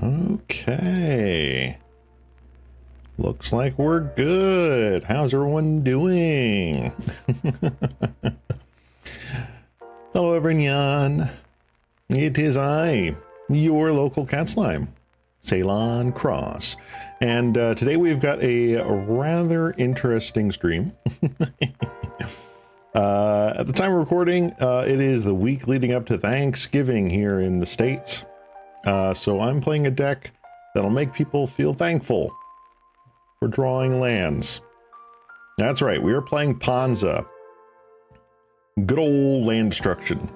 Okay. Looks like we're good. How's everyone doing? Hello, every-nyaaan. It is I, your local cat slime, Ceylon Cross. And today we've got a rather interesting stream. At the time of recording, it is the week leading up to Thanksgiving here in the States. So I'm playing a deck that'll make people feel thankful for drawing lands. That's right, we are playing Ponza. Good old land destruction.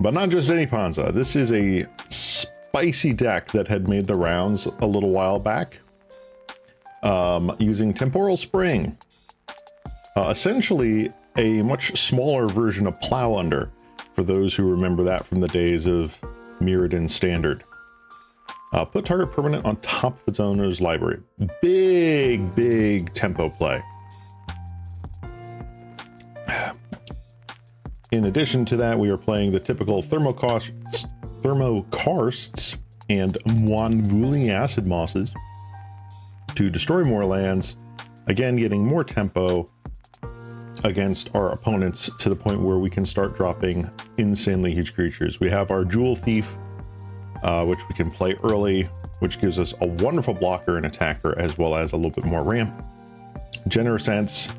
But not just any Ponza. This is a spicy deck that had made the rounds a little while back. Using Temporal Spring. Essentially a much smaller version of Plow Under, for those who remember that from the days of Mirrodin Standard. Put target permanent on top of its owner's library. Big tempo play. In addition to that, we are playing the typical Thermokarsts and Mwanvuli Acid Mosses to destroy more lands, again getting more tempo against our opponents to the point where we can start dropping insanely huge creatures. We have our Jewel Thief, which we can play early, which gives us a wonderful blocker and attacker, as well as a little bit more ramp. Generous Sense,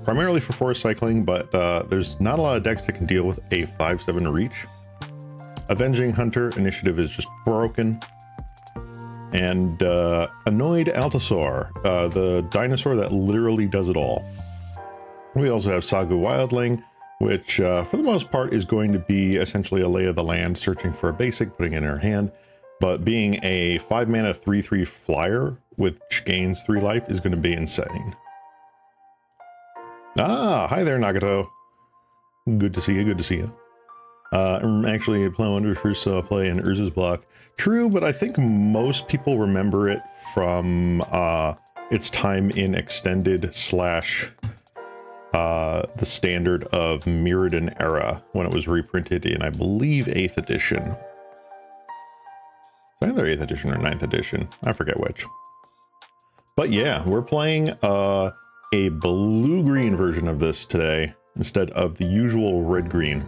primarily for forest cycling, but there's not a lot of decks that can deal with a 5/7 reach. Avenging Hunter initiative is just broken. And Annoyed Allosaur, the dinosaur that literally does it all. We also have Sagu Wildling, which for the most part is going to be essentially a lay of the land, searching for a basic, putting it in her hand. But being a 5 mana 3/3 flyer, which gains 3 life, is going to be insane. Ah, hi there, Nagato. Good to see you, good to see you. I'm actually Plow Under first play in Urza's block. True, but I think most people remember it from its time in Extended / the Standard of Mirrodin era, when it was reprinted in, I believe, 8th edition. Either 8th edition or 9th edition, I forget which. But yeah, we're playing a blue-green version of this today instead of the usual red-green.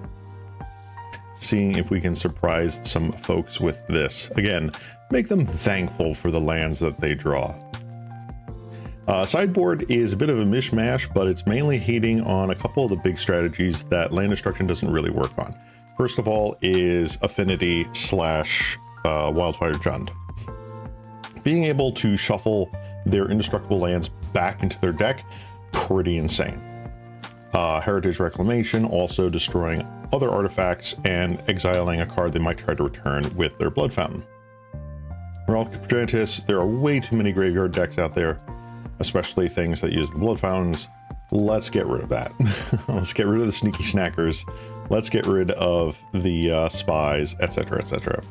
Seeing if we can surprise some folks with this. Again, make them thankful for the lands that they draw. Sideboard is a bit of a mishmash, but it's mainly hating on a couple of the big strategies that land destruction doesn't really work on. First of all is Affinity / Wildfire Jund. Being able to shuffle their indestructible lands back into their deck, pretty insane. Heritage Reclamation, also destroying other artifacts and exiling a card they might try to return with their Blood Fountain. Relic of Progenitus, there are way too many graveyard decks out there, especially things that use the Blood Fountains. Let's get rid of that. Let's get rid of the sneaky snackers. Let's get rid of the spies, etc., etc.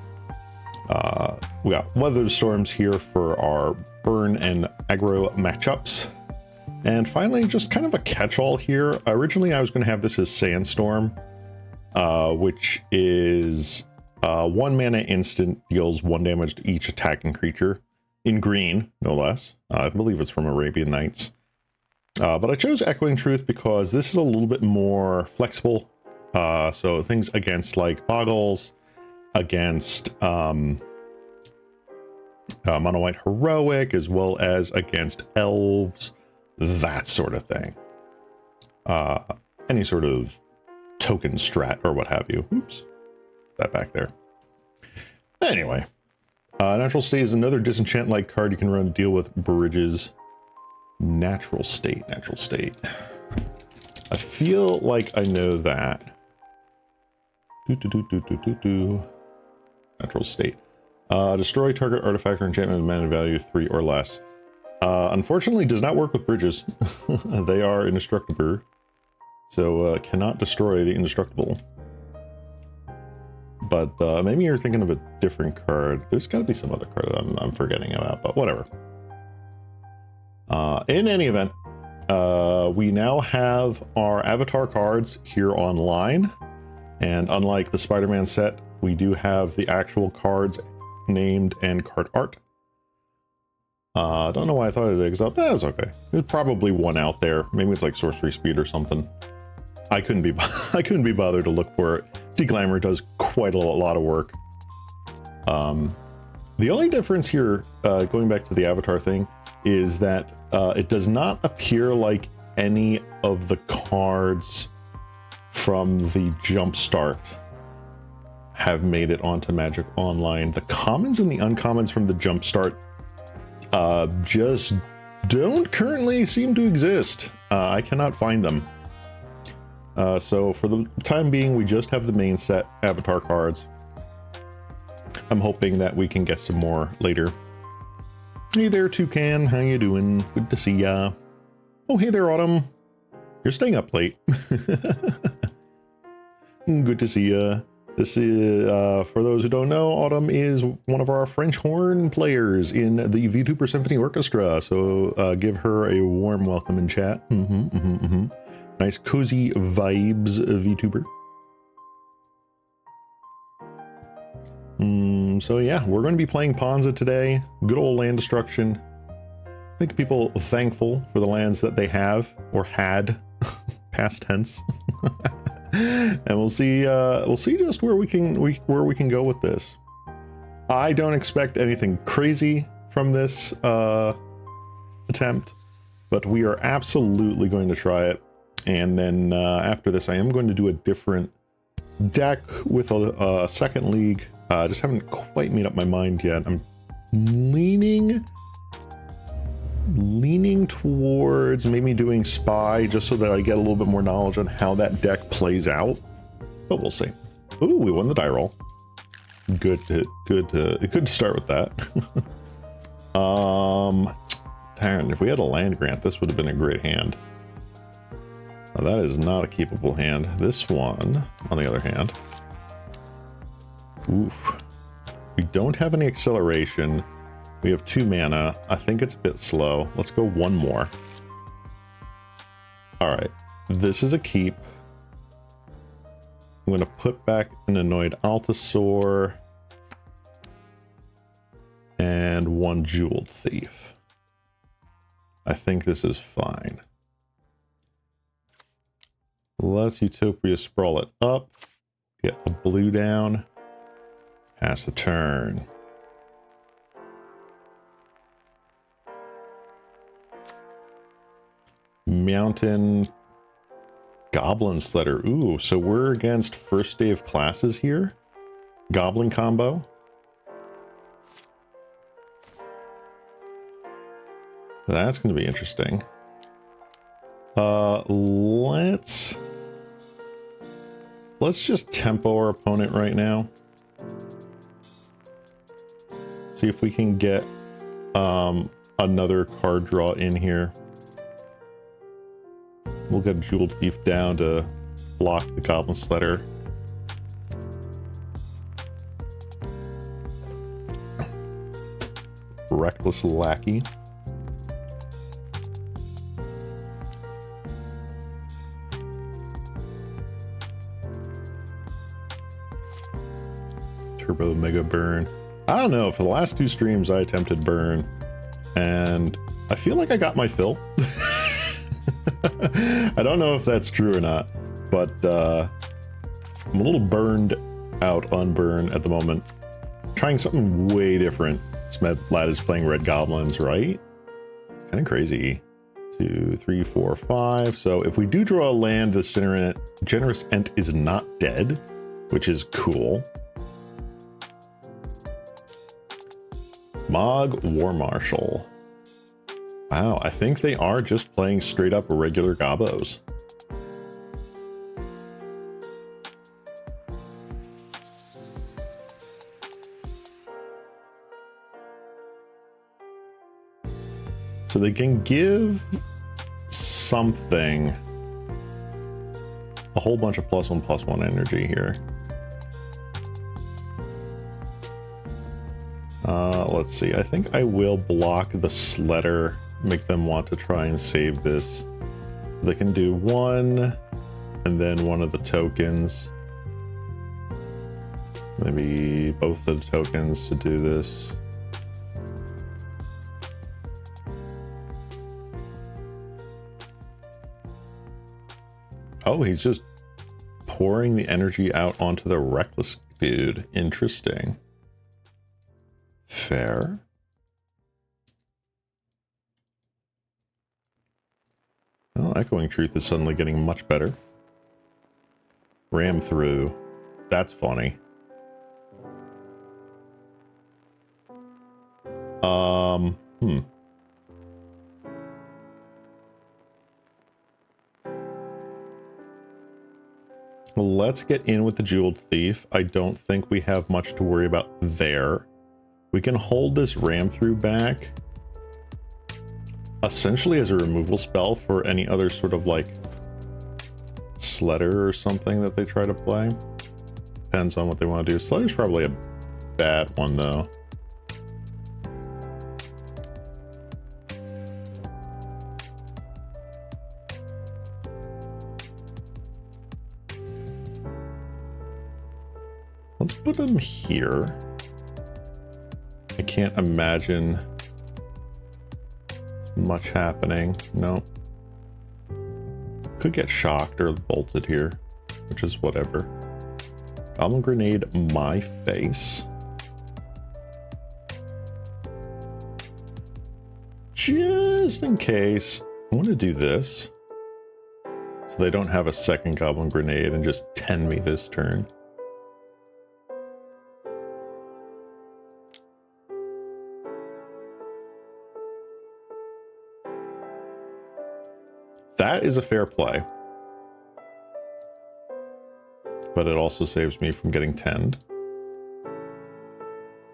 We got Weathered Storms here for our burn and aggro matchups. And finally, just kind of a catch-all here. Originally, I was going to have this as Sandstorm, which is 1 mana instant, deals 1 damage to each attacking creature, in green, no less. I believe it's from Arabian Nights. But I chose Echoing Truth because this is a little bit more flexible. So things against like Boggles, against Mono White Heroic, as well as against Elves, that sort of thing. Any sort of token strat or what have you. Oops, that back there. Anyway, Natural State is another disenchant-like card you can run to deal with bridges. Natural State. I feel like I know that. Natural State. Destroy target artifact or enchantment of mana value 3 or less. Unfortunately, does not work with bridges. They are indestructible, so cannot destroy the indestructible. But maybe you're thinking of a different card. There's got to be some other card that I'm forgetting about, but whatever. In any event, we now have our avatar cards here online, and unlike the Spider-Man set, we do have the actual cards named and card art. Don't know why I thought it digs up. That was okay. There's probably one out there. Maybe it's like sorcery speed or something. I couldn't be bothered to look for it. Deglamour does quite a lot of work. The only difference here, going back to the avatar thing, is that it does not appear like any of the cards from the Jumpstart have made it onto Magic Online. The commons and the uncommons from the Jumpstart just don't currently seem to exist. I cannot find them. So for the time being, we just have the main set avatar cards. I'm hoping that we can get some more later. Hey there, Toucan. How you doing? Good to see ya. Oh, hey there, Autumn. You're staying up late. Good to see ya. This is, for those who don't know, Autumn is one of our French horn players in the VTuber Symphony Orchestra. So give her a warm welcome in chat. Nice cozy vibes, VTuber. So yeah, we're going to be playing Ponza today. Good old land destruction. Make people thankful for the lands that they have or had, past tense. And we'll see just where we can go with this. I don't expect anything crazy from this attempt, but we are absolutely going to try it. And then after this, I am going to do a different deck with a second league. Just haven't quite made up my mind yet. I'm leaning towards maybe doing Spy, just so that I get a little bit more knowledge on how that deck plays out. But we'll see. Ooh, we won the die roll. Good to start with that. Darn, if we had a land grant, this would have been a great hand. Now, that is not a keepable hand. This one, on the other hand. Oof. We don't have any acceleration. We have 2 mana. I think it's a bit slow. Let's go one more. All right. This is a keep. I'm going to put back an Annoyed Altasaur and 1 Jeweled Thief. I think this is fine. Let's Utopia Sprawl it up. Get a blue down. Pass the turn. Mountain Goblin Sledder. Ooh, so we're against first day of classes here. Goblin combo. That's going to be interesting. Let's just tempo our opponent right now. See if we can get another card draw in here. We'll get a Jeweled Thief down to block the Goblin Sledder. Reckless Lackey. Turbo Mega Burn. I don't know, for the last 2 streams I attempted burn, and I feel like I got my fill. I don't know if that's true or not, but I'm a little burned out on burn at the moment. Trying something way different. Lad is playing red goblins, right? Kind of crazy. 2, 3, 4, 5. So if we do draw a land, this generous Ent is not dead, which is cool. Mog War Marshal. Wow, I think they are just playing straight up regular gobos. So they can give something a whole bunch of +1/+1 energy here. Let's see. I think I will block the Sledder, make them want to try and save this. They can do 1 and then one of the tokens. Maybe both the tokens to do this. Oh, he's just pouring the energy out onto the reckless dude. Interesting. Fair. Well, Echoing Truth is suddenly getting much better. Ram through. That's funny. Let's get in with the Jeweled Thief. I don't think we have much to worry about there. We can hold this ram through back essentially as a removal spell for any other sort of like Sledder or something that they try to play. Depends on what they want to do. Sledder's probably a bad one though. Let's put him here. I can't imagine much happening. No. Could get shocked or bolted here, which is whatever. Goblin Grenade my face. Just in case. I want to do this. So they don't have a second Goblin Grenade and just 10 me this turn. That is a fair play. But it also saves me from getting 10'd.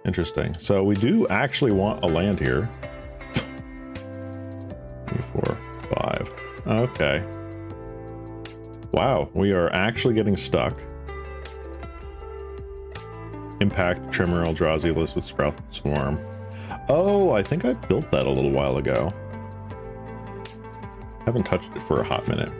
Interesting. So we do actually want a land here. 3, 4, 5. Okay. Wow, we are actually getting stuck. Impact, Tremor, Eldrazi, List with Sprout Swarm. Oh, I think I built that a little while ago. Haven't touched it for a hot minute.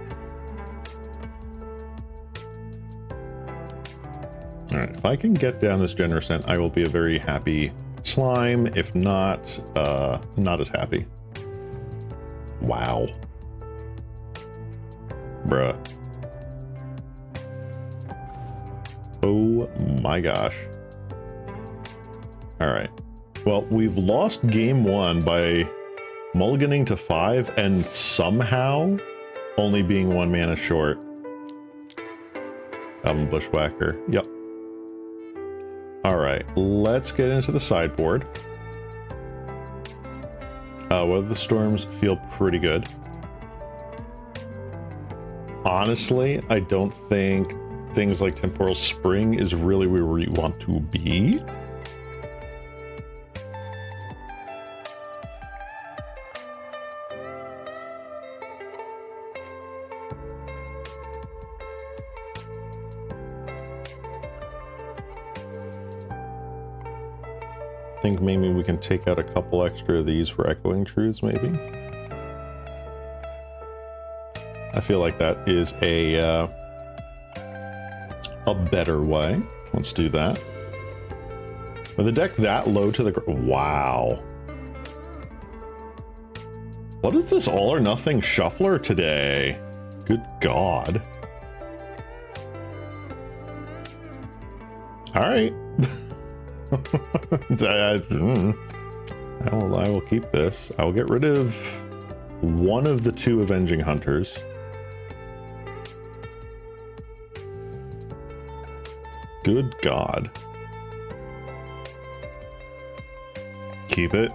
All right, if I can get down this Generosent, I will be a very happy slime. If not, not as happy. Wow. Bruh. Oh my gosh. All right. Well, we've lost game 1 by mulliganing to 5 and somehow only being 1 mana short. Bushwhacker. Yep. All right, let's get into the sideboard. Weather the Storms feel pretty good. Honestly, I don't think things like Temporal Spring is really where we want to be. I think maybe we can take out a couple extra of these for Echoing Truths, maybe. I feel like that is a better way. Let's do that. With a deck that low to the ground, wow. What is this all or nothing shuffler today? Good God. All right. I will keep this. I will get rid of one of the 2 Avenging Hunters. Good God. Keep it.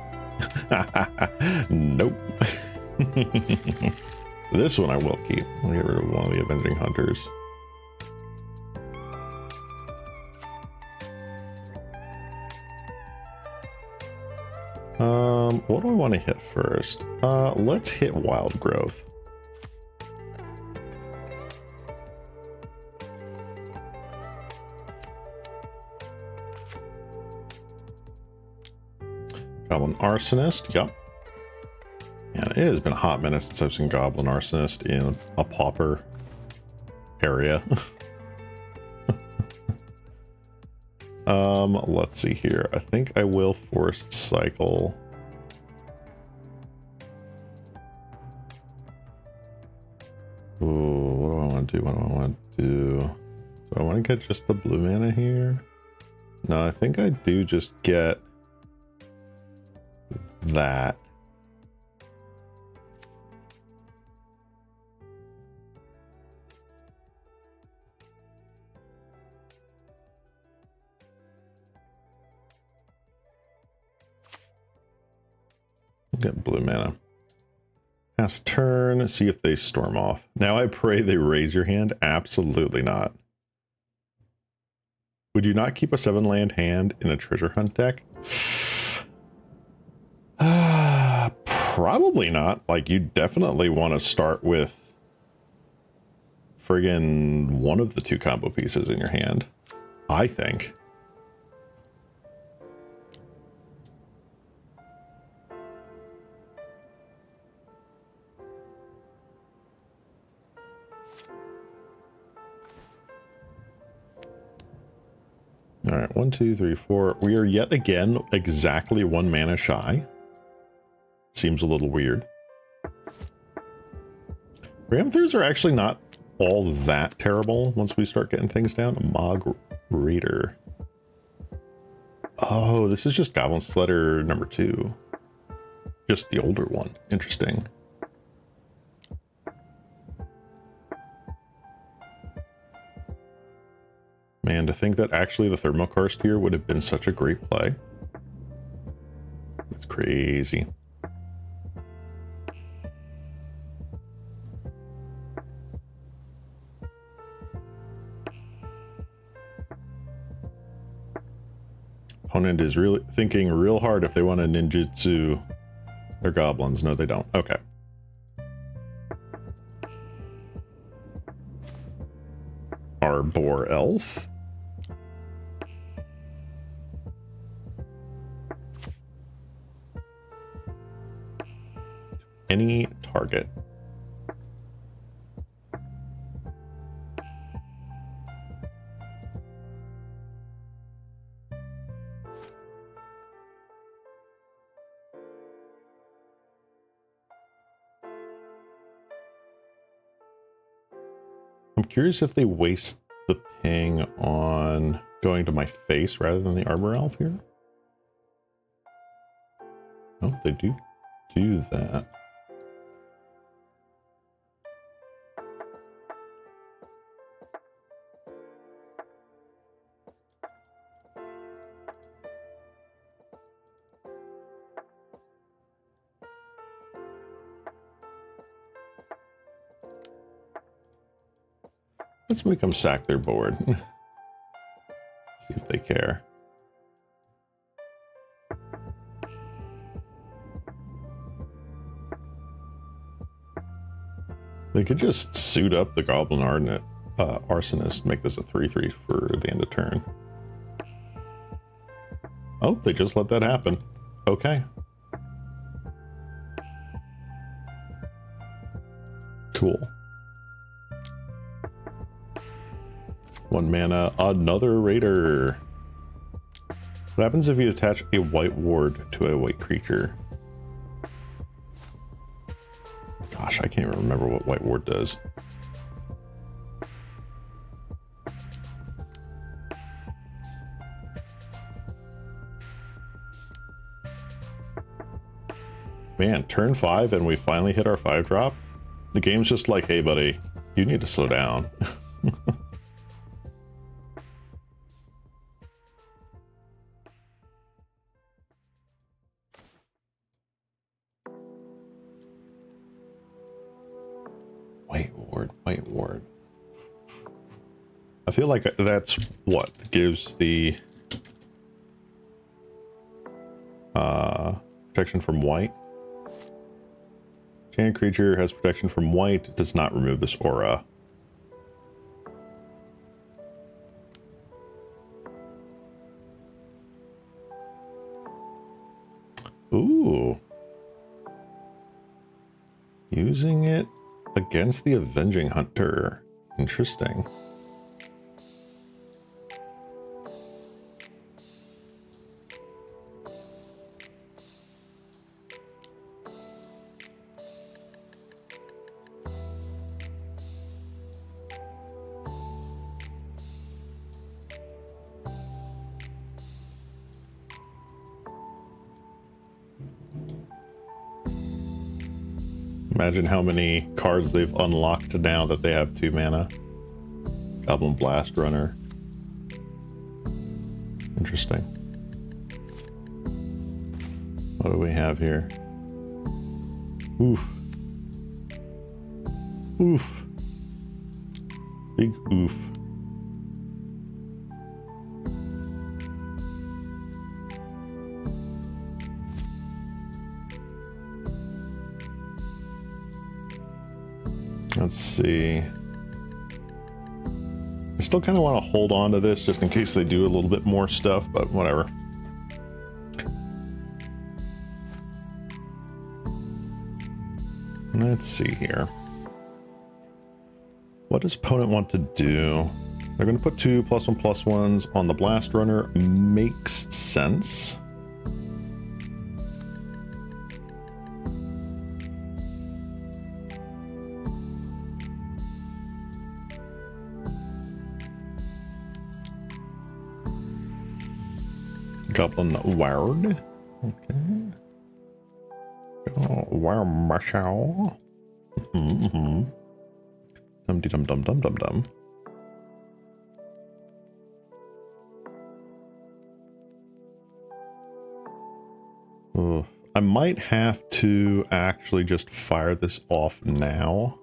Nope. This one I will keep. I'll get rid of one of the Avenging Hunters. What do I want to hit first? Let's hit Wild Growth. Goblin Arsonist, yep. Yeah, it has been a hot minute since I've seen Goblin Arsonist in a Pauper area. Let's see here. I think I will forced cycle. Ooh, what do I want to do? What do I want to do? Do I want to get just the blue mana here? No, I think I do just get that. Get blue mana. Pass turn, see if they storm off. Now I pray they raise your hand. Absolutely not. Would you not keep a 7-land hand in a treasure hunt deck? Probably not. Like, you definitely want to start with friggin' one of the 2 combo pieces in your hand, I think. All right, 1, 2, 3, 4. We are yet again exactly 1 mana shy. Seems a little weird. Ram-throughs are actually not all that terrible once we start getting things down. Mog Raider. Oh, this is just Goblin Sledder number 2. Just the older one. Interesting. Man, to think that actually the Thermokarst here would have been such a great play. That's crazy. Opponent is really thinking real hard if they want to ninjutsu their goblins. No, they don't. Okay. Arbor Elf. Any target. I'm curious if they waste the ping on going to my face rather than the Arbor Elf here. Oh, they do that. Let's make them sack their board. See if they care. They could just suit up the Goblin Arsonist, make this a 3/3 for the end of turn. Oh, they just let that happen. Okay. Cool. 1 mana, another Raider. What happens if you attach a white ward to a white creature? Gosh, I can't even remember what white ward does. Man, turn 5 and we finally hit our 5-drop. The game's just like, hey buddy, you need to slow down. White ward. I feel like that's what gives the protection from white. Chain creature has protection from white, does not remove this aura. Ooh. Using it against the Avenging Hunter. Interesting. Imagine how many cards they've unlocked now that they have 2 mana. Goblin Blast Runner. Interesting. What do we have here? Oof. Oof. Big oof. Let's see. I still kind of want to hold on to this just in case they do a little bit more stuff, but whatever. Let's see here. What does opponent want to do? They're going to put 2 +1/+1s on the Blast Runner. Makes sense. Goblin Ward. Okay. Oh, wow, Marshall. Mm-hmm. Dum dum dum dum dum dum. Oh, I might have to actually just fire this off now,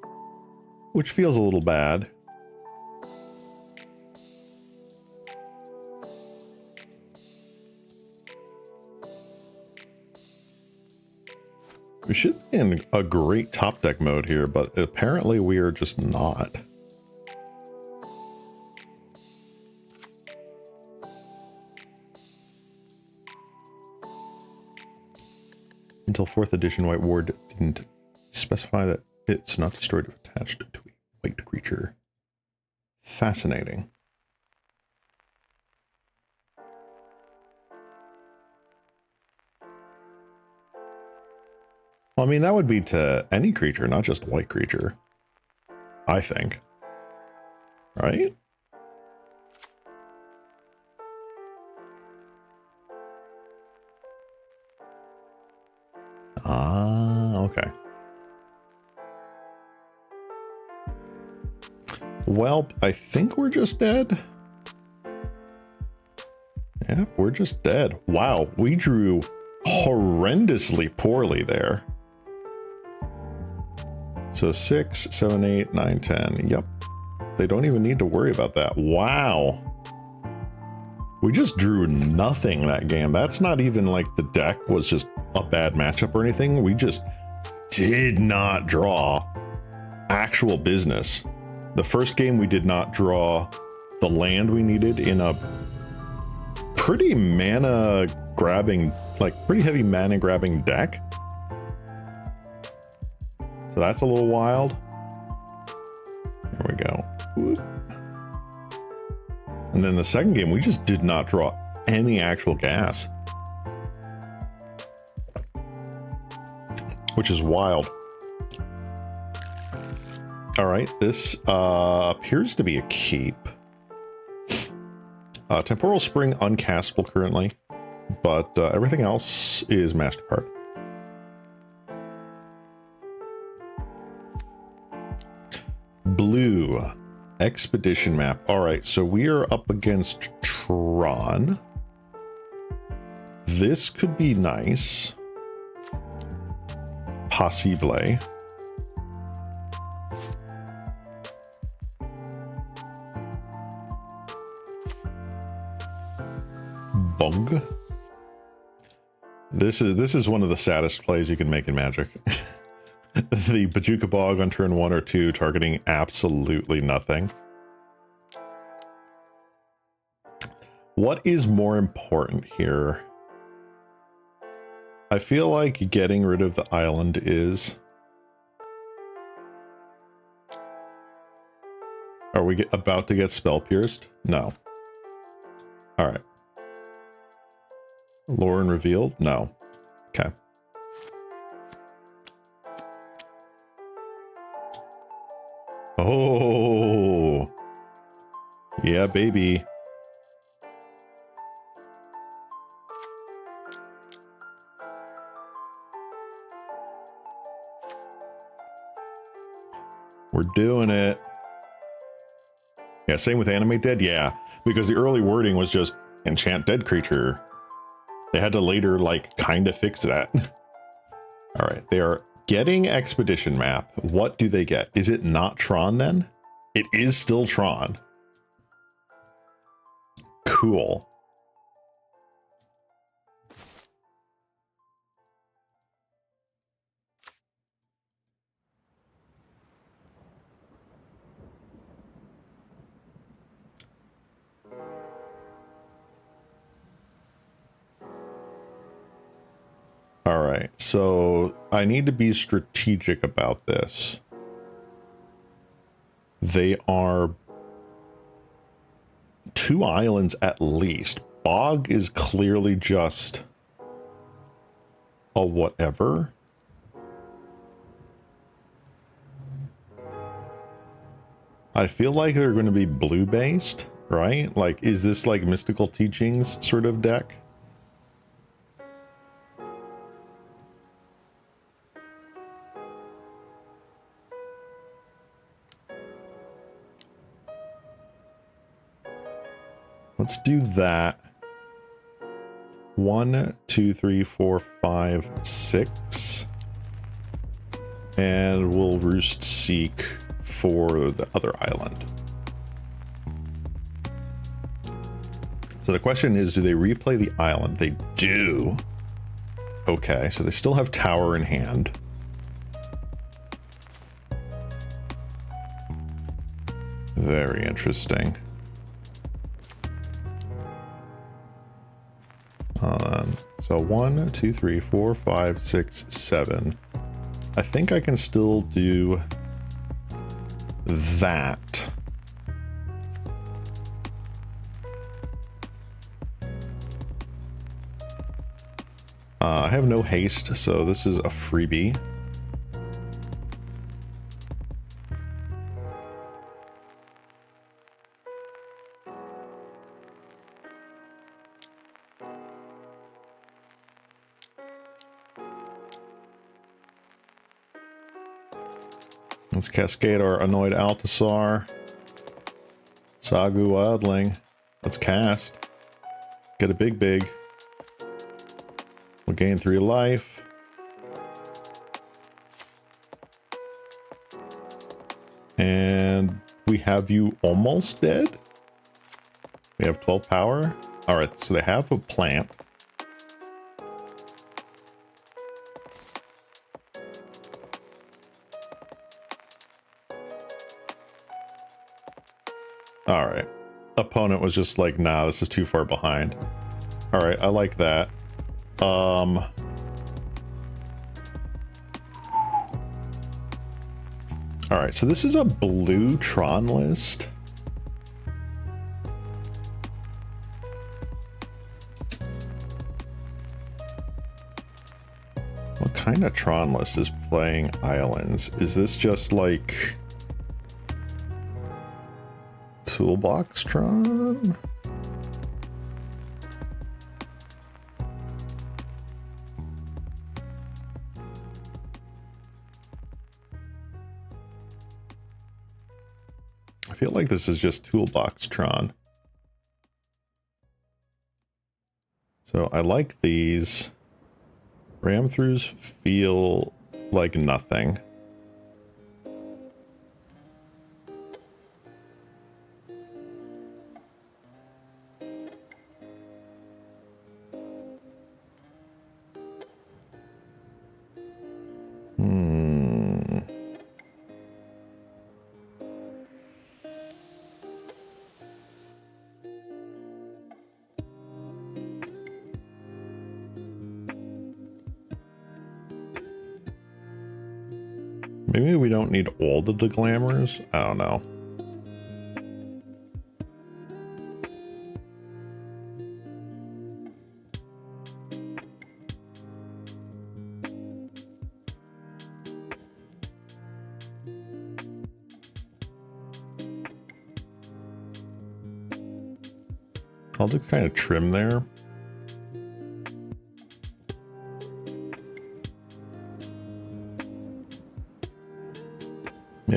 which feels a little bad. We should be in a great top deck mode here, but apparently we are just not. Until 4th edition, White Ward didn't specify that it's not destroyed if attached to a white creature. Fascinating. Well, I mean, that would be to any creature, not just a white creature. I think. Right? Ah, okay. Well, I think we're just dead. Yep, we're just dead. Wow, we drew horrendously poorly there. So 6, 7, 8, 9, 10. Yep. They don't even need to worry about that. Wow. We just drew nothing that game. That's not even like the deck was just a bad matchup or anything. We just did not draw actual business. The first game we did not draw the land we needed in a pretty mana grabbing, like pretty heavy mana grabbing deck. So that's a little wild. There we go. Whoop. And then the second game, we just did not draw any actual gas. Which is wild. All right, this appears to be a keep. Temporal Spring uncastable currently, but everything else is MasterCard. Blue expedition map. All right, so we are up against Tron. This could be nice. Possible. Bung. This is one of the saddest plays you can make in Magic. The Bajuka Bog on turn 1 or 2, targeting absolutely nothing. What is more important here? I feel like getting rid of the island is. Are we about to get spell pierced? No. All right. Lauren revealed? No. Okay. Oh. Yeah, baby. We're doing it. Yeah, same with animate dead. Yeah, because the early wording was just enchant dead creature. They had to later like kind of fix that. All right, they are getting expedition map. What do they get? Is it not Tron then? It is still Tron. Cool. All right, so I need to be strategic about this. They are 2 islands at least. Bog is clearly just a whatever. I feel like they're going to be blue based, right? Like, is this like Mystical Teachings sort of deck? Let's do that. 1, 2, 3, 4, 5, 6. And we'll Roost Seek for the other island. So the question is, do they replay the island? They do. Okay, so they still have Tower in hand. Very interesting. So 1, 2, 3, 4, 5, 6, 7. I think I can still do that. I have no haste, so this is a freebie. Let's cascade our Annoyed Altasar. Sagu Wildling. Let's cast. Get a big. We'll gain 3 life. And we have you almost dead. We have 12 power. All right, so they have a plant. All right. Opponent was just like, nah, this is too far behind. All right, I like that. All right, so this is a blue Tron list. What kind of Tron list is playing islands? Is this just like Toolbox Tron? I feel like this is just Toolbox Tron. So I like these. Ram throughs feel like nothing. Maybe we don't need all the Deglammers? I don't know. I'll just kind of trim there.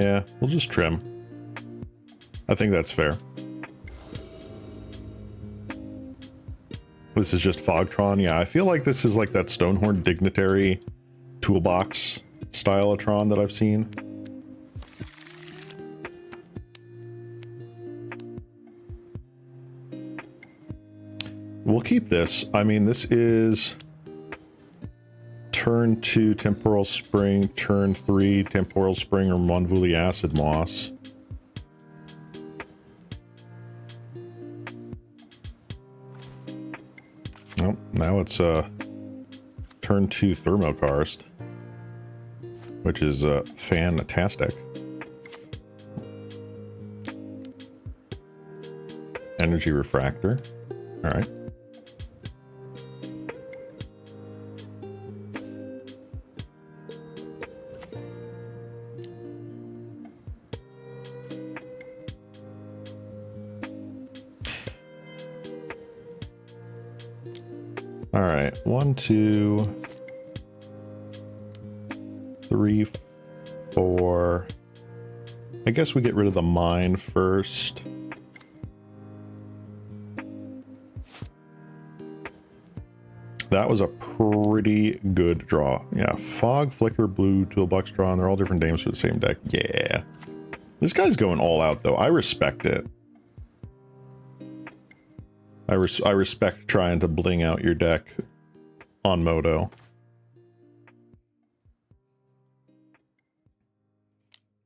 Yeah, we'll just trim. I think that's fair. This is just Fogtron. Yeah, I feel like this is like that Stonehorn Dignitary toolbox style of Tron that I've seen. We'll keep this. I mean, this is turn 2 Temporal Spring, turn 3 Temporal Spring or Monvuli Acid Moss. Oh, now it's turn 2 Thermokarst, which is fantastic. Energy Refractor. All right. All right, 1, 2, 3, 4. I guess we get rid of the mine first. That was a pretty good draw. Yeah, Fog, Flicker, Blue, Toolbox Draw, and they're all different names for the same deck. Yeah. This guy's going all out, though. I respect it. I respect trying to bling out your deck on Moto.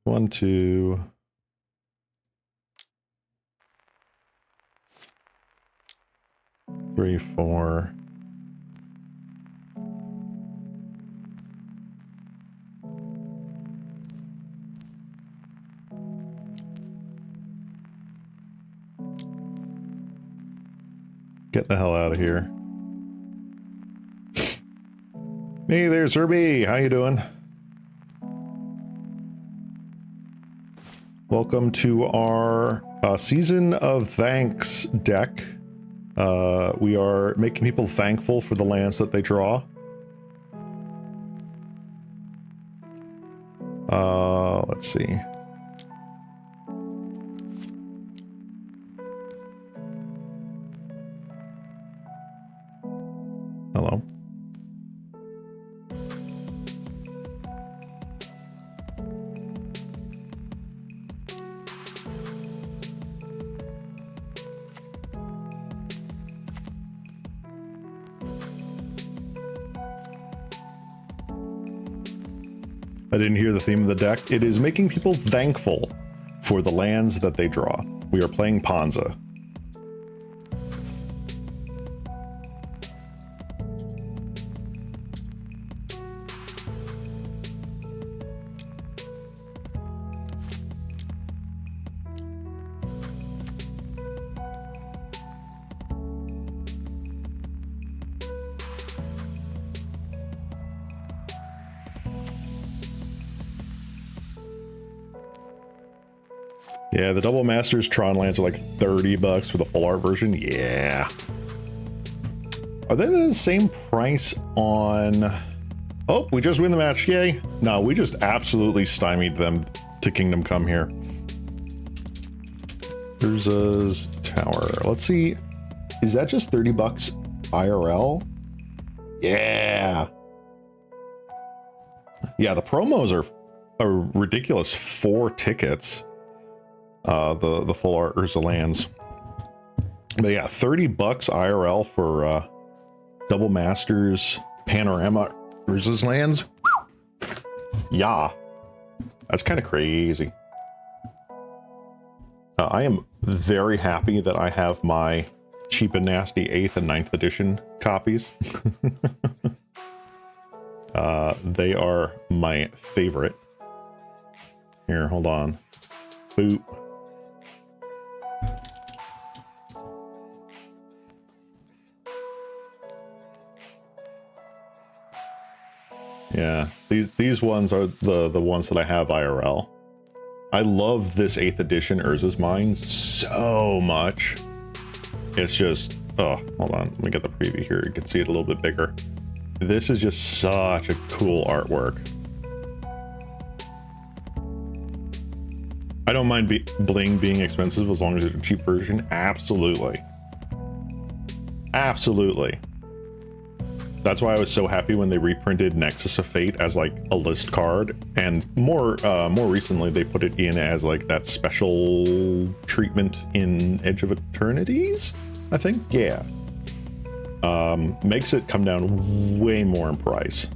One, two. Three, four. Get the hell out of here. Hey there, Zerby. How you doing? Welcome to our Season of Thanks deck. We are making people thankful for the lands that they draw. Let's see. Hello. I didn't hear the theme of the deck. It is making people thankful for the lands that they draw. We are playing Ponza. Yeah, the Double Masters Tron lands are like $30 for the full art version. Yeah. Are they the same price on... Oh, we just win the match. Yay. No, we just absolutely stymied them to Kingdom Come here. Urza's Tower. Let's see. Is that just $30 IRL? Yeah. Yeah, the promos are a ridiculous 4 tickets. The full art Urza lands. But yeah, $30 IRL for Double Masters Panorama Urza's lands. Yeah, that's kind of crazy. I am very happy that I have my cheap and nasty 8th and 9th edition copies. They are my favorite. Here, hold on. Boop. Yeah, these ones are the ones that I have IRL. I love this 8th edition Urza's Mine so much. It's just, oh, hold on, let me get the preview here. You can see it a little bit bigger. This is just such a cool artwork. I don't mind bling being expensive as long as it's a cheap version. Absolutely. Absolutely. That's why I was so happy when they reprinted Nexus of Fate as like a list card, and more recently they put it in as like that special treatment in Edge of Eternities, I think. Yeah. Makes it come down way more in price.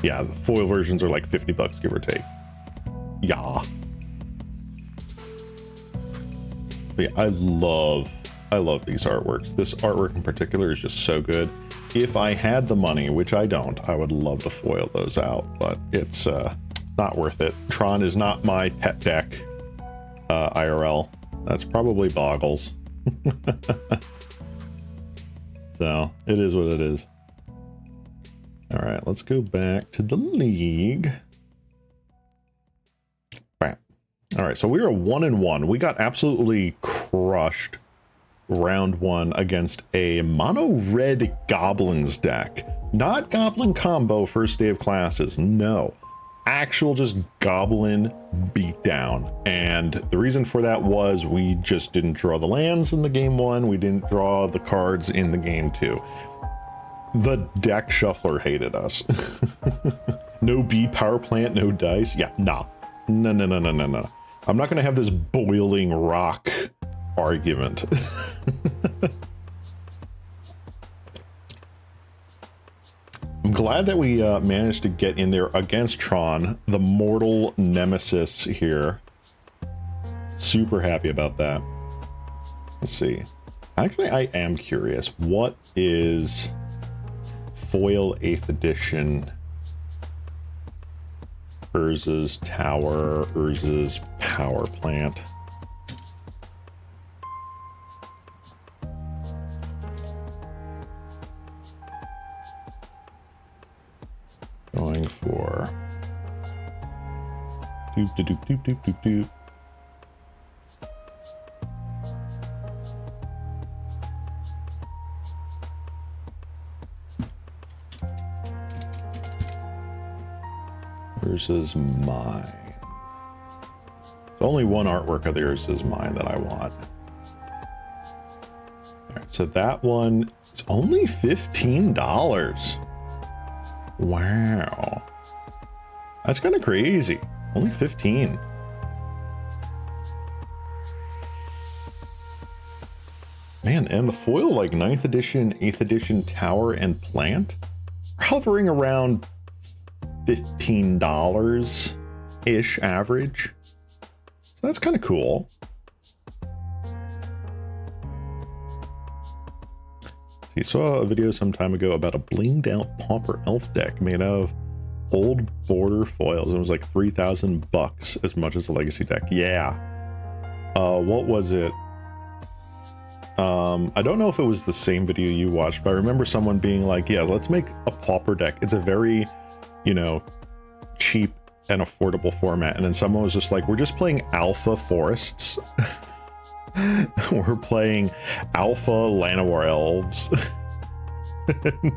Yeah, the foil versions are like $50 give or take. Yeah. But yeah, I love these artworks. This artwork in particular is just so good. If I had the money, which I don't, I would love to foil those out, but it's not worth it. Tron is not my pet deck, IRL. That's probably Boggles. So it is what it is. All right, let's go back to the league. Bam. All right, so we are 1-1. We got absolutely crushed round 1 against a mono red goblins deck. Not goblin combo first day of classes, no. Actual just goblin beatdown. And the reason for that was we just didn't draw the lands in the game 1. We didn't draw the cards in the game 2. The deck shuffler hated us. No B power plant, no dice. Yeah, nah. No. I'm not gonna have this boiling rock argument. I'm glad that we managed to get in there against Tron, the mortal nemesis here. Super happy about that. Let's see. Actually, I am curious. What is foil 8th edition Urza's Tower, Urza's Power Plant? Going for doop doop doop doop doop doop. Urza's Mine. There's only one artwork of the Urza's Mine that I want. All right, so that one is only $15. Wow. That's kind of crazy. Only 15. Man, and the foil, like 9th edition, 8th edition Tower and Plant, are hovering around $15-ish average. So that's kind of cool. You saw a video some time ago about a blinged out Pauper elf deck made of old border foils. It was like $3,000 as much as a legacy deck. Yeah. What was it? I don't know if it was the same video you watched, but I remember someone being like, yeah, let's make a Pauper deck. It's a very, you know, cheap and affordable format. And then someone was just like, we're just playing alpha forests. We're playing alpha Llanowar elves.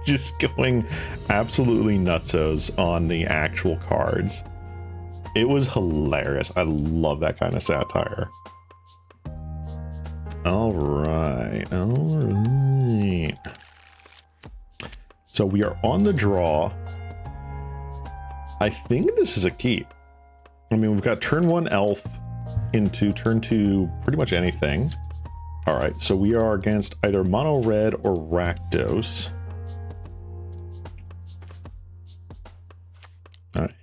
Just going absolutely nutsos on the actual cards. It was hilarious. I love that kind of satire. All right. So we are on the draw. I think this is a key. I mean, we've got turn 1 elf into turn 2 pretty much anything. All right, so we are against either mono red or Rakdos.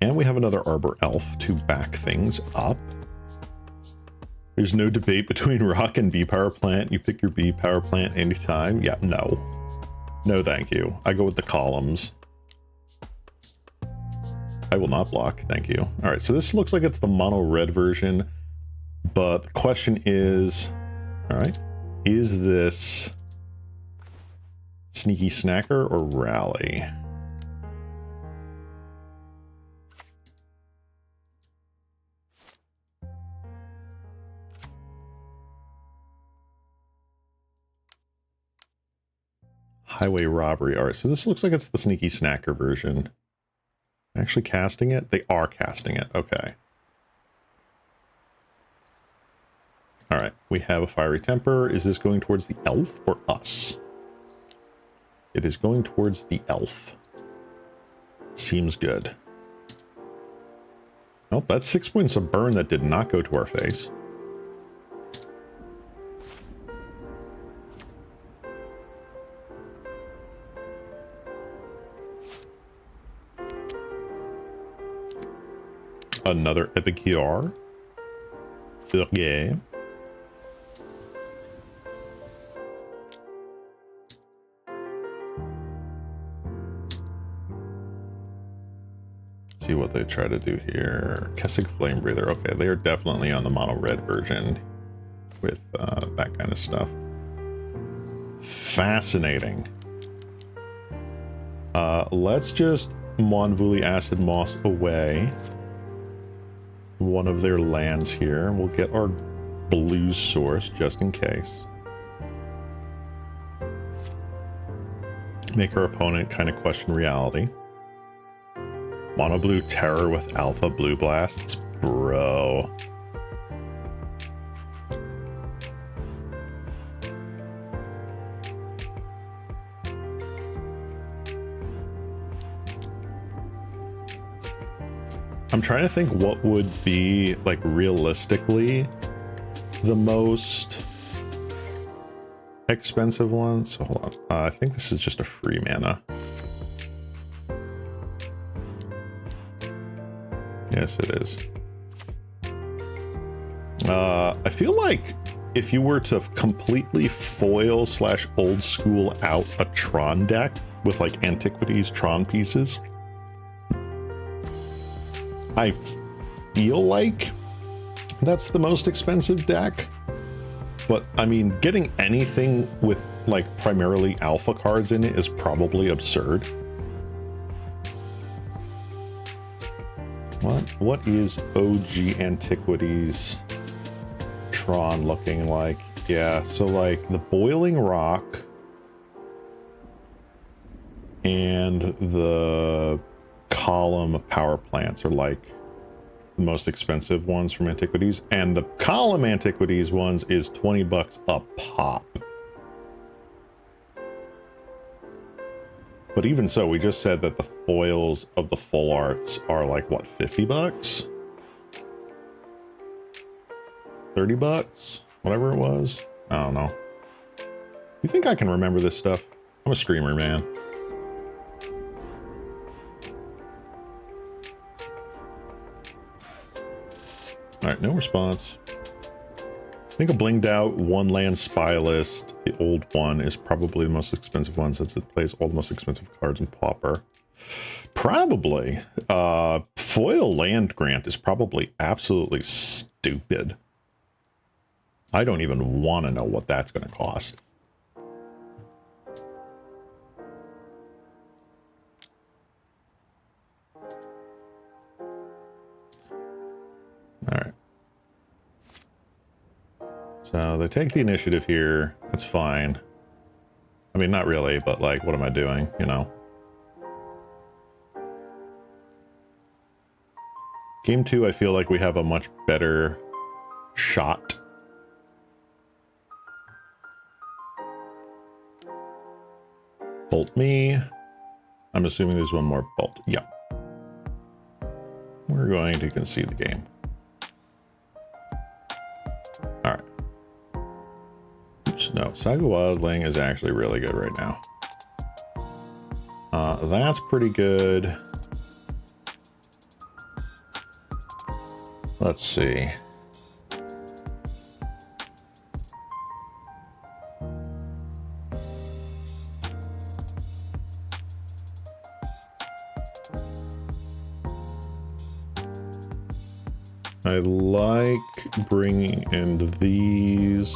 And we have another Arbor Elf to back things up. There's no debate between rock and bee power plant. You pick your bee power plant anytime. Yeah, no. No, thank you. I go with the columns. I will not block, thank you. All right, so this looks like it's the mono red version, but the question is, all right, is this Sneaky Snacker or Rally? Highway Robbery. All right, so this looks like it's the Sneaky Snacker version. Actually casting it? They are casting it. Okay. All right, we have a fiery temper. Is this going towards the elf or us? It is going towards the elf. Seems good. Oh, that's 6 points of burn that did not go to our face. Another epic here. Okay. See what they try to do here. Kessig Flame Breather. Okay, they are definitely on the mono red version with that kind of stuff. Fascinating. Let's just Monvuli Acid Moss away one of their lands here. We'll get our blue source just in case. Make our opponent kind of question reality. Mono blue terror with alpha blue blasts, bro. I'm trying to think what would be, like, realistically the most expensive one. So hold on. I think this is just a free mana. Yes, it is. I feel like if you were to completely foil / old school out a Tron deck with like Antiquities Tron pieces, I feel like that's the most expensive deck. But I mean, getting anything with like primarily alpha cards in it is probably absurd. What is OG Antiquities Tron looking like? Yeah, so like the Boiling Rock and the Column Power Plants are like the most expensive ones from Antiquities, and the Column Antiquities ones is $20 a pop. But even so, we just said that the foils of the full arts are like, what, $50? $30? Whatever it was. I don't know. You think I can remember this stuff? I'm a screamer, man. All right, no response. I think a blinged out one land spy list, the old one, is probably the most expensive one since it plays all the most expensive cards in Pauper. Probably. Foil land grant is probably absolutely stupid. I don't even want to know what that's going to cost. All right. So they take the initiative here. That's fine. I mean, not really, but like, what am I doing? You know? Game 2, I feel like we have a much better shot. Bolt me. I'm assuming there's one more bolt. Yeah. We're going to concede the game. All right. Oops, no, Saga Wildling is actually really good right now. That's pretty good. Let's see. I like bringing in these.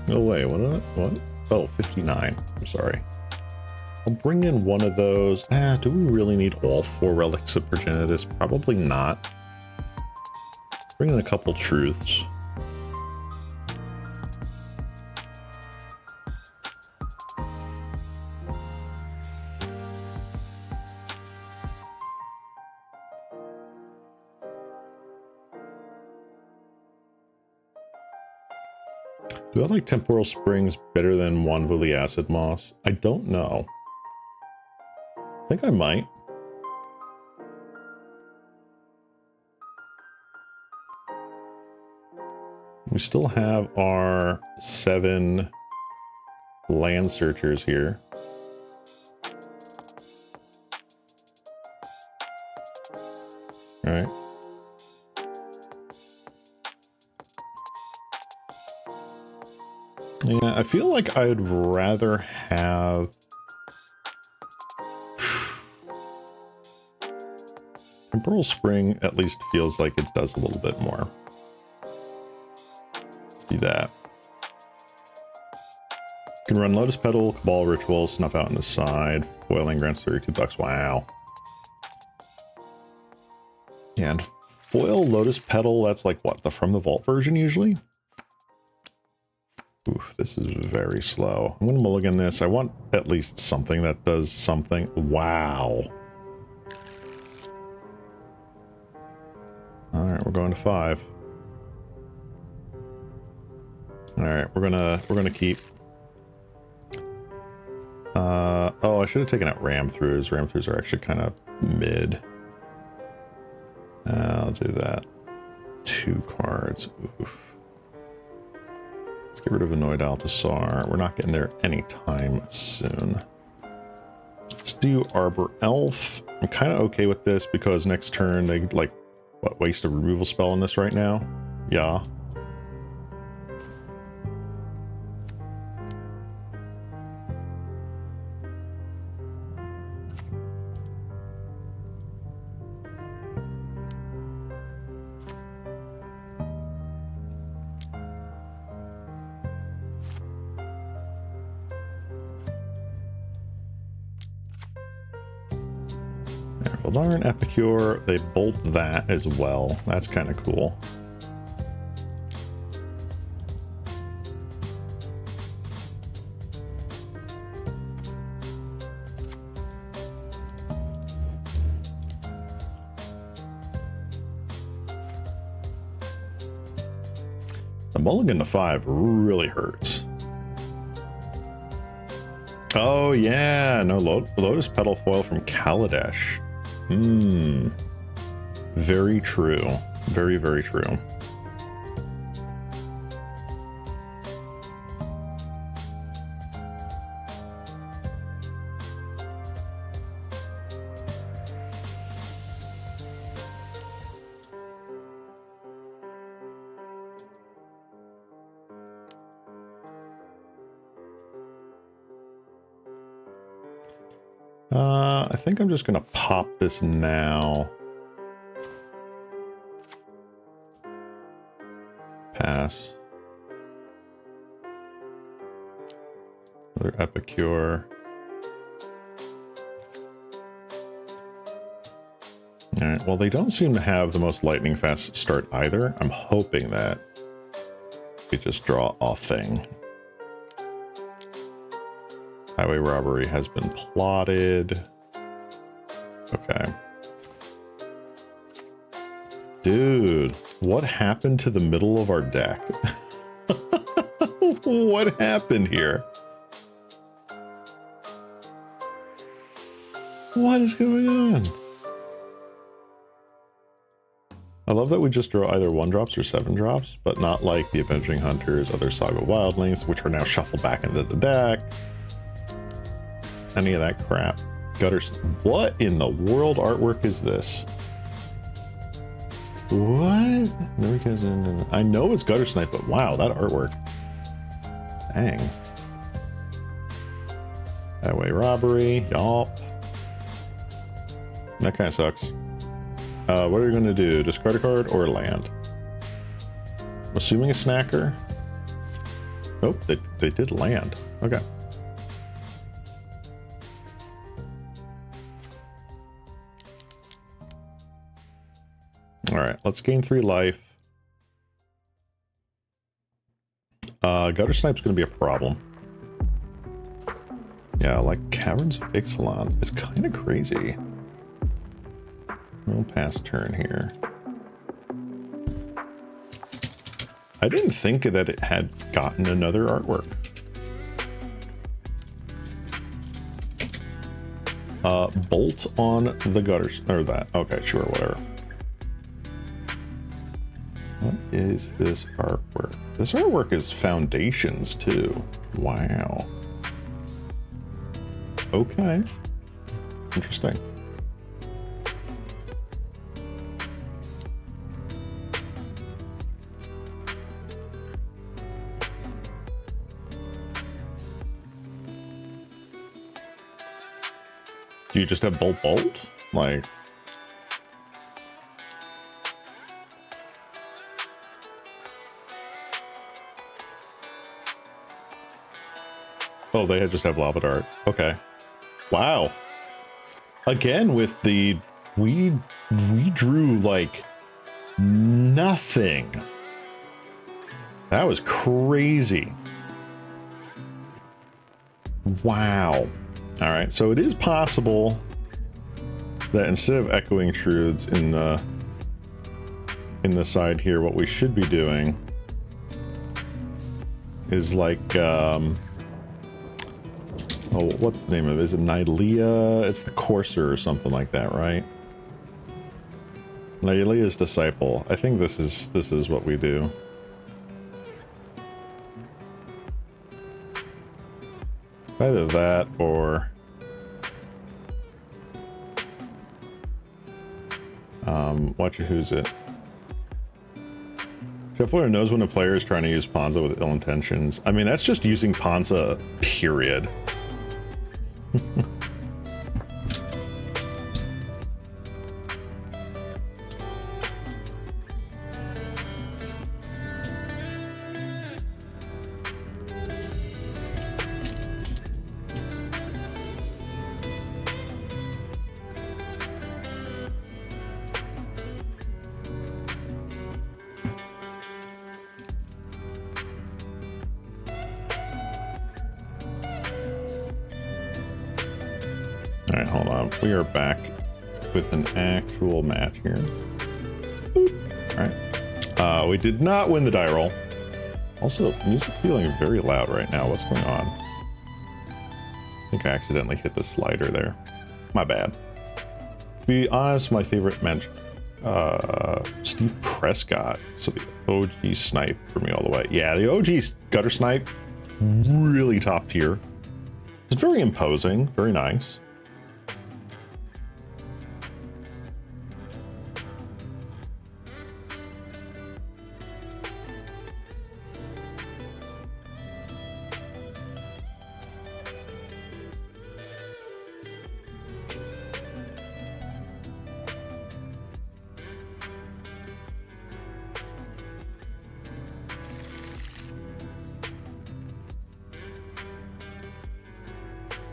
No way, what? Oh, 59. I'm sorry. I'll bring in one of those. Do we really need all 4 Relics of Progenitus? Probably not. Bring in a couple Truths. Do I like Temporal Springs better than Wanvuli Acid Moss? I don't know. I think I might. We still have our 7 land searchers here. All right. Yeah, I feel like I'd rather have Temporal Spring. At least feels like it does a little bit more. Let's do that. You can run Lotus Petal, Cabal Ritual, Snuff Out on the side. Foiling grants 32 bucks. Wow. And foil Lotus Petal, that's like what, the From the Vault version usually? Oof, this is very slow. I'm going to mulligan this. I want at least something that does something. Wow. All right, we're going to 5. All right, we're gonna keep. Oh, I should have taken out Ram Throughs. Ram Throughs are actually kind of mid. I'll do that. 2 cards. Oof. Let's get rid of Annoyed Altasar. We're not getting there anytime soon. Let's do Arbor Elf. I'm kind of okay with this because next turn they like, what, waste a removal spell on this right now? Yeah. Darn Epicure, they bolt that as well. That's kind of cool. The mulligan to 5 really hurts. Oh yeah, no, Lotus Petal foil from Kaladesh. Very true. Very, very true. I think I'm just gonna pop this now. Pass. Another Epicure. Alright, well, they don't seem to have the most lightning fast start either. I'm hoping that we just draw a thing. Highway robbery has been plotted. Okay. Dude, what happened to the middle of our deck? What happened here? What is going on? I love that we just draw either 1-drops or 7-drops, but not like the Avenging Hunters, other Saga Wildlings, which are now shuffled back into the deck. Any of that crap. Gutters. What in the world artwork is this? What? I know it's Gutter Snipe, but wow, that artwork. Dang. Highway robbery. Yup. That kind of sucks. What are you going to do? Discard a card or land? I'm assuming a snacker. Nope, they did land. Okay. All right, let's gain 3 life. Gutter Snipe's going to be a problem. Yeah, like Caverns of Ixalan is kind of crazy. We'll pass turn here. I didn't think that it had gotten another artwork. Bolt on the gutters, or that. Okay, sure, whatever. What is this artwork? This artwork is foundations too. Wow. Okay. Interesting. Do you just have bolt? Like... Oh, they just have lava dart. Okay. Wow. Again with the... We drew like nothing. That was crazy. Wow. All right, so it is possible that instead of echoing truths in the side here, what we should be doing is like, oh, what's the name of it? Is it Nidalea? It's the Courser or something like that, right? Nidalea's disciple. I think this is what we do. Either that or watch it, who's it? Scheffler knows when a player is trying to use Ponza with ill intentions. I mean, that's just using Ponza, period. Alright, hold on. We are back with an actual match here. Alright. We did not win the die roll. Also, music feeling very loud right now. What's going on? I think I accidentally hit the slider there. My bad. To be honest, my favorite match, Steve Prescott. So the OG snipe for me all the way. Yeah, the OG gutter snipe, really top tier. It's very imposing, very nice.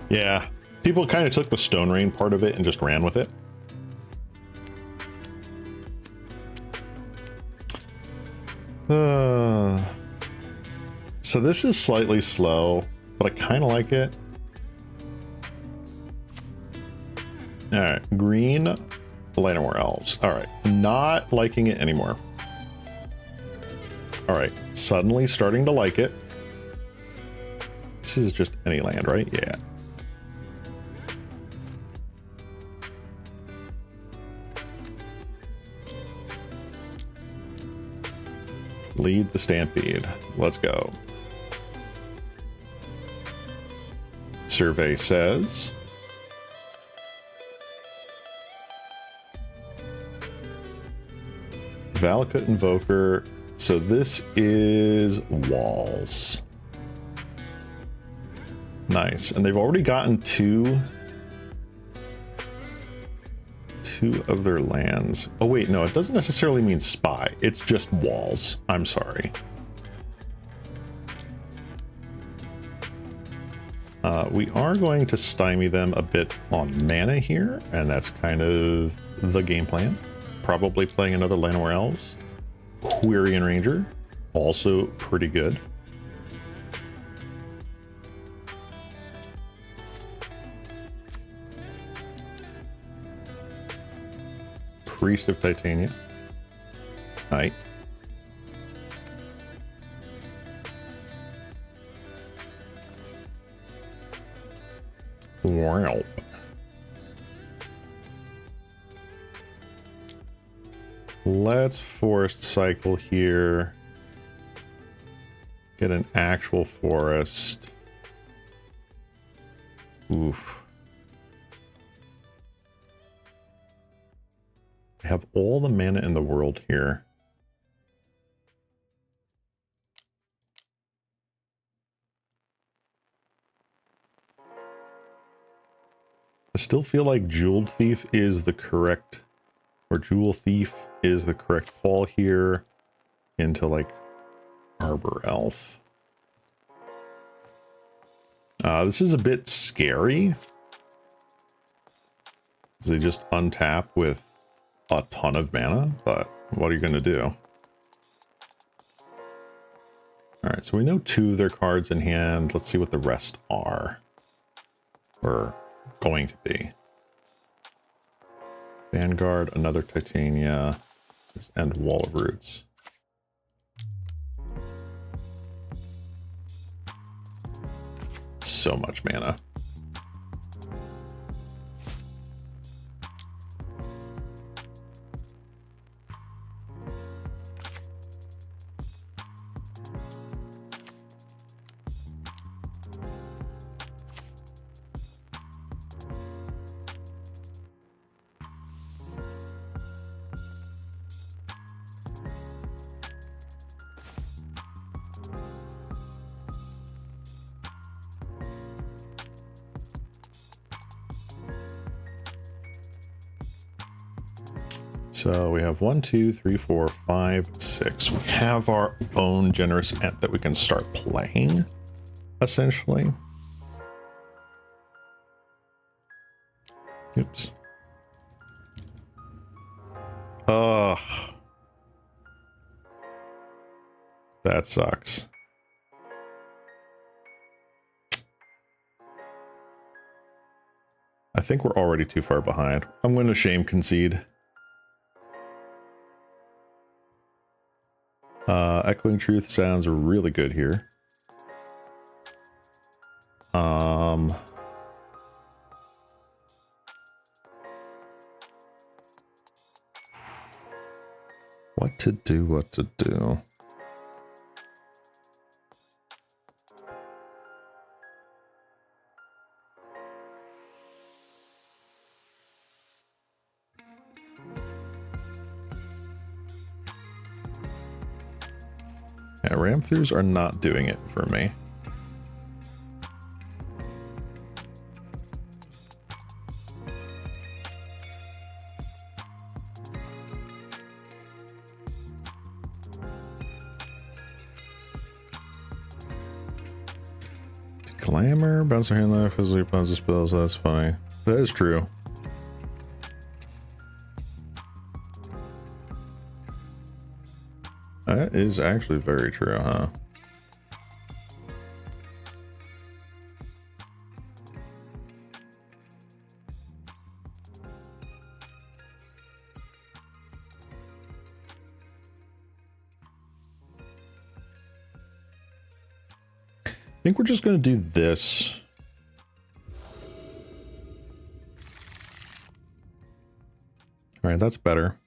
Yeah, people kind of took the Stone Rain part of it and just ran with it. So this is slightly slow, but I kind of like it. All right, green, Llanowar Elves. All right, not liking it anymore. All right, suddenly starting to like it. This is just any land, right? Yeah. Lead the Stampede. Let's go. Survey says Valakut Invoker. So this is walls. Nice. And they've already gotten two of their lands. Oh wait, no, it doesn't necessarily mean spy. It's just walls. I'm sorry. We are going to stymie them a bit on mana here, and that's kind of the game plan. Probably playing another Llanowar Elves. Quirion Ranger, also pretty good. Priest of Titania. Right. Wow. Let's forest cycle here. Get an actual forest. Oof. I have all the mana in the world here. I still feel like Jeweled Thief is the correct, or Jewel Thief is the correct call here into like Arbor Elf. This is a bit scary. They just untap with a ton of mana, but what are you going to do? All right, so we know 2 of their cards in hand. Let's see what the rest are. Or going to be. Vanguard, another Titania, and Wall of Roots. So much mana. So we have 1, 2, 3, 4, 5, 6. We have our own generous Ent that we can start playing, essentially. Oops. Ugh. That sucks. I think we're already too far behind. I'm going to shame concede. Echoing Truth sounds really good here. What to do, what to do. Yeah, Ramthurs are not doing it for me. Glamour, bounce your hand life, physically Ponza spells, that's funny. That is true. That is actually very true, huh? I think we're just going to do this. All right, that's better.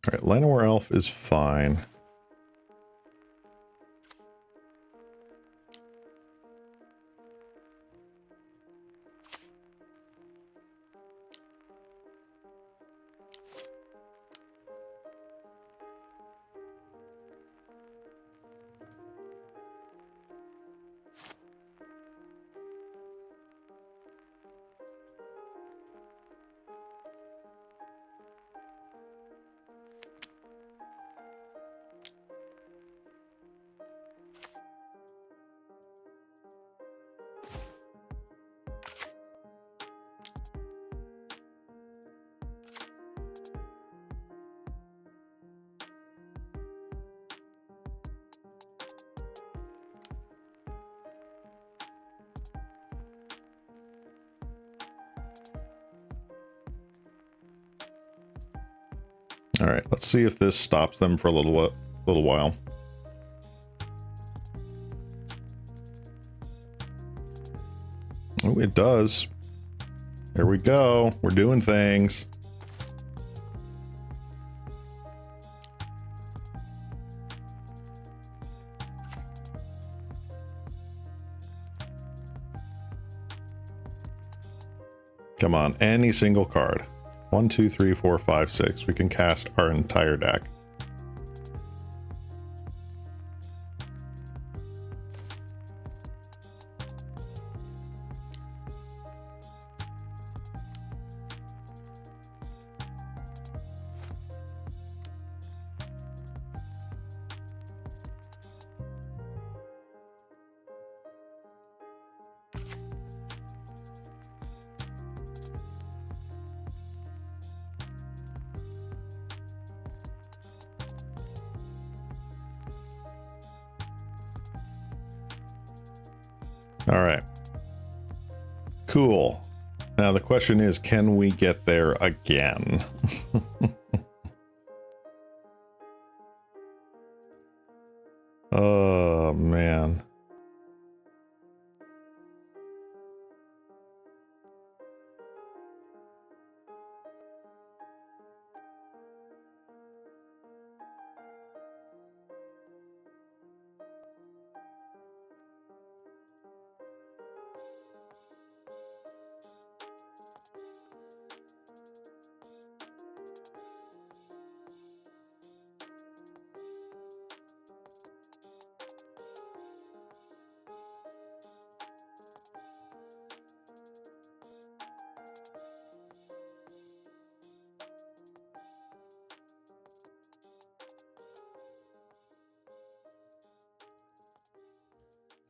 All right, Llanowar Elf is fine. All right, let's see if this stops them for a little while. Oh, it does. There we go. We're doing things. Come on, any single card. 1, 2, 3, 4, 5, 6. We can cast our entire deck. All right. Cool. Now the question is, can we get there again? Oh, man.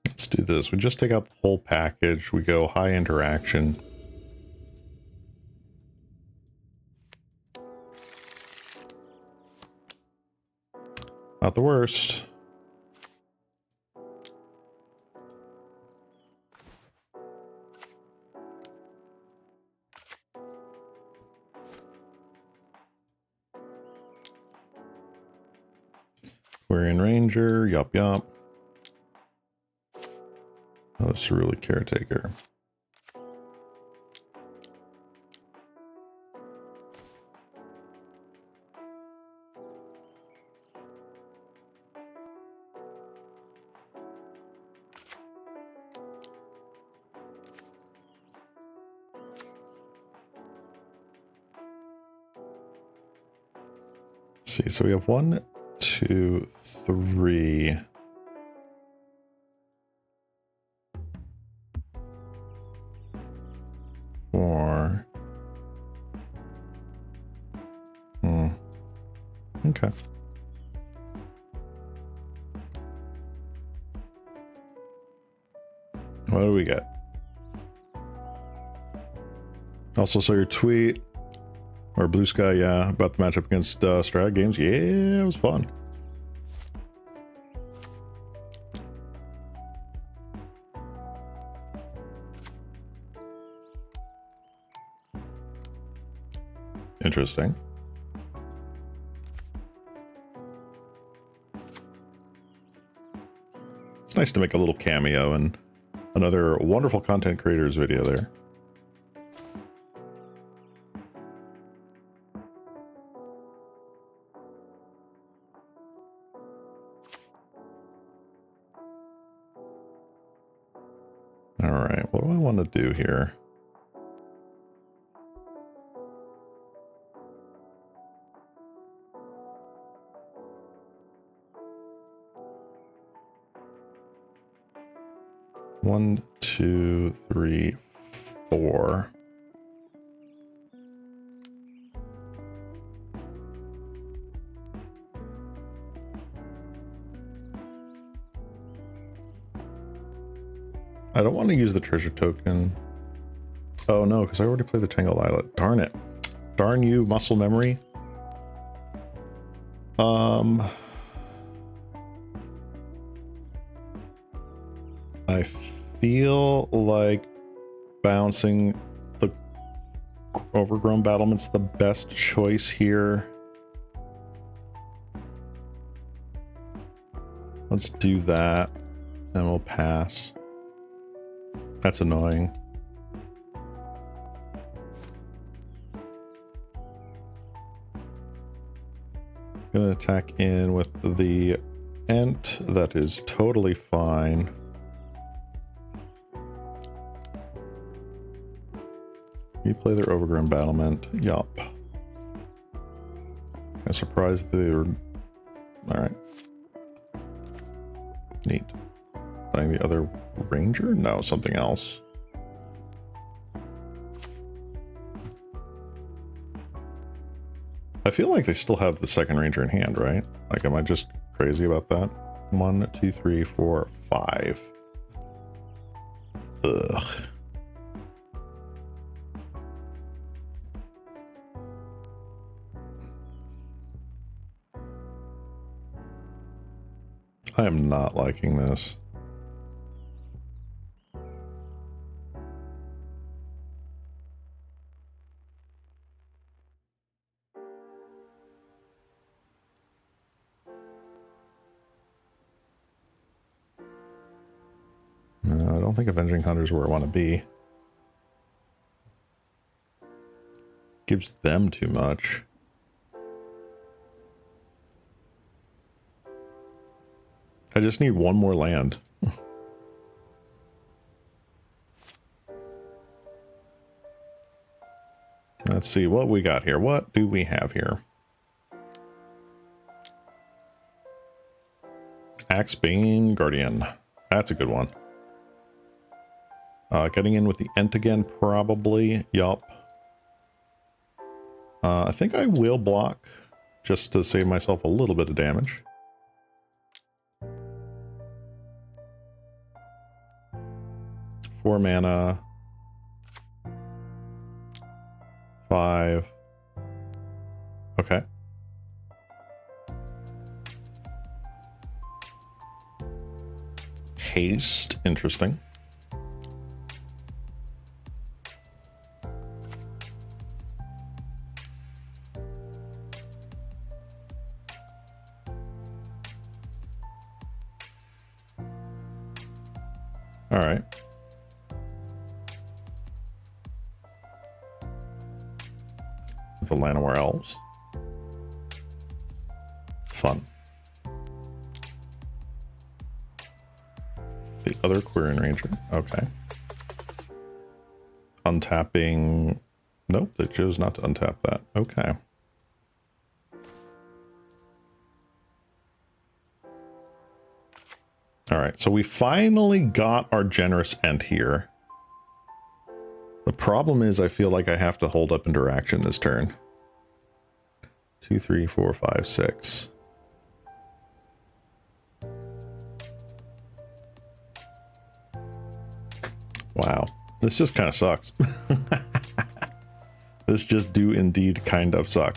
Let's do this. We just take out the whole package. We go high interaction. Not the worst. We're in Ranger. Yup, yup. Oh, that's really Caretaker. Let's see, so we have 1, 2, 3. Four. Okay. What do we get? Also saw your tweet, or Blue Sky, yeah, about the matchup against Strat Games. Yeah, it was fun. Interesting. It's nice to make a little cameo in another wonderful content creators video there. All right, what do I want to do here? One, two, three, four. I don't want to use the treasure token. Oh no, because I already played the Tangled Islet. Darn it. Darn you, muscle memory. I feel like bouncing the Overgrown Battlement's the best choice here. Let's do that, and we'll pass. That's annoying. Gonna attack in with the Ent. That is totally fine. You play their overgrown battlement. Yup. I'm surprised they're... Alright. Neat. Playing the other ranger? No, something else. I feel like they still have the second ranger in hand, right? Like, am I just crazy about that? 1, 2, 3, 4, 5. Ugh. I am not liking this. No, I don't think Avenging Hunter is where I want to be. Gives them too much. I just need one more land. Let's see what we got here. What do we have here? Axebane Guardian. That's a good one. Getting in with the Ent again, probably. Yup. I think I will block just to save myself a little bit of damage. Four mana. 5. Okay. Haste. Interesting. All right. The Llanowar Elves. Fun. The other Quirion Ranger. Okay. Untapping. Nope, they chose not to untap that. Okay. All right, so we finally got our generous Ent here. The problem is I feel like I have to hold up interaction this turn. 2, 3, 4, 5, 6. Wow, this just kind of sucks. This just do indeed kind of suck.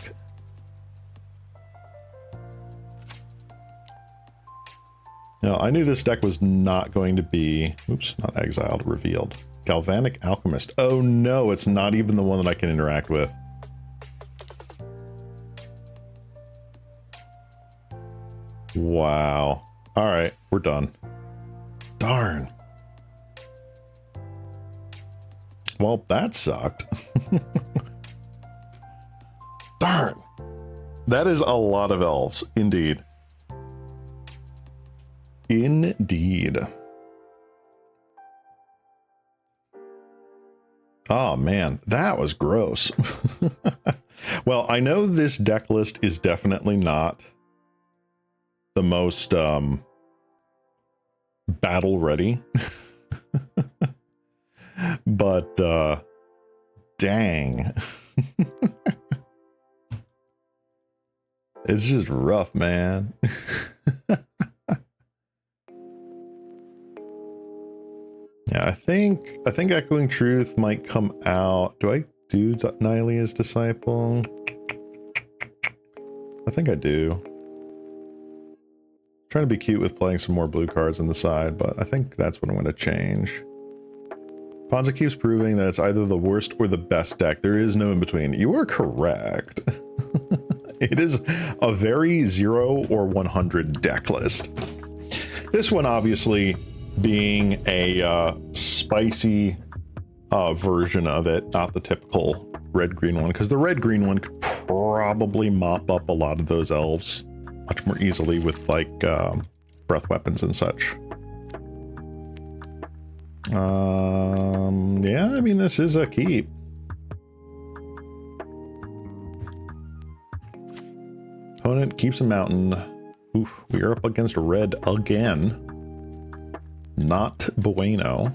Now, I knew this deck was not going to be, oops, not exiled, revealed. Galvanic Alchemist. Oh no, it's not even the one that I can interact with. Wow. All right, we're done. Darn. Well, that sucked. Darn. That is a lot of elves, indeed. Indeed. Oh man, that was gross. Well, I know this deck list is definitely not the most battle ready. But dang. It's just rough, man. Yeah, I think Echoing Truth might come out. Do I do Nylea's Disciple? I think I do. Trying to be cute with playing some more blue cards on the side, but I think that's what I'm going to change. Ponza keeps proving that it's either the worst or the best deck. There is no in between. You are correct. It is a very 0 or 100 deck list. This one obviously being a spicy version of it, not the typical red-green one, because the red-green one could probably mop up a lot of those elves much more easily with like breath weapons and such. Yeah, I mean, this is a keep. Opponent keeps a mountain. Oof, we are up against red again. Not bueno.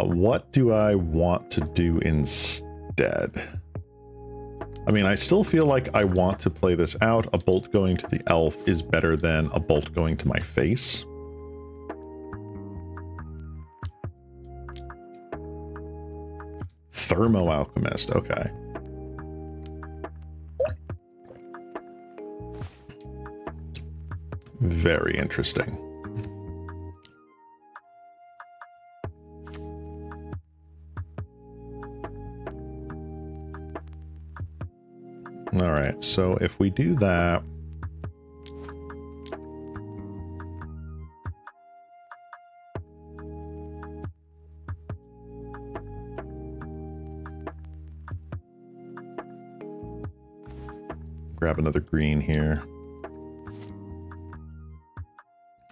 What do I want to do instead? I mean, I still feel like I want to play this out. A bolt going to the elf is better than a bolt going to my face. Thermo Alchemist, okay. Very interesting. All right, so if we do that, grab another green here.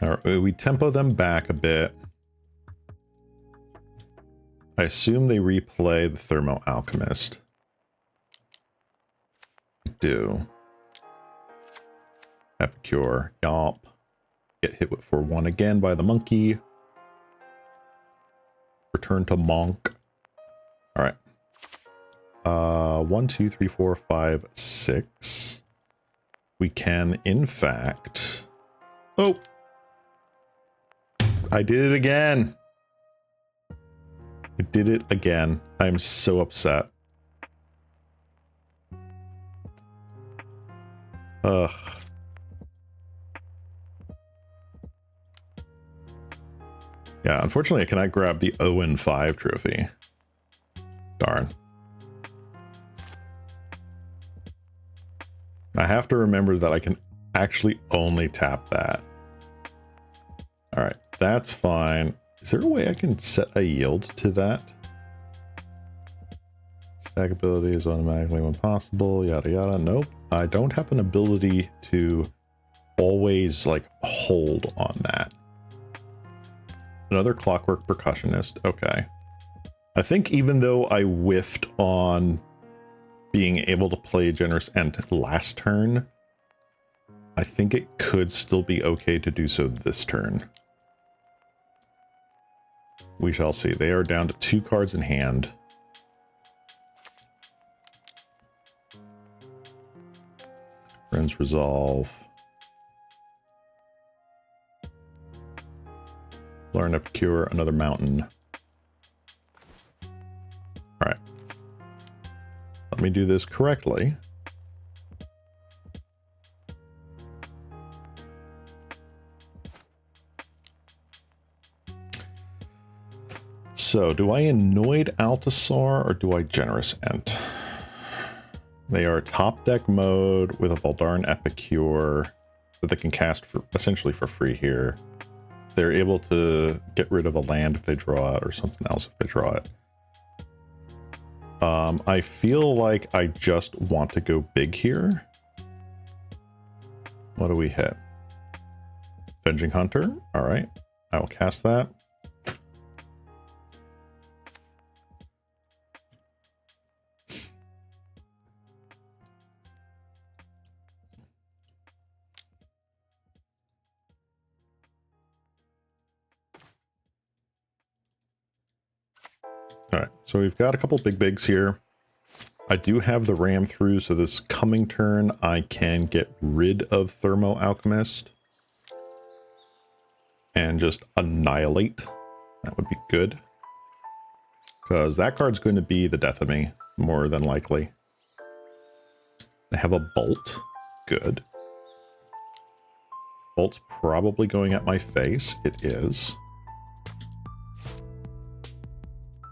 All right, we tempo them back a bit. I assume they replay the Thermo Alchemist. Do Epicure, yop. Get hit with for 1 again by the monkey. Return to Monk. All right. 1, 2, 3, 4, 5, 6. We can, in fact. Oh, I did it again. I did it again. I'm so upset. Ugh. Yeah, unfortunately I cannot grab the 0-5 trophy. Darn. I have to remember that I can actually only tap that. Alright, that's fine. Is there a way I can set a yield to that? Stack ability is automatically when possible, yada yada. Nope. I don't have an ability to always like hold on that. Another Clockwork Percussionist. Okay. I think even though I whiffed on being able to play Generous End last turn, I think it could still be okay to do so this turn. We shall see. They are down to 2 cards in hand. Friends Resolve. Learn Epicure, another mountain. Alright. Let me do this correctly. So, do I Annoyed Altasar or do I Generous Ent? They are top deck mode with a Voldaren Epicure that they can cast for essentially for free here. They're able to get rid of a land if they draw it or something else if they draw it. I feel like I just want to go big here. What do we hit? Avenging Hunter. All right. I will cast that. All right, so we've got a couple big bigs here. I do have the ram through, so this coming turn I can get rid of Thermo Alchemist and just annihilate. That would be good, because that card's going to be the death of me, more than likely. They have a bolt. Good. Bolt's probably going at my face. It is.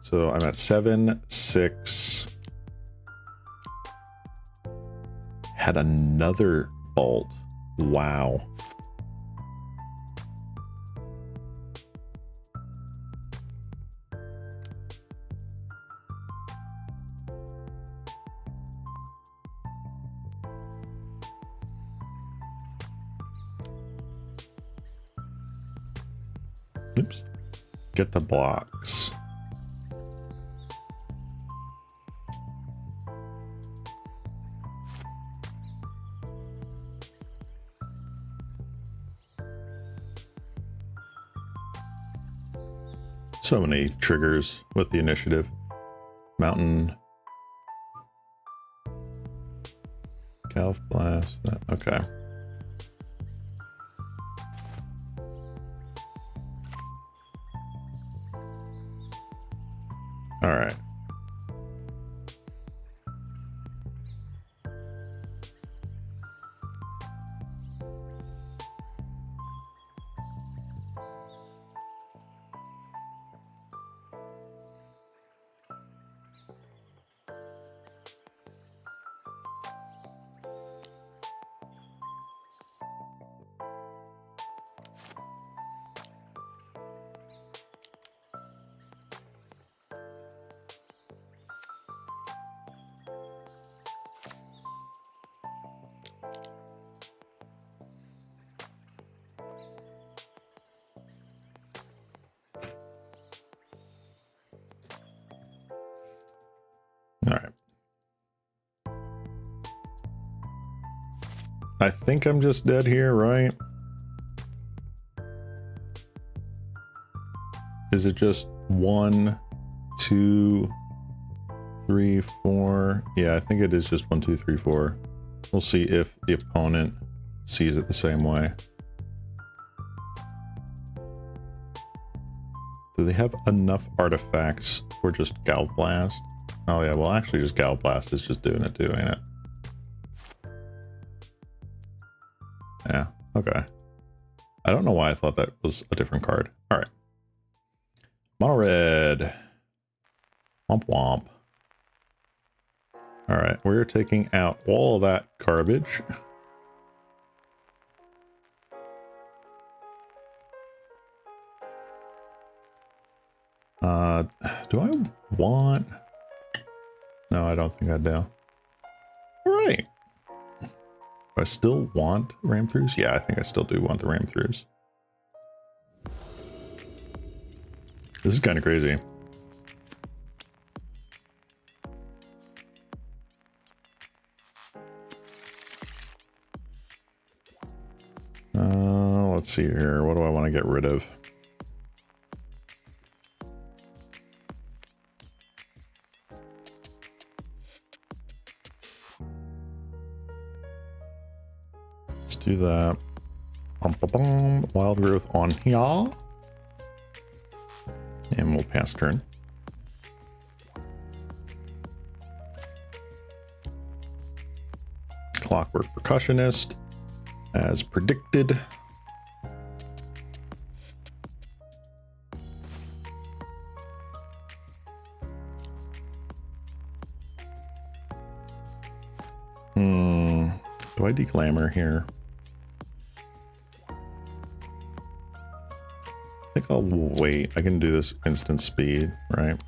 So I'm at 7, 6. had another bolt. Wow. Oops. Get the blocks. So many triggers with the initiative. Mountain. Calf blast. Okay. All right. All right. I think I'm just dead here, right? Is it just 1, 2, 3, 4? Yeah, I think it is just 1, 2, 3, 4. We'll see if the opponent sees it the same way. Do they have enough artifacts for just Gal Blast? Oh yeah, well actually just Gal Blast is just doing it, ain't it? Yeah, okay. I don't know why I thought that was a different card. All right. Mono red. Womp womp. All right, we're taking out all of that garbage. Do I want... No, I don't think I do. All right. Do I still want ram throughs? Yeah, I think I still do want the ram throughs. This is kind of crazy. Let's see here. What do I want to get rid of? Let's do that. Wild growth on here. And we'll pass turn. Clockwork Percussionist, as predicted. Do I declamor here? I think I'll wait. I can do this instant speed, right?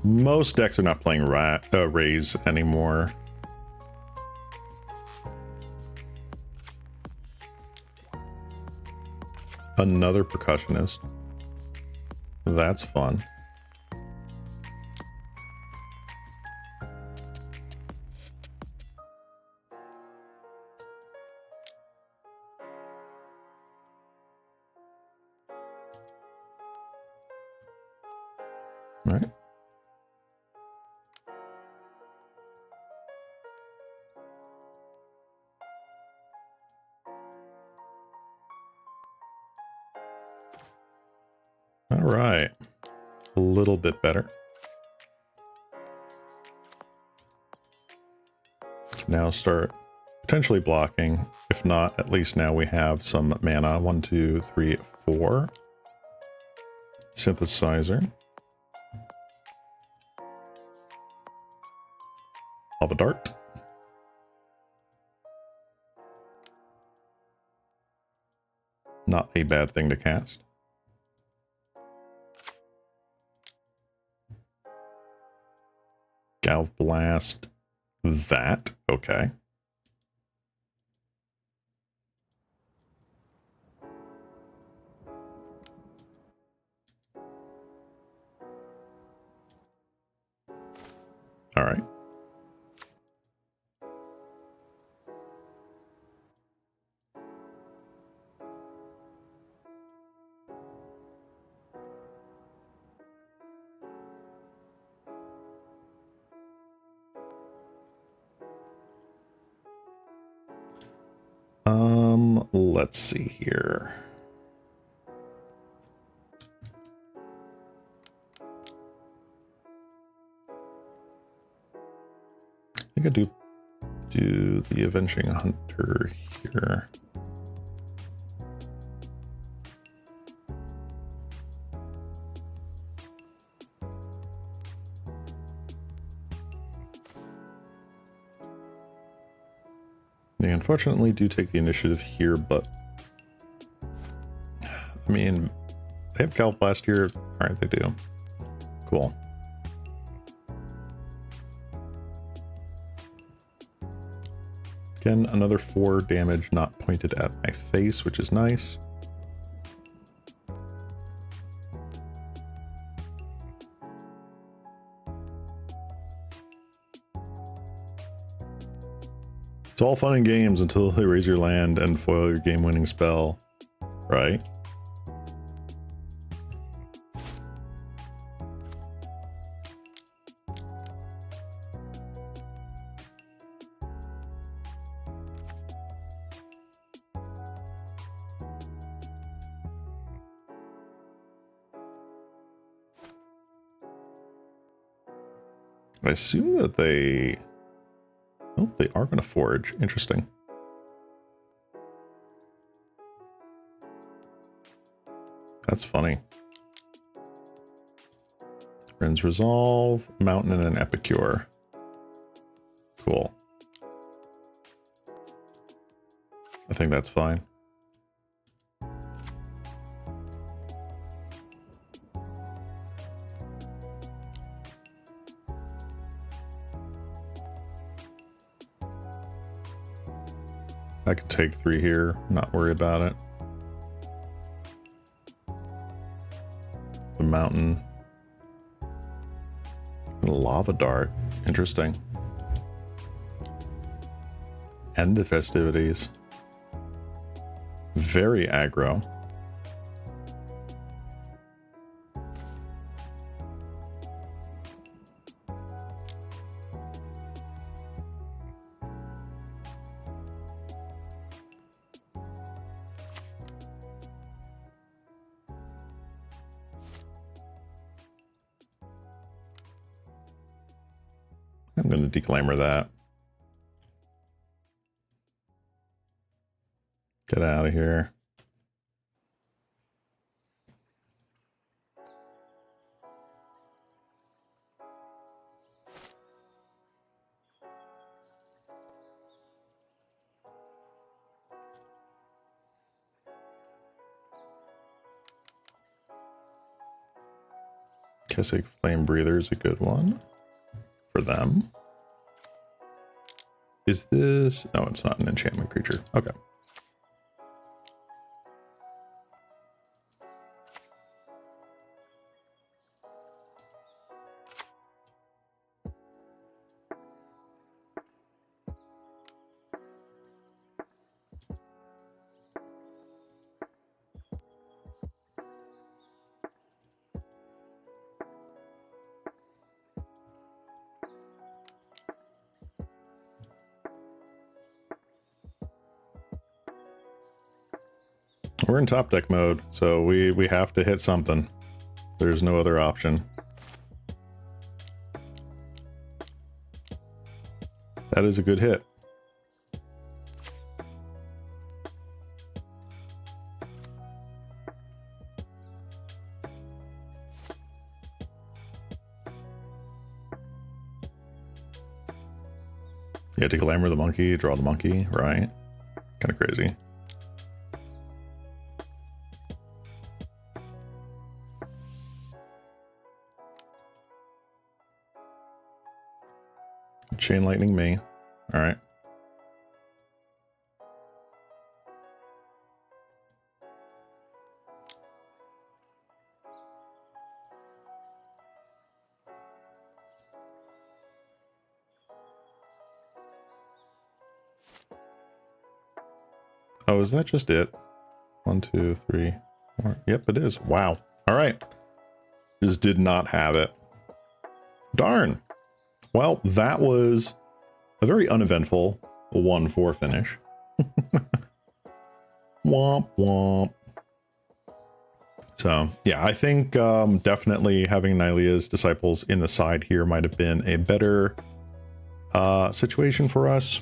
Most decks are not playing Raise anymore. Another Percussionist. That's fun. All right. All right. A little bit better. Now start potentially blocking. If not, at least now we have some mana. 1, 2, 3, 4. Synthesizer. Lava Dart. Not a bad thing to cast. Galv Blast. That. Okay. All right. Let's see here. I think I do the Avenging Hunter here. They unfortunately do take the initiative here, but I mean, they have Galv Blast here. All right, they do. Cool. Again, another 4 damage not pointed at my face, which is nice. It's all fun and games until they raise your land and foil your game-winning spell, right? I assume that they... Oh, they are going to forage. Interesting. That's funny. Ren's Resolve, Mountain, and an Epicure. Cool. I think that's fine. I could take 3 here, not worry about it. The mountain. A lava dart. Interesting. End the festivities. Very aggro. I'm going to declaimer that. Get out of here. Kessick Flame Breather is a good one for them. Is this... No, it's not an enchantment creature. Okay. We're in top deck mode, so we have to hit something. There's no other option. That is a good hit. Yeah, to glamour the monkey, draw the monkey, right? Kind of crazy. Chain lightning me. All right. Oh, is that just it? 1, 2, 3, 4. Yep, it is. Wow. All right. Just did not have it. Darn. Well, that was a very uneventful 1-4 finish. Womp womp. So yeah, I think definitely having Nylea's disciples in the side here might have been a better situation for us.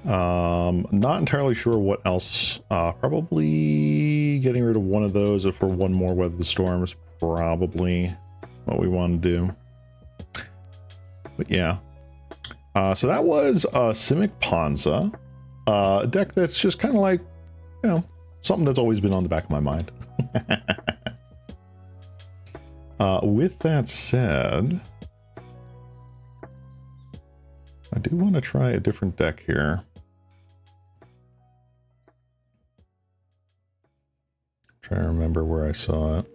Not entirely sure what else. Probably getting rid of one of those for one more Weather the Storm is probably what we want to do. But yeah. So that was Simic Ponza. A deck that's just kind of like, you know, something that's always been on the back of my mind. With that said, I do want to try a different deck here. Try to remember where I saw it.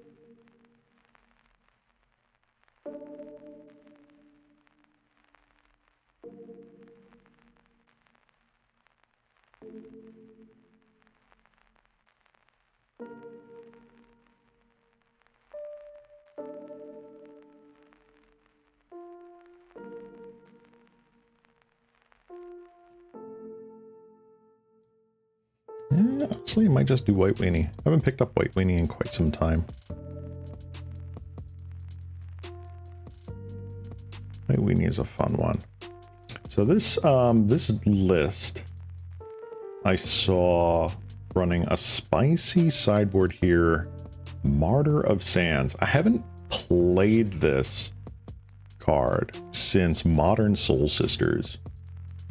Yeah, actually, I might just do White Weenie. I haven't picked up White Weenie in quite some time. White Weenie is a fun one. So this this list, I saw running a spicy sideboard here, Martyr of Sands. I haven't played this card since Modern Soul Sisters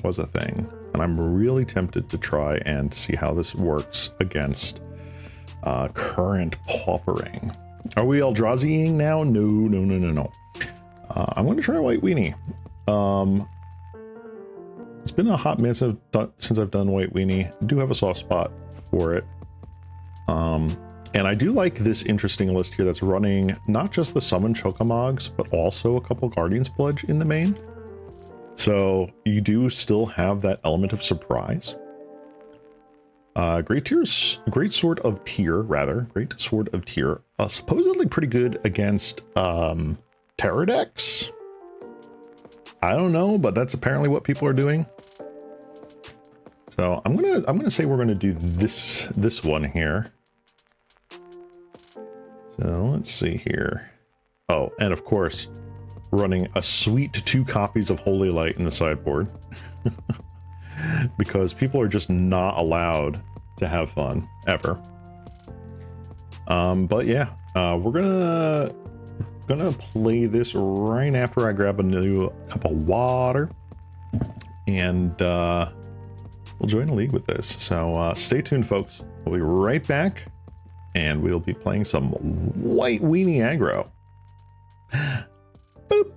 was a thing, and I'm really tempted to try and see how this works against current paupering. Are we Eldrazi-ing now? No. I'm going to try White Weenie. It's been a hot minute since I've done White Weenie. I do have a soft spot for it. And I do like this interesting list here that's running not just the Summon Chokamogs, but also a couple Guardian's Pledge in the main. So you do still have that element of surprise. Great Sword of Tyr, supposedly pretty good against Terror decks. I don't know, but that's apparently what people are doing. So I'm gonna say we're gonna do this one here. So let's see here. Oh, and of course, running a sweet 2 copies of Holy Light in the sideboard. Because people are just not allowed to have fun, ever. But yeah, we're gonna play this right after I grab a new cup of water. And we'll join a league with this. So stay tuned, folks. We'll be right back. And we'll be playing some White Weenie aggro. Boop.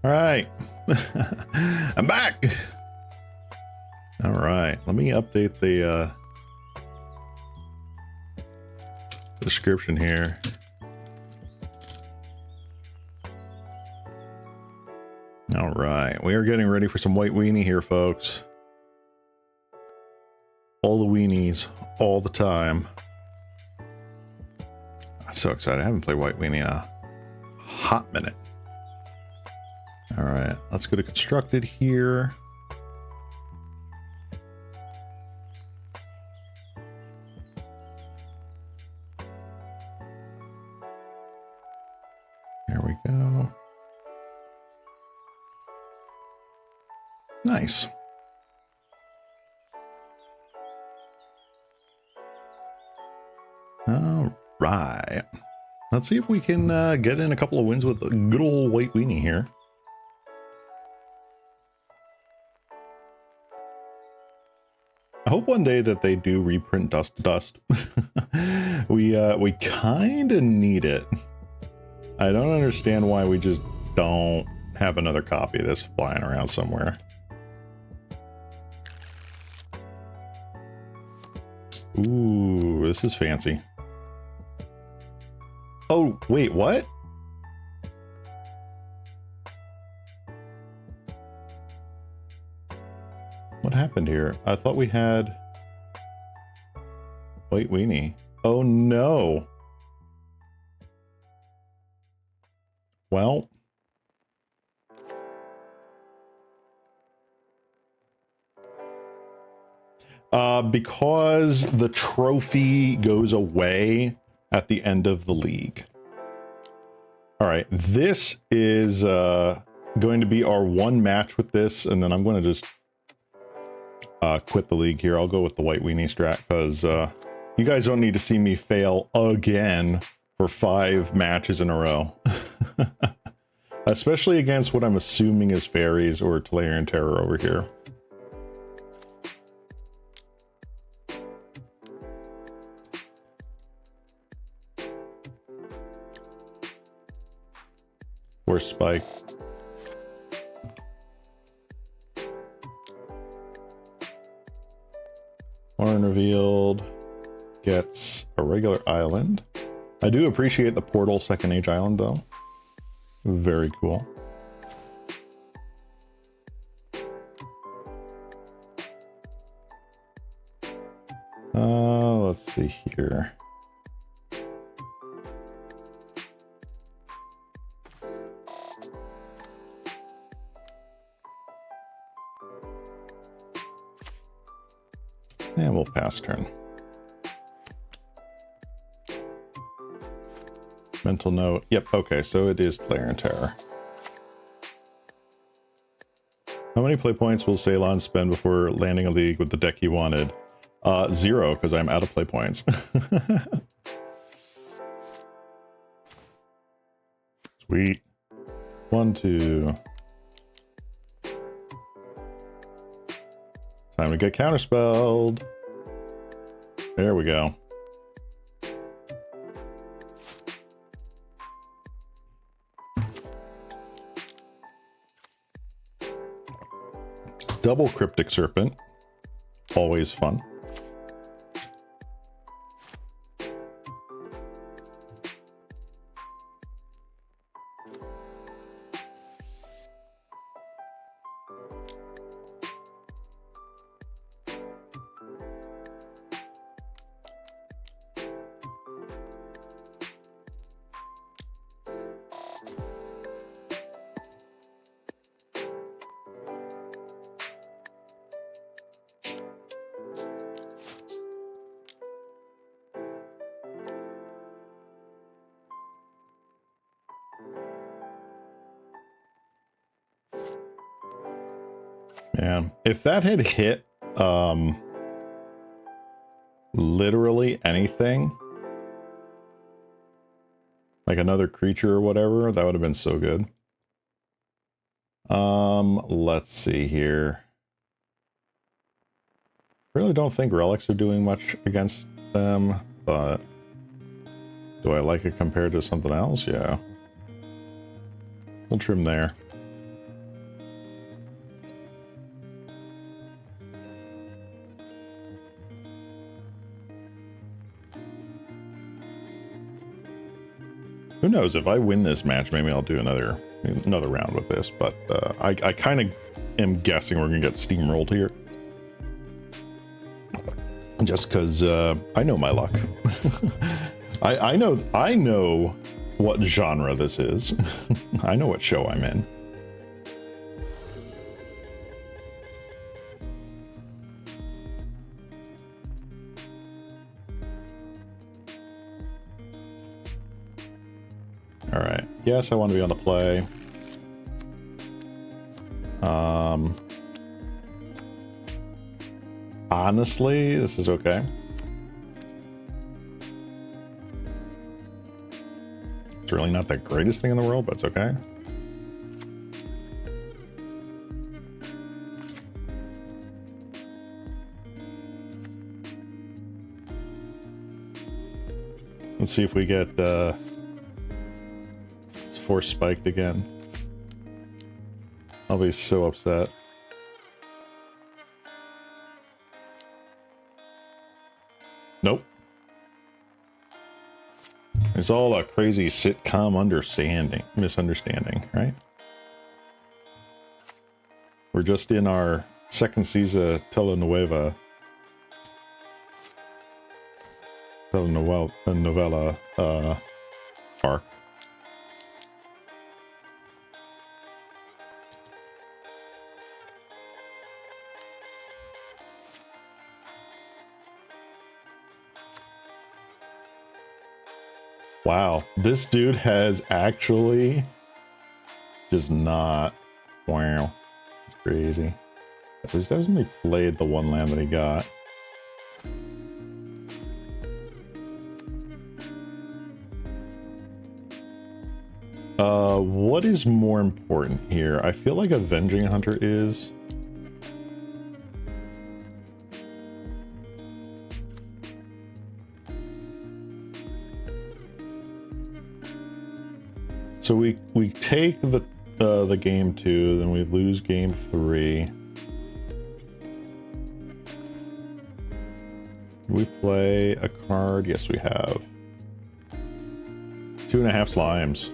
All right. I'm back. All right. Let me update the description here. All right. We are getting ready for some white weenie here, folks. All the weenies, all the time. I'm so excited. I haven't played white weenie in a hot minute. All right, let's go to constructed here. There we go. Nice. All right. Let's see if we can get in a couple of wins with a good old white weenie here. I hope one day that they do reprint Dust to Dust. We kind of need it. I don't understand why we just don't have another copy of this flying around somewhere. Ooh, this is fancy. Oh, wait, what? What happened here? I thought we had white weenie. Oh no. Well. Because the trophy goes away at the end of the league. All right, this is going to be our one match with this, and then I'm going to just quit the league here. I'll go with the white weenie strat because you guys don't need to see me fail again for 5 matches in a row. Especially against what I'm assuming is fairies or Tolarian Terror over here. Or Spike. Horn revealed gets a regular island. I do appreciate the Portal Second Age Island though. Very cool. Let's see here. And we'll pass turn. Mental note. Yep, okay, so it is Tolarian Terror. How many play points will Ceylon spend before landing a league with the deck he wanted? 0, because I'm out of play points. Sweet. 1, 2. Time to get counterspelled. There we go. Double Cryptic Serpent. Always fun. Yeah, if that had hit literally anything, like another creature or whatever, that would have been so good. Let's see here. Really don't think relics are doing much against them, but do I like it compared to something else? Yeah. We'll trim there. Who knows, if I win this match, maybe I'll do another round with this, but I kind of am guessing we're gonna get steamrolled here. Just because I know my luck. I know what genre this is. I know what show I'm in. All right. Yes, I want to be on the play. Honestly, this is okay. It's really not the greatest thing in the world, but it's okay. Let's see if we get force spiked again. I'll be so upset. Nope. It's all a crazy sitcom misunderstanding, right? We're just in our second season telenovela arc. Wow, this dude has actually just not. Wow, it's crazy. So he's only played the one land that he got. What is more important here? I feel like Avenging Hunter is. So we take the game 2, then we lose game 3. We play a card. Yes, we have 2.5 slimes.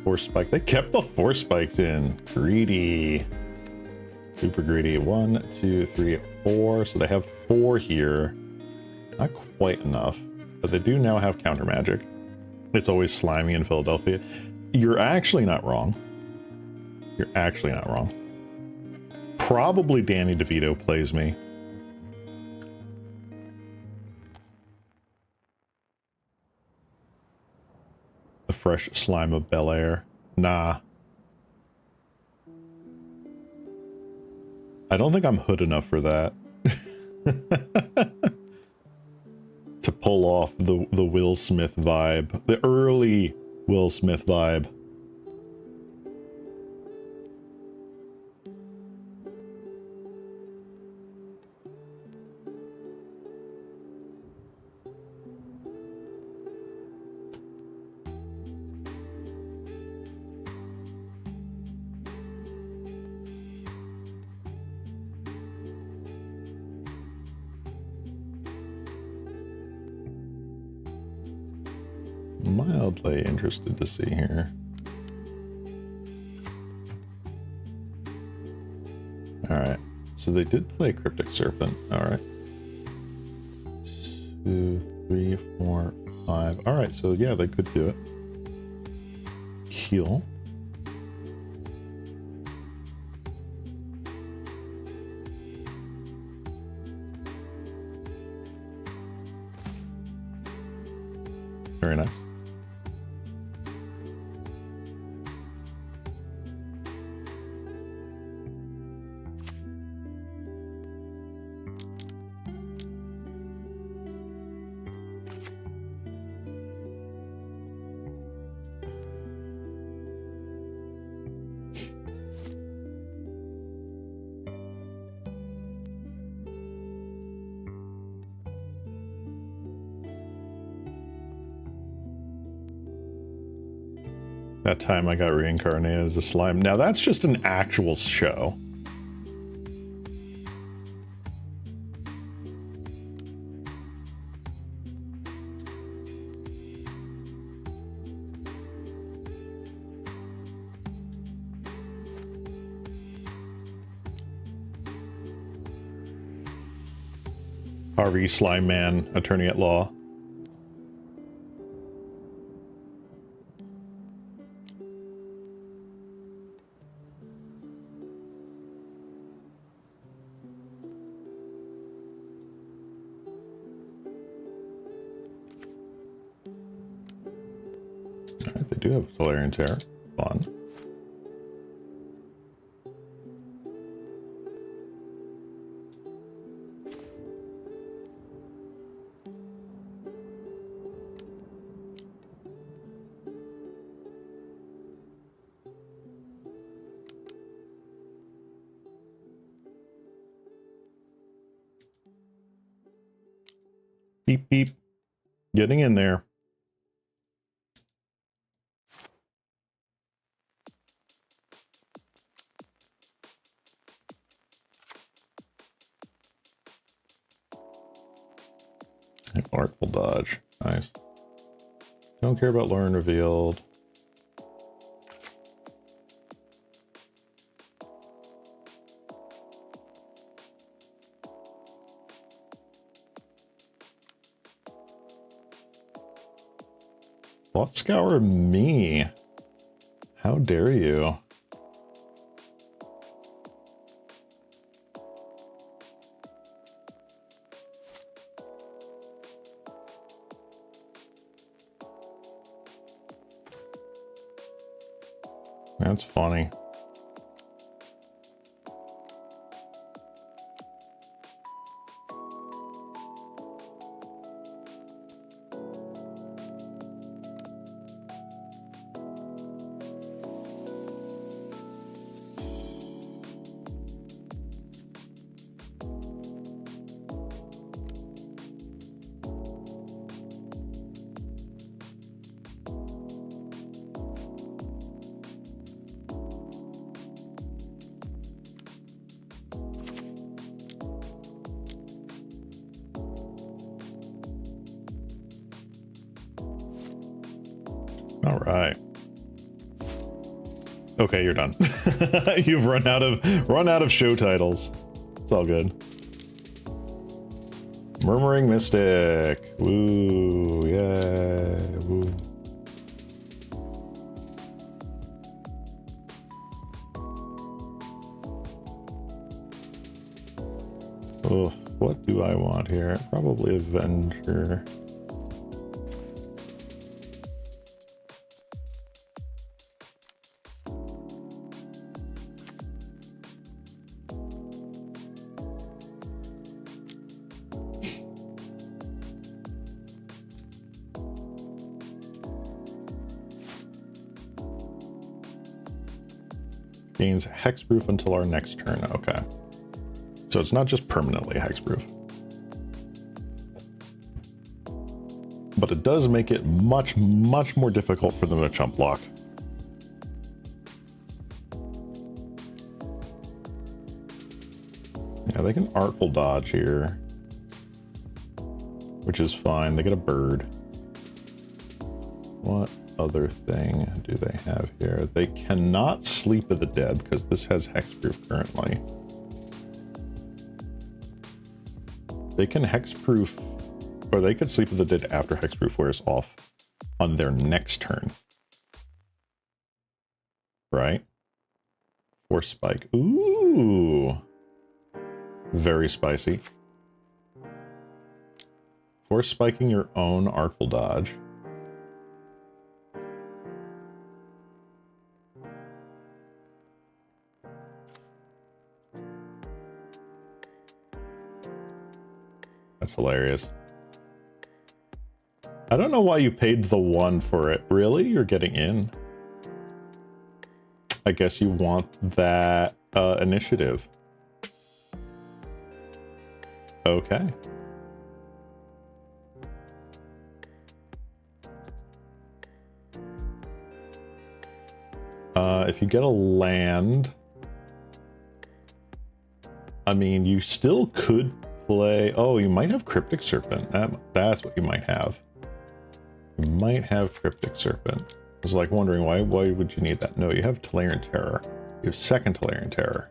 Force spike. They kept the force spikes in. Greedy. Super greedy. 1, 2, 3, 4. So they have 4 here. Not quite enough, but they do now have counter magic. It's always slimy in Philadelphia. You're actually not wrong. You're actually not wrong. Probably Danny DeVito plays me. The fresh slime of Bel Air. Nah. I don't think I'm hood enough for that. To pull off the Will Smith vibe. The early Will Smith vibe. Mildly interested to see here. Alright, so they did play Cryptic Serpent. Alright. 2, 3, 4, 5. Alright, so yeah, they could do it. Heal. Very nice. That time I got reincarnated as a slime. Now that's just an actual show. Harvey Slime Man, attorney at law. Alright, they do have Solarian Terror. Fun. Beep beep. Getting in there. Artful dodge. Nice. Don't care about Lauren revealed. What scour me? How dare you? That's funny. All right. Okay, you're done. You've run out of show titles. It's all good. Murmuring Mystic. Woo, yeah, woo. Oh, what do I want here? Probably Avenger. Gains hexproof until our next turn. Okay. So it's not just permanently hexproof. But it does make it much, much more difficult for them to chump block. Yeah, they can artful dodge here, which is fine. They get a bird. What other thing do they have here? They cannot Sleep of the Dead because this has hexproof currently. They can hexproof, or they could Sleep of the Dead after hexproof wears off on their next turn. Right? Or spike. Ooh. Very spicy. For spiking your own artful dodge. That's hilarious. I don't know why you paid the 1 for it. Really? You're getting in? I guess you want that initiative. Okay. If you get a land, I mean, you still could play. Oh, you might have Cryptic Serpent. That's what you might have. You might have Cryptic Serpent. I was like wondering why would you need that? No, you have Tolarian Terror. You have second Tolarian Terror.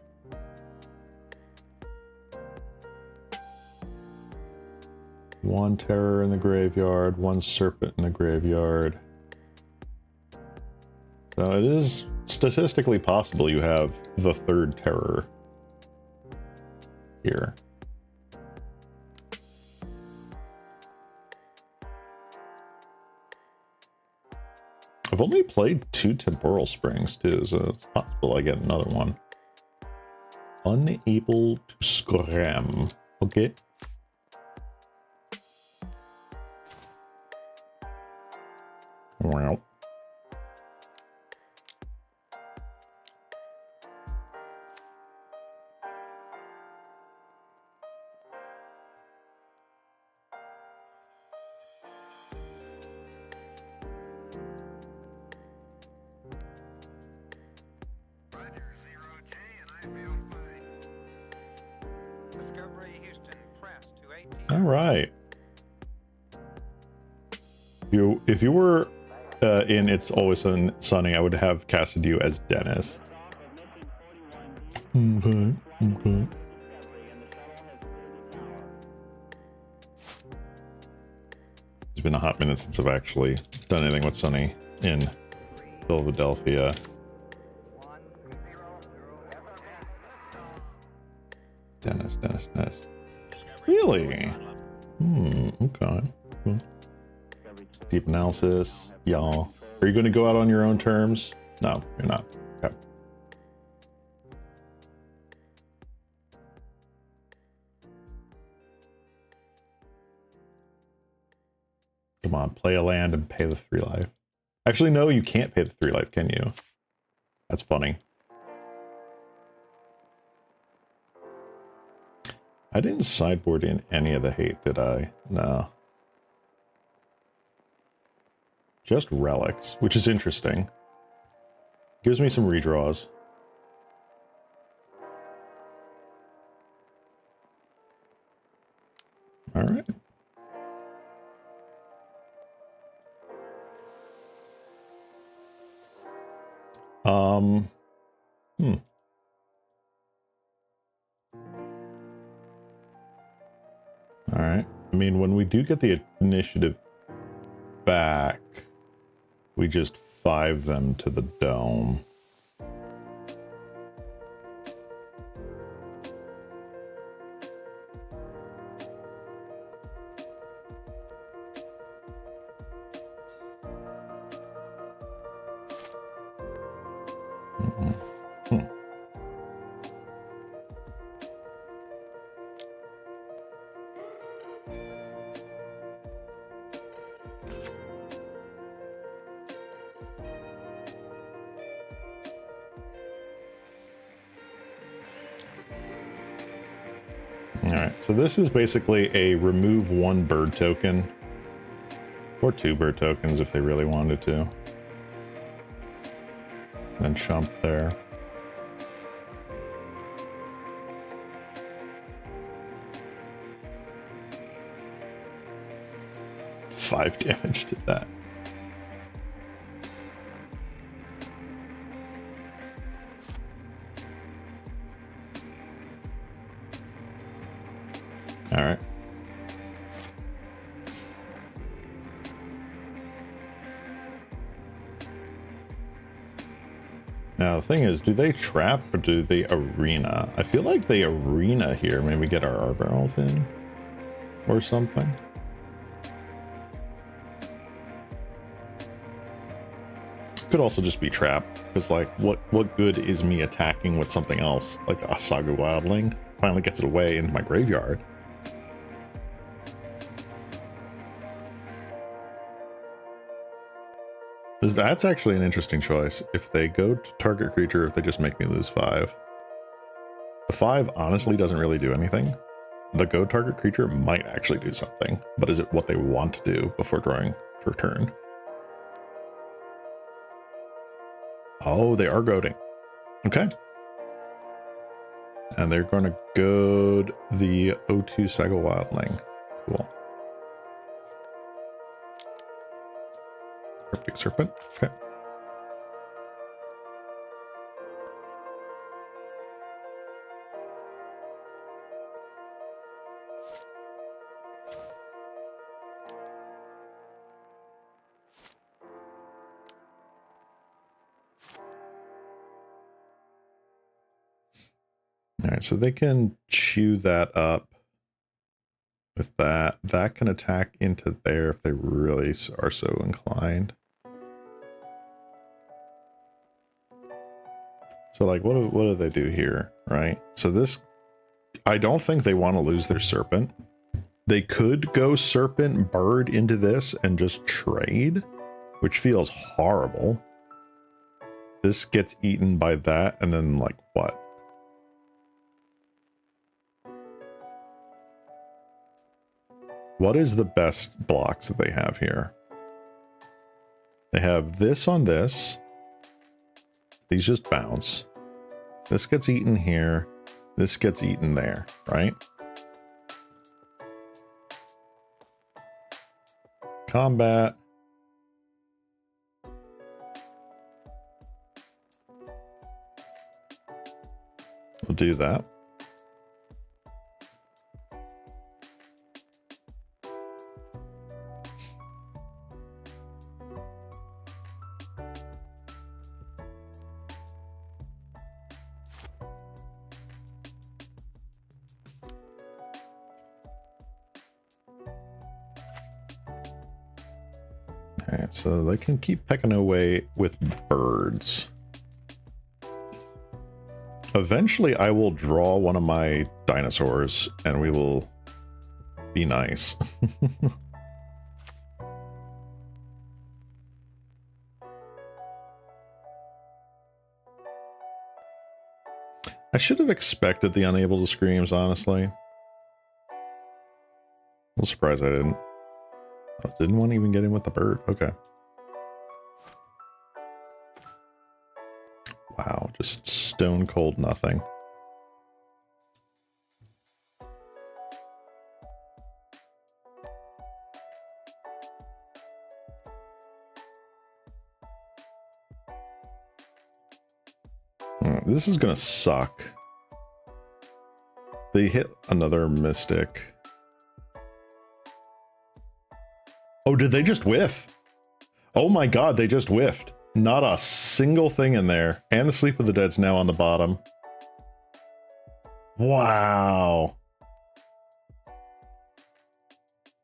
One terror in the graveyard, one serpent in the graveyard. So it is statistically possible you have the third terror here. I've only played 2 temporal springs too, so it's possible I get another one. Unable to scram. Okay. Wow. All right. If you were in It's Always Sunny, I would have casted you as Dennis. Okay. Okay. It's been a hot minute since I've actually done anything with Sunny in Philadelphia. Dennis. Really? Okay. Cool. Deep analysis, y'all. Are you going to go out on your own terms? No, you're not. Okay. Come on, play a land and pay the 3 life. Actually, no, you can't pay the 3 life, can you? That's funny. I didn't sideboard in any of the hate, did I? No. Just relics, which is interesting. Gives me some redraws. All right. All right. I mean, when we do get the initiative back, we just 5 them to the dome. Alright, so this is basically a remove 1 bird token. Or 2 bird tokens if they really wanted to. Then chump there. Five damage to that. All right. Now the thing is, do they trap or do they arena? I feel like they arena here. Maybe get our Arbor Elf in or something. Could also just be trap, because like, what good is me attacking with something else like a Saga Wildling? Finally gets it away into my graveyard. That's actually an interesting choice. If they go to target creature, if they just make me lose 5. The 5 honestly doesn't really do anything. The go target creature might actually do something, but is it what they want to do before drawing for turn? Oh, they are goading. Okay. And they're going to goad the O2 Saga Wildling. Cool. Cryptic Serpent. Okay. right, so they can chew that up with that. That can attack into there if they really are so inclined. So like, what do they do here, right? So this, I don't think they want to lose their serpent. They could go serpent bird into this and just trade, which feels horrible. This gets eaten by that, and then like what? What is the best blocks that they have here? They have this on this. These just bounce. This gets eaten here. This gets eaten there, right? Combat. We'll do that. Alright, so they can keep pecking away with birds. Eventually, I will draw one of my dinosaurs, and we will be nice. I should have expected the unable to screams, honestly. A little surprised I didn't. Oh, didn't want to even get in with the bird. Okay. Wow, just stone cold nothing. This is gonna suck. They hit another mystic. Oh, did they just whiff? Oh my god, they just whiffed. Not a single thing in there. And the Sleep of the Dead's now on the bottom. Wow.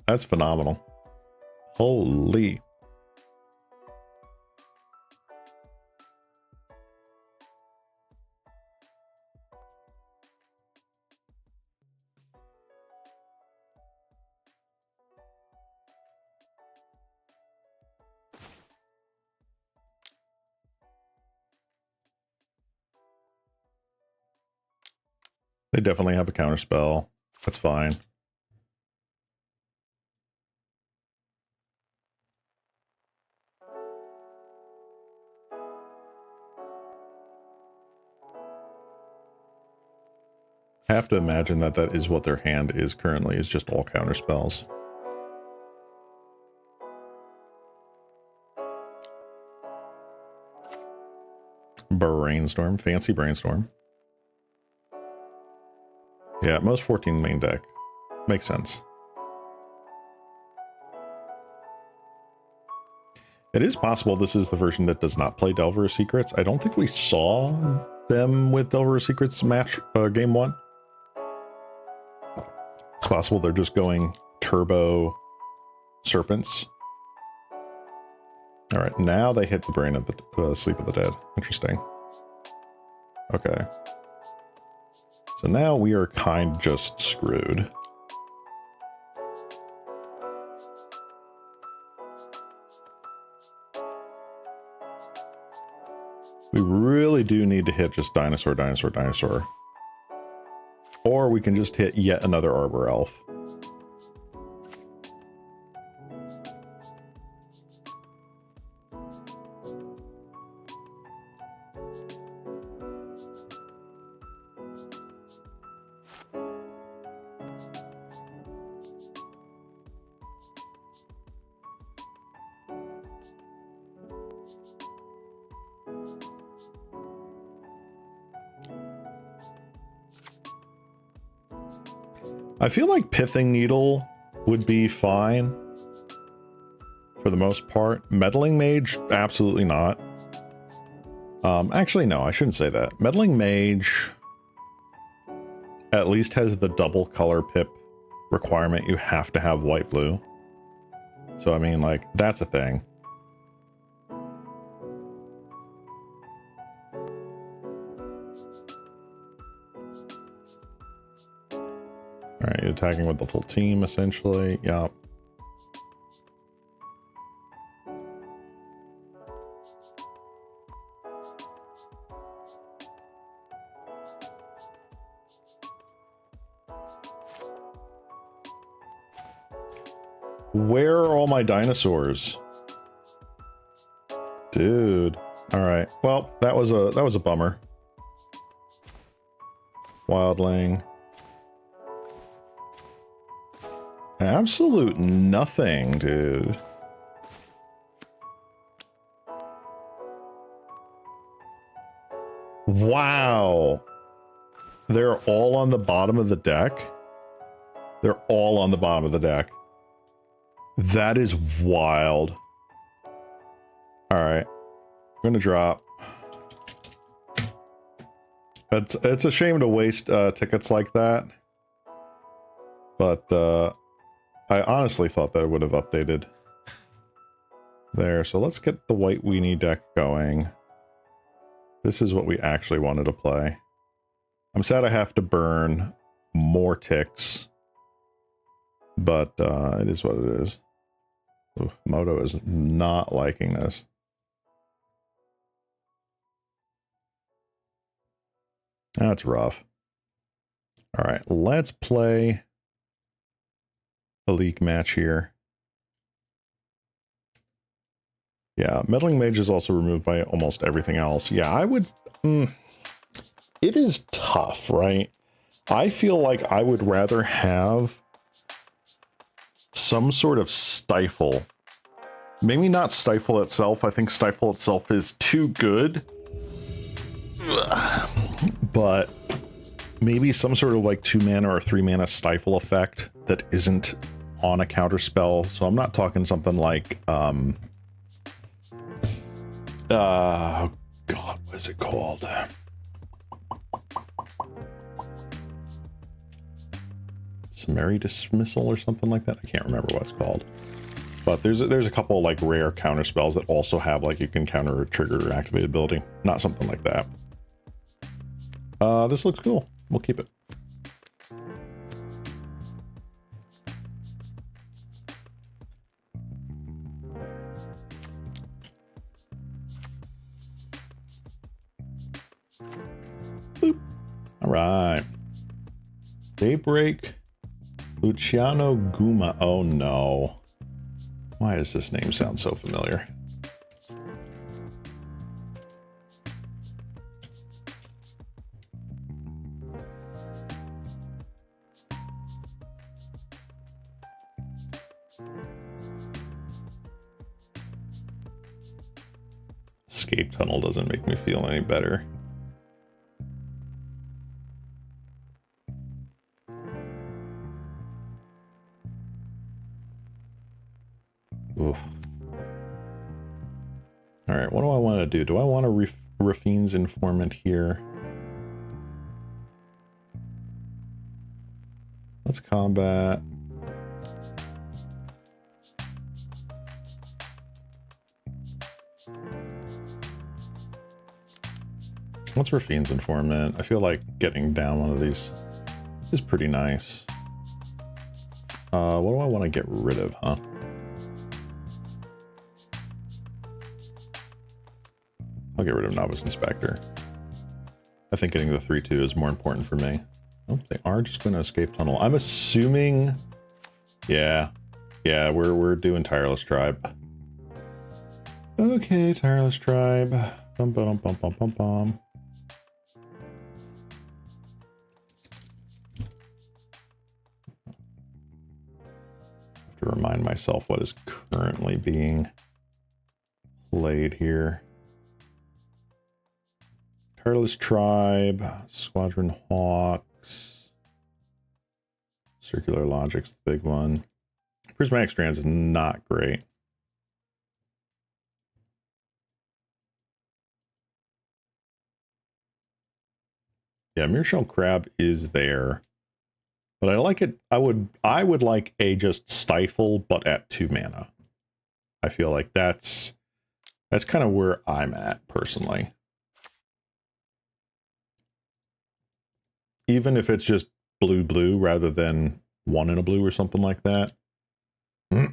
That's phenomenal. Holy. They definitely have a counterspell. That's fine. I have to imagine that that is what their hand is currently, is just all counterspells. Brainstorm, fancy brainstorm. Yeah, most 14 main deck. Makes sense. It is possible this is the version that does not play Delver of Secrets. I don't think we saw them with Delver of Secrets match game one. It's possible they're just going turbo serpents. All right, now they hit the brain of the Sleep of the Dead. Interesting. Okay. So now we are kind of just screwed. We really do need to hit just dinosaur, dinosaur, dinosaur. Or we can just hit yet another Arbor Elf. I feel like Pithing Needle would be fine for the most part. Meddling Mage, absolutely not. Actually, no, I shouldn't say that. Meddling Mage, at least has the double color pip requirement. You have to have white blue. So I mean, like, that's a thing. All right, you're attacking with the full team, essentially. Yeah. Where are all my dinosaurs? Dude. All right. Well, that was a bummer. Wildling. Absolute nothing, dude. Wow. They're all on the bottom of the deck. They're all on the bottom of the deck. That is wild. All right. I'm going to drop. It's a shame to waste tickets like that. But I honestly thought that it would have updated there. So let's get the white weenie deck going. This is what we actually wanted to play. I'm sad I have to burn more ticks, but it is what it is. Ooh, Moto is not liking this. That's rough. All right, let's play a league match here. Yeah, Meddling Mage is also removed by almost everything else. Yeah, I would... it is tough, right? I feel like I would rather have some sort of stifle. Maybe not stifle itself. I think stifle itself is too good. But maybe some sort of like 2-mana or 3-mana stifle effect that isn't on a counter spell. So I'm not talking something like oh god, what is it called? Summary Dismissal or something like that. I can't remember what it's called. But there's a couple like rare counter spells that also have like you can counter or trigger activated ability. Not something like that. This looks cool. We'll keep it. Boop. All right. Daybreak. Luciano Guma. Oh no. Why does this name sound so familiar? Escape tunnel doesn't make me feel any better. Oof. All right, what do I want to do? Do I want to Rafine's Informant here? Let's combat. What's Rafine's Informant? I feel like getting down one of these is pretty nice. What do I want to get rid of, huh? I'll get rid of Novice Inspector. I think getting the 3-2 is more important for me. Oh, they are just going to escape tunnel. I'm assuming... Yeah. Yeah, we're doing Tireless Tribe. Okay, Tireless Tribe. Bum, bum, bum, bum, bum, bum. Have to remind myself what is currently being played here. Tireless Tribe, Squadron Hawks, Circular Logic's the big one. Prismatic Strands is not great. Yeah, Mearshell Crab is there. But I like it. I would like a just Stifle, but at 2 mana. I feel like that's kind of where I'm at personally. Even if it's just blue rather than 1 in a blue or something like that. All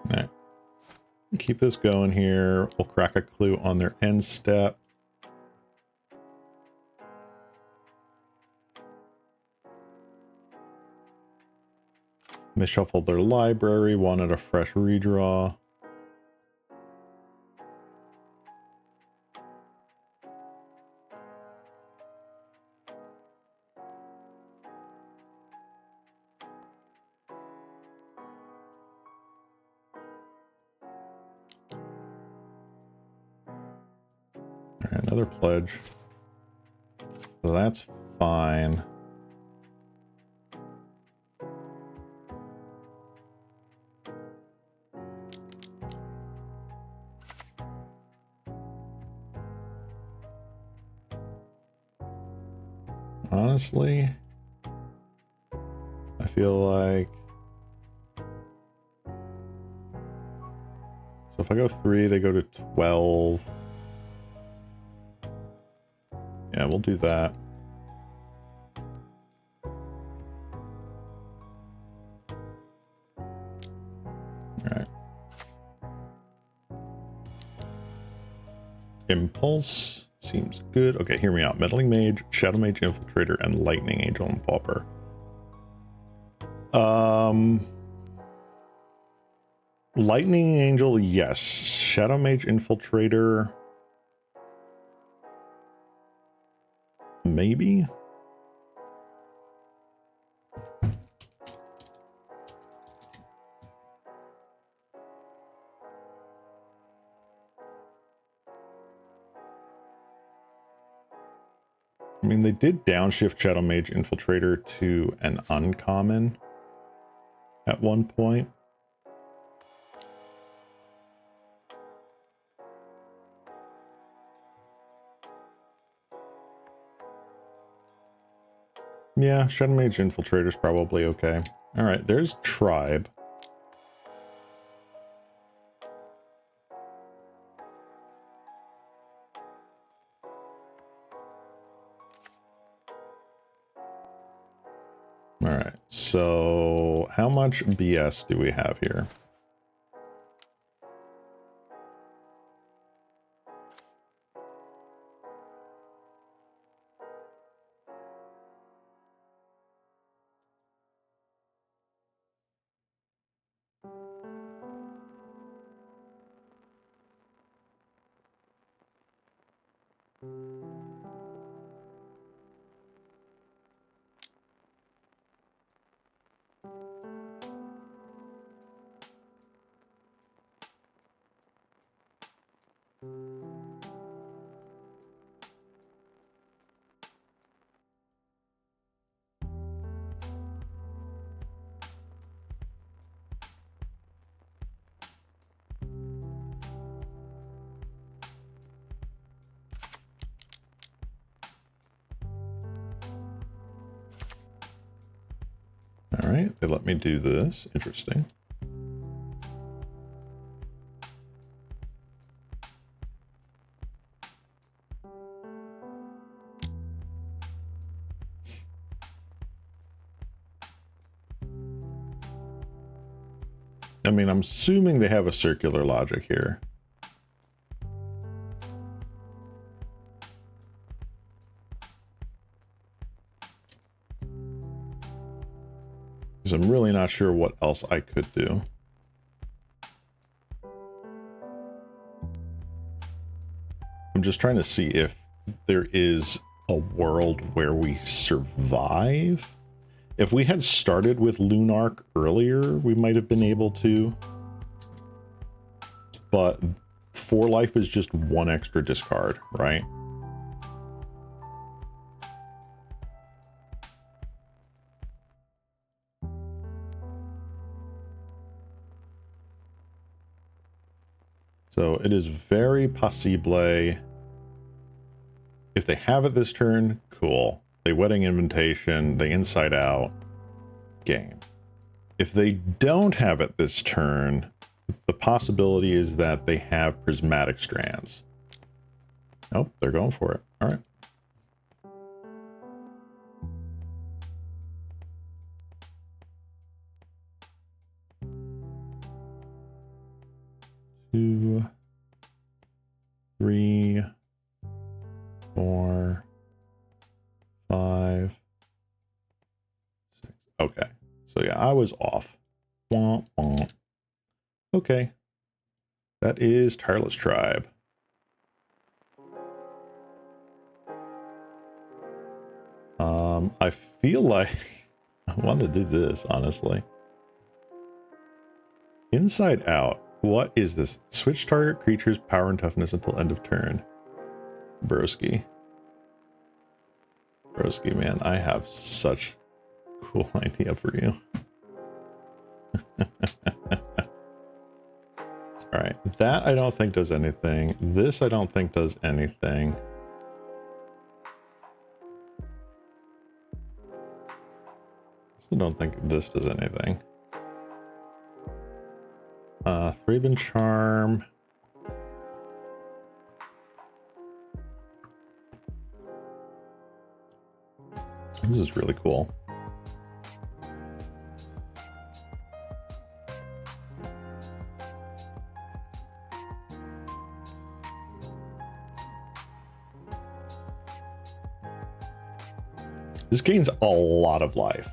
right. Keep this going here. We'll crack a clue on their end step. They shuffled their library, wanted a fresh redraw. All right, another pledge. So that's fine. Honestly, I feel like... So if I go 3, they go to 12. Yeah, we'll do that. Alright. Impulse seems good. Okay, hear me out. Meddling Mage, Shadow Mage Infiltrator, and Lightning Angel and Pauper. Lightning Angel, yes. Shadow Mage Infiltrator, maybe? I mean, they did downshift Shadow Mage Infiltrator to an uncommon at one point. Yeah, Shadow Mage Infiltrator is probably okay. All right, there's Tribe. All right, so how much BS do we have here? All right, they let me do this. Interesting. I mean, I'm assuming they have a circular logic here. Because I'm really not sure what else I could do. I'm just trying to see if there is a world where we survive. If we had started with Lunark earlier, we might have been able to. But 4 life is just 1 extra discard, right? So it is very possible. If they have it this turn, cool. They Wedding Invitation, they Inside Out, game. If they don't have it this turn, the possibility is that they have Prismatic Strands. Nope, they're going for it. All right. Two, three, 4, 5, 6. Okay. So yeah, I was off. Wah, wah. Okay. That is Tireless Tribe. I feel like I want to do this, honestly. Inside Out. What is this? Switch target creature's power and toughness until end of turn. Broski. Broski, man, I have such a cool idea for you. Alright, that I don't think does anything. This I don't think does anything. I don't think this does anything. Thraben Charm. This is really cool. This gains a lot of life.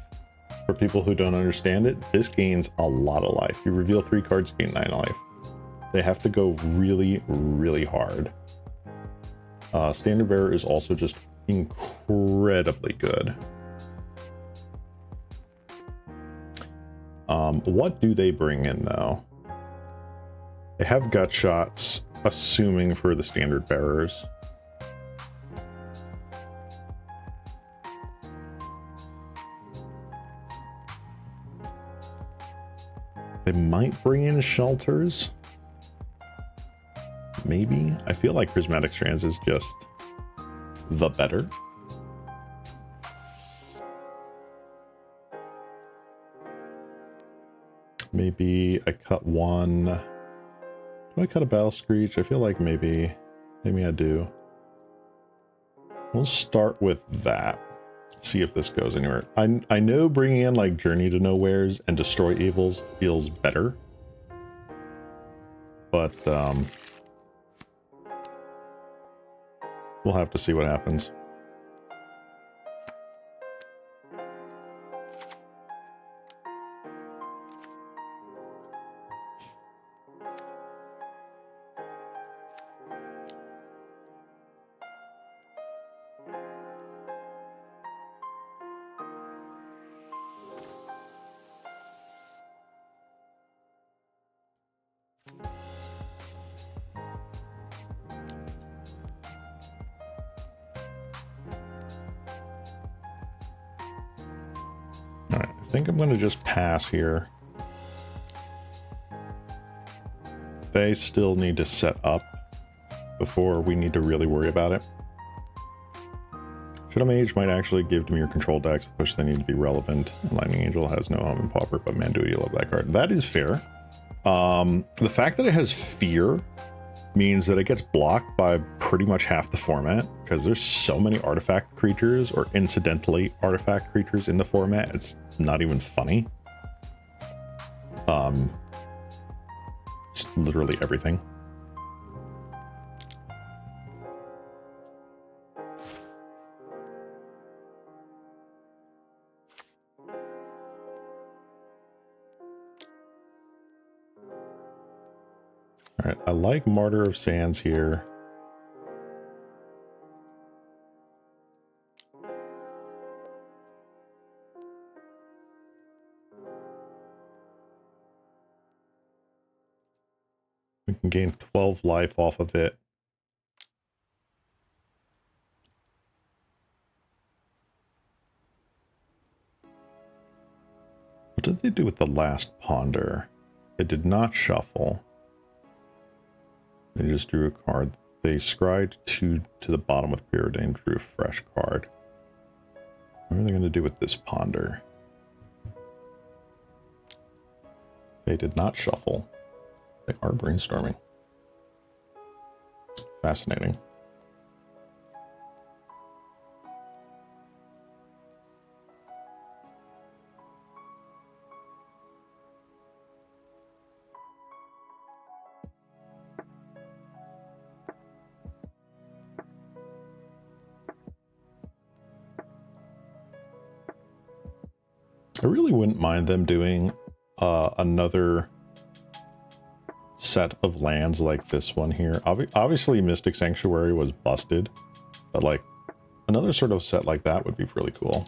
For people who don't understand it, this gains a lot of life. You reveal 3 cards, gain 9 life. They have to go really, really hard. Standard Bearer is also just incredibly good. What do they bring in, though? They have Gut Shots, assuming for the Standard Bearers. They might bring in Shelters. Maybe. I feel like Prismatic Strands is just the better. Maybe I cut one. Do I cut a Battle Screech? I feel like maybe I do. We'll start with that. See if this goes anywhere. I know bringing in like Journey to Nowheres and Destroy Evils feels better, but we'll have to see what happens. I think I'm going to just pass here. They still need to set up before we need to really worry about it. Shadow Mage might actually give Dimir control decks the push they need to be relevant. Lightning Angel has no home in Pauper, but man, do you love that card. That is fair. The fact that it has Fear means that it gets blocked by pretty much half the format, because there's so many artifact creatures or incidentally artifact creatures in the format. It's not even funny. Just literally everything. All right, I like Martyr of Sands here. We can gain 12 life off of it. What did they do with the last Ponder? They did not shuffle. They just drew a card. They scryed two to the bottom with Preordained, drew a fresh card. What are they going to do with this Ponder? They did not shuffle. They are brainstorming. Fascinating. I really wouldn't mind them doing another set of lands like this one here. Obviously, Mystic Sanctuary was busted, but like another sort of set like that would be really cool.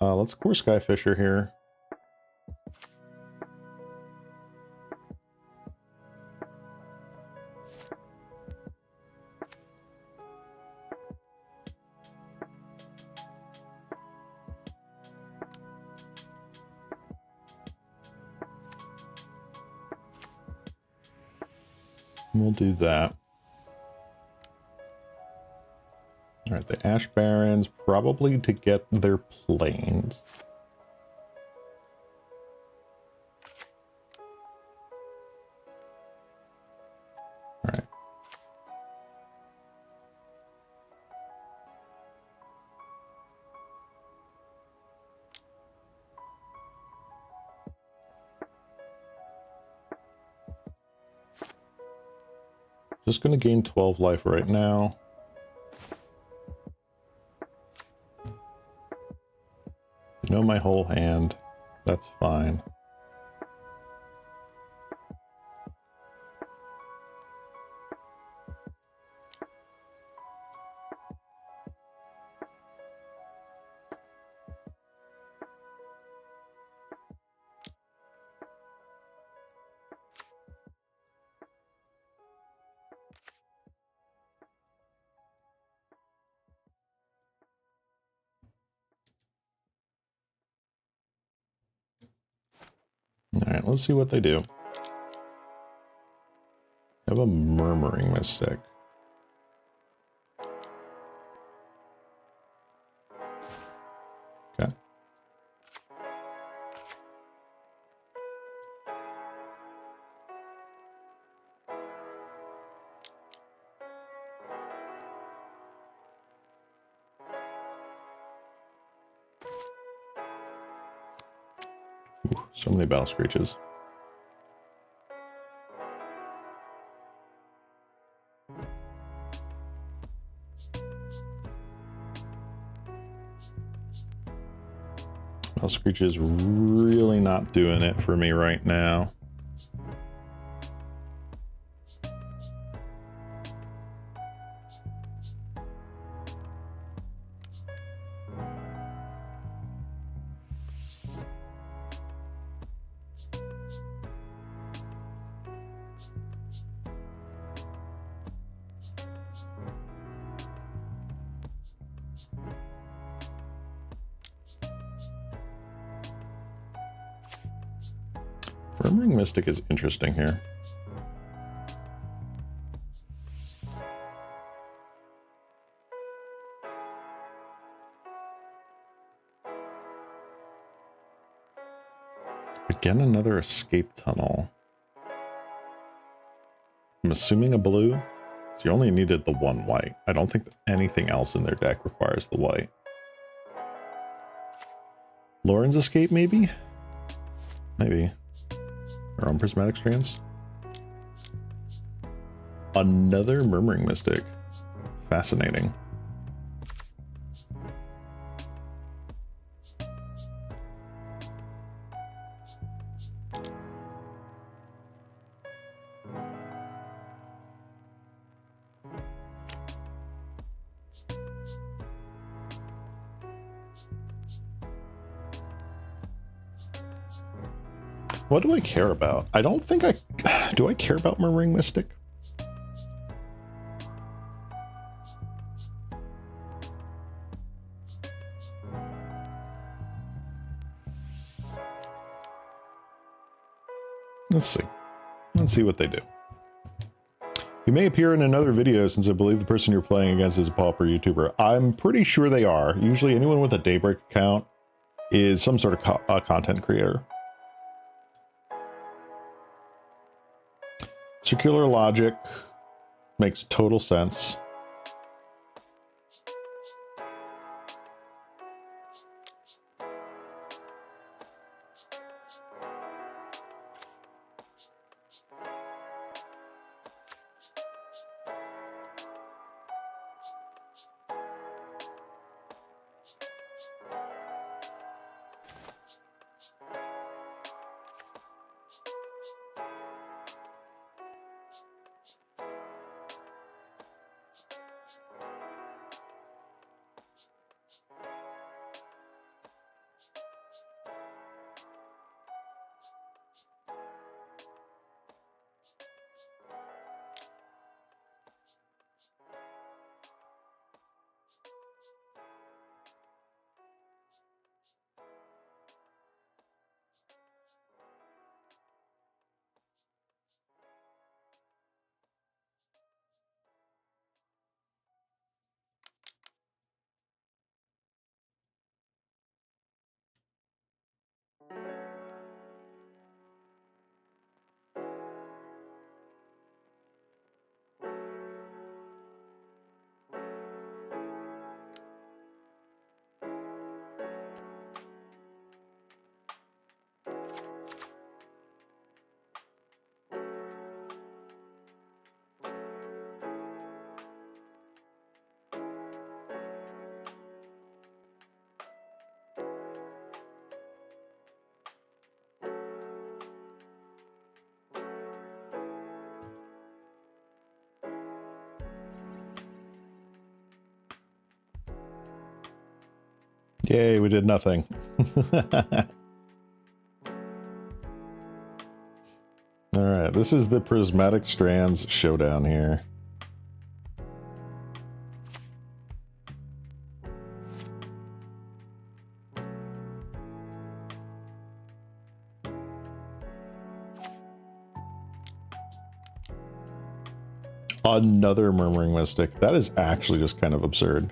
Let's core Skyfisher here. We'll do that. All right, the Ash Barons, probably to get their planes. All right. Just going to gain 12 life right now. You know my whole hand. That's fine. All right, let's see what they do. I have a Murmuring Mystic. Okay. Ooh, so many Battle Screeches. Battle Screech is really not doing it for me right now. Murmuring Mystic is interesting here. Again, another escape tunnel. I'm assuming a blue. So you only needed the one white. I don't think anything else in their deck requires the white. Lauren's Escape, maybe? Maybe. Or on Prismatic Strands. Another Murmuring Mystic. Fascinating. What do I care about? I don't think I... Do I care about Murmuring Mystic? Let's see. Let's see what they do. You may appear in another video since I believe the person you're playing against is a Pauper YouTuber. I'm pretty sure they are. Usually anyone with a Daybreak account is some sort of content creator. Circular logic makes total sense. Yay, we did nothing. All right, this is the Prismatic Strands showdown here. Another Murmuring Mystic. That is actually just kind of absurd.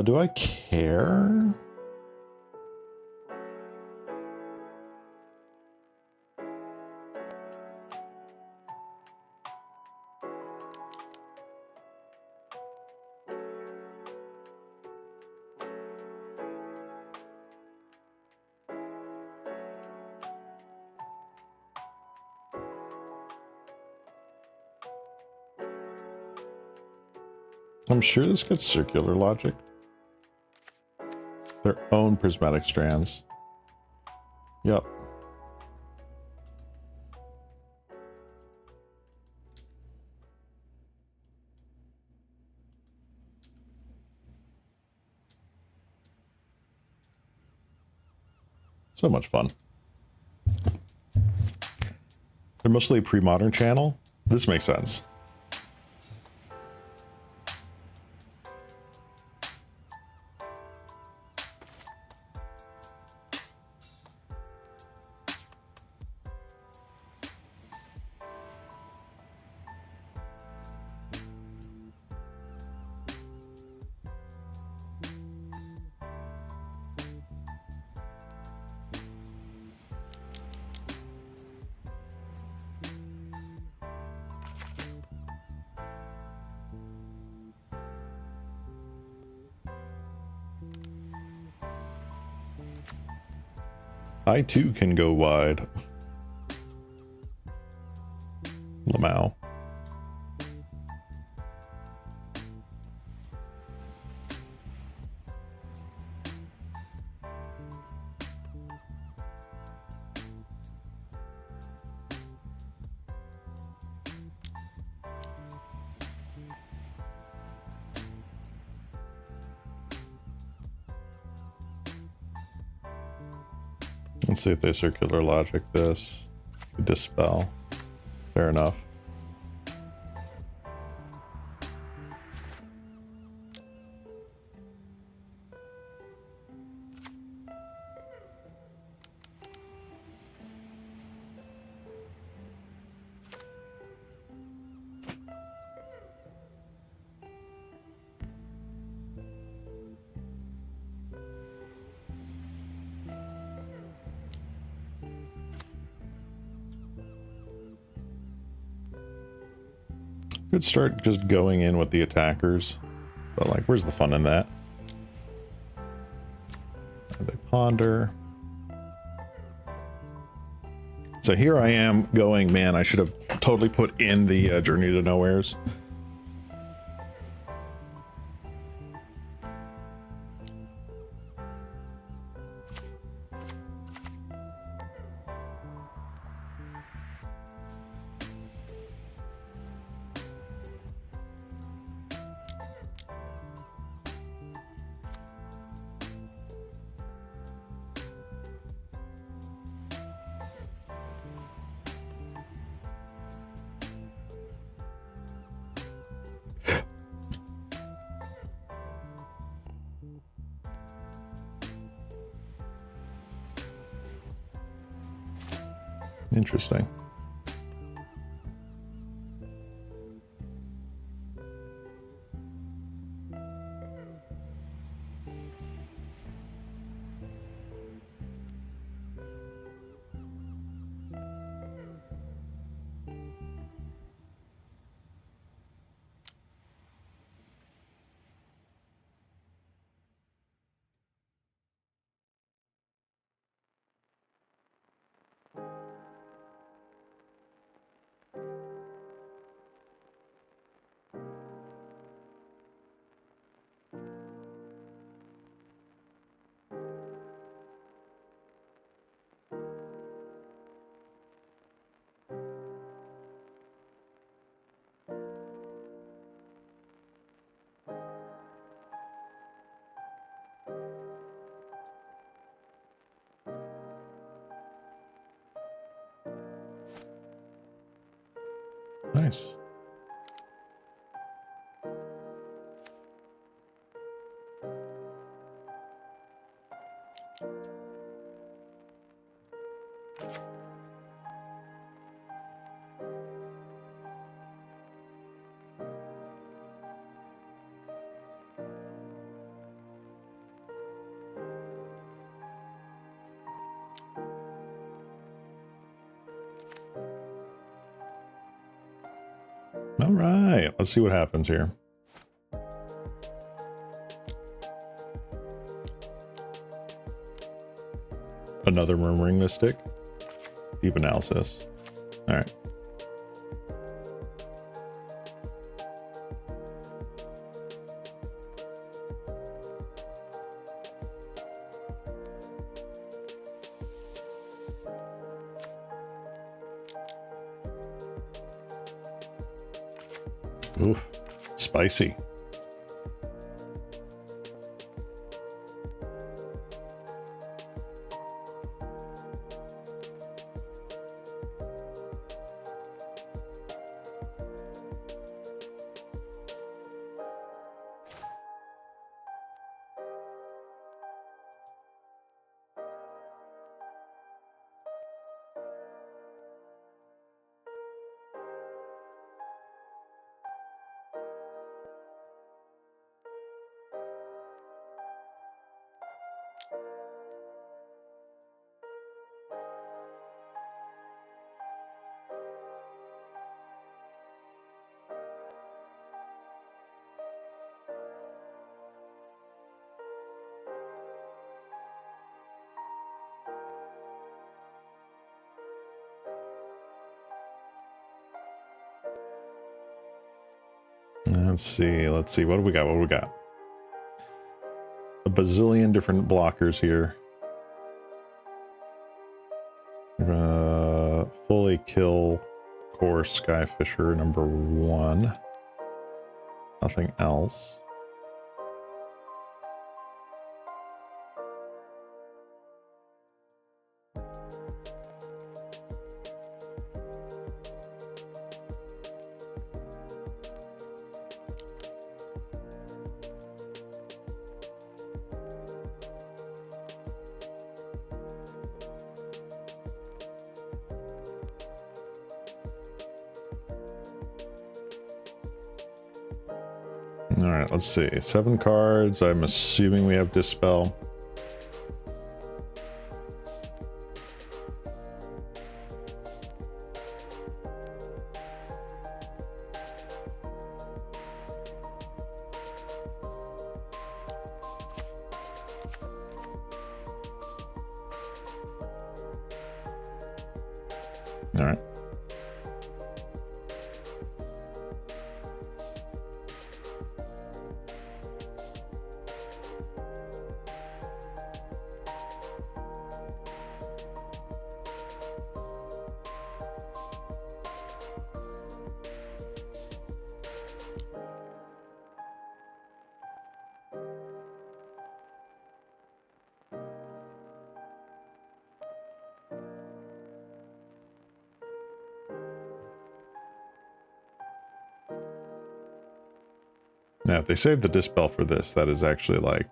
Do I care? I'm sure this gets circular logic. Their own prismatic strands. Yep. So much fun. They're mostly a pre-modern channel. This makes sense. I too can go wide. Lamau. Let's see if they circular logic this. Dispel. Fair enough. Could start just going in with the attackers, but like, where's the fun in that? They ponder. So here I am going, man, I should have totally put in the Journey to Nowheres. Interesting. Nice. All right, let's see what happens here. Another Murmuring Mystic. Deep Analysis. All right. Oof, spicy. Let's see. What do we got? A bazillion different blockers here. We're gonna fully kill core Skyfisher #1. Nothing else. All right, let's see. 7 cards. I'm assuming we have Dispel. All right. Now, if they save the Dispel for this, that is actually like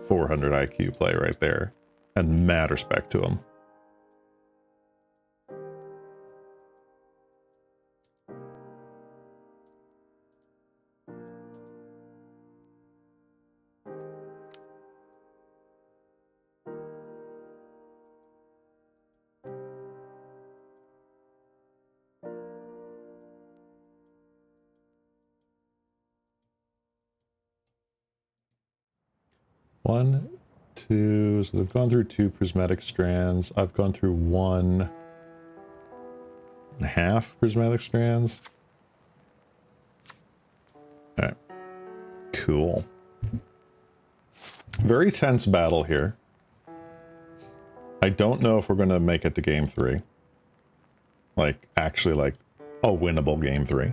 400 IQ play right there. And mad respect to him. One, two, so they've gone through 2 prismatic strands. I've gone through 1.5 prismatic strands. All right, cool. Very tense battle here. I don't know if we're gonna make it to game 3. Like, actually, like, a winnable game 3.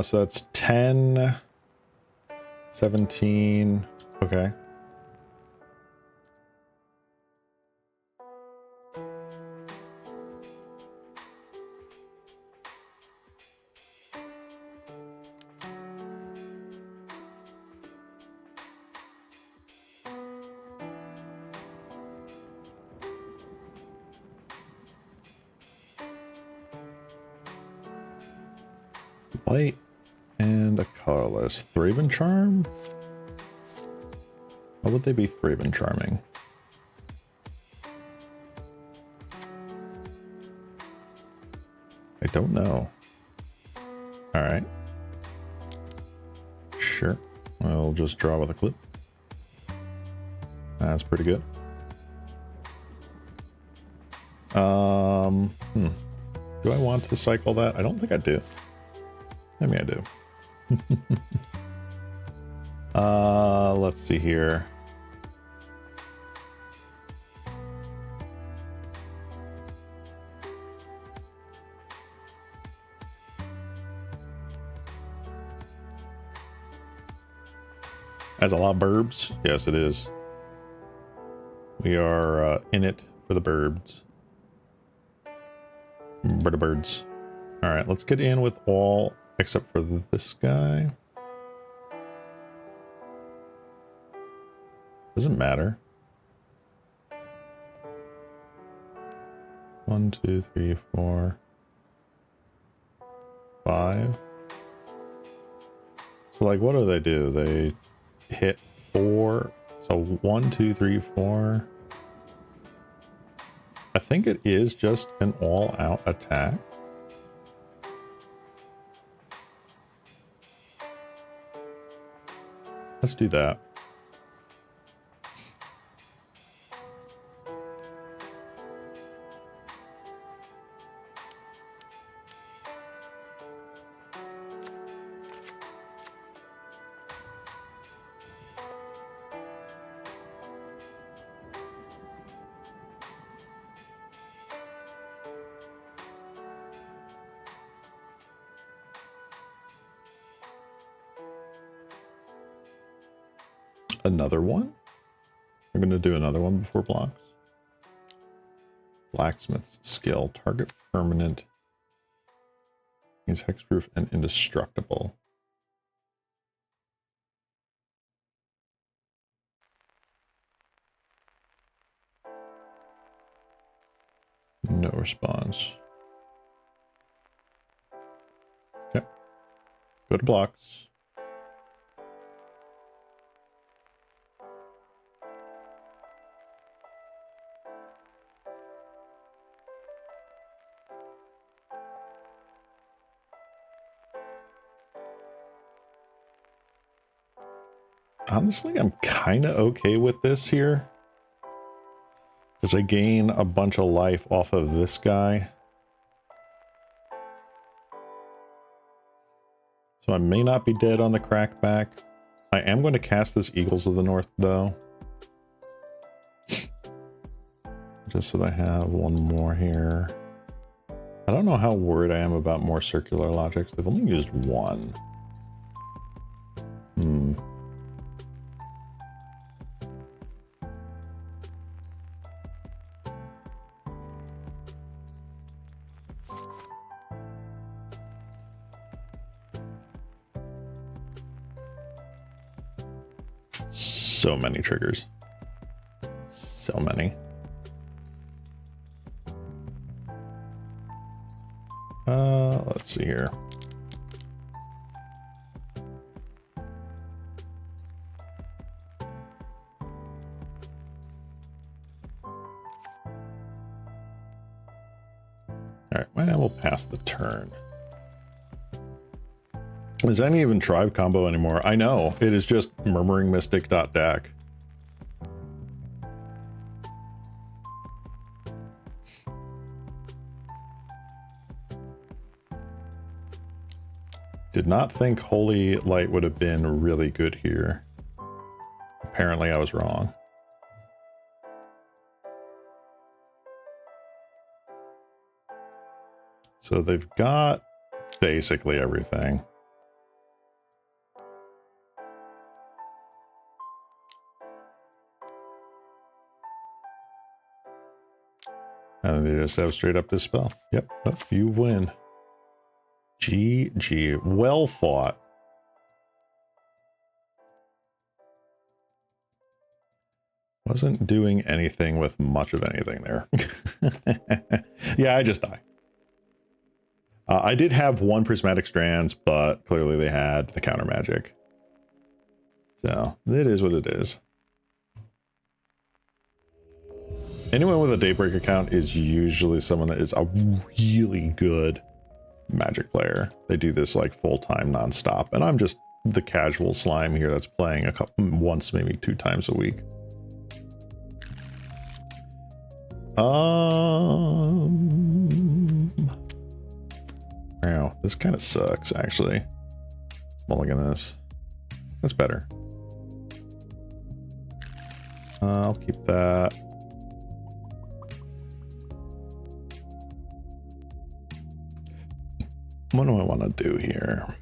So that's 10, 17, okay. Light and a colorless. Thraben Charm? How would they be Thraben Charming? I don't know. Alright. Sure. I'll just draw with a clip. That's pretty good. Do I want to cycle that? I don't think I do. Maybe I do. Let's see here. Has a lot of burbs? Yes, it is. We are in it for the burbs. Birds. All right, let's get in with all except for this guy. Doesn't matter. 1, 2, 3, 4, 5. So like, what do? They hit 4. So 1, 2, 3, 4. I think it is just an all-out attack. Let's do that. Another one? I'm going to do another one before blocks. Blacksmith's skill. Target permanent. He's hexproof and indestructible. No response. Okay. Go to blocks. Honestly, I'm kind of okay with this here. Because I gain a bunch of life off of this guy. So I may not be dead on the crackback. I am going to cast this Eagles of the North, though. Just so that I have one more here. I don't know how worried I am about more circular logics. They've only used one. So many triggers. So many. Let's see here. Alright, well, we'll pass the turn. Is any even tribe combo anymore? I know, it is just Murmuring Mystic.dak. Did not think Holy Light would have been really good here. Apparently I was wrong. So they've got basically everything. And they just have straight up dispel. Yep, you win. GG. Well fought. Wasn't doing anything with much of anything there. Yeah, I just die. I did have one Prismatic Strands, but clearly they had the counter magic. So, it is what it is. Anyone with a Daybreak account is usually someone that is a really good Magic player. They do this like full-time non-stop, and I'm just the casual slime here that's playing once, maybe 2 times a week. Wow, this kind of sucks, actually. Let's mulligan this. That's better. I'll keep that. What do I want to do here?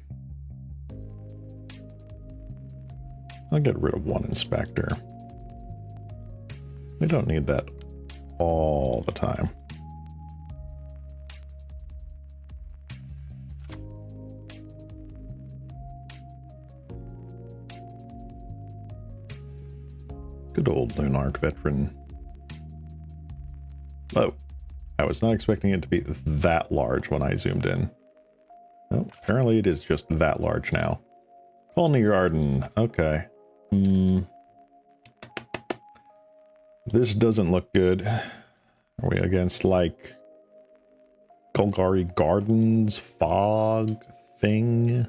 I'll get rid of one inspector. We don't need that all the time. Good old Lunarch veteran. Oh, I was not expecting it to be that large when I zoomed in. Oh, apparently it is just that large now. Colony Garden, okay. This doesn't look good. Are we against like Golgari Gardens fog thing?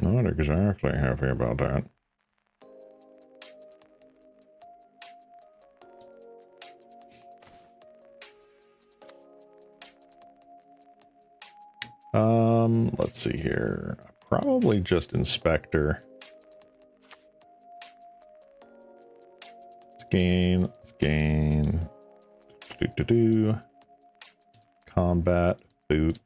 Not exactly happy about that. Let's see here. Probably just Inspector. Let's gain. Combat, boot.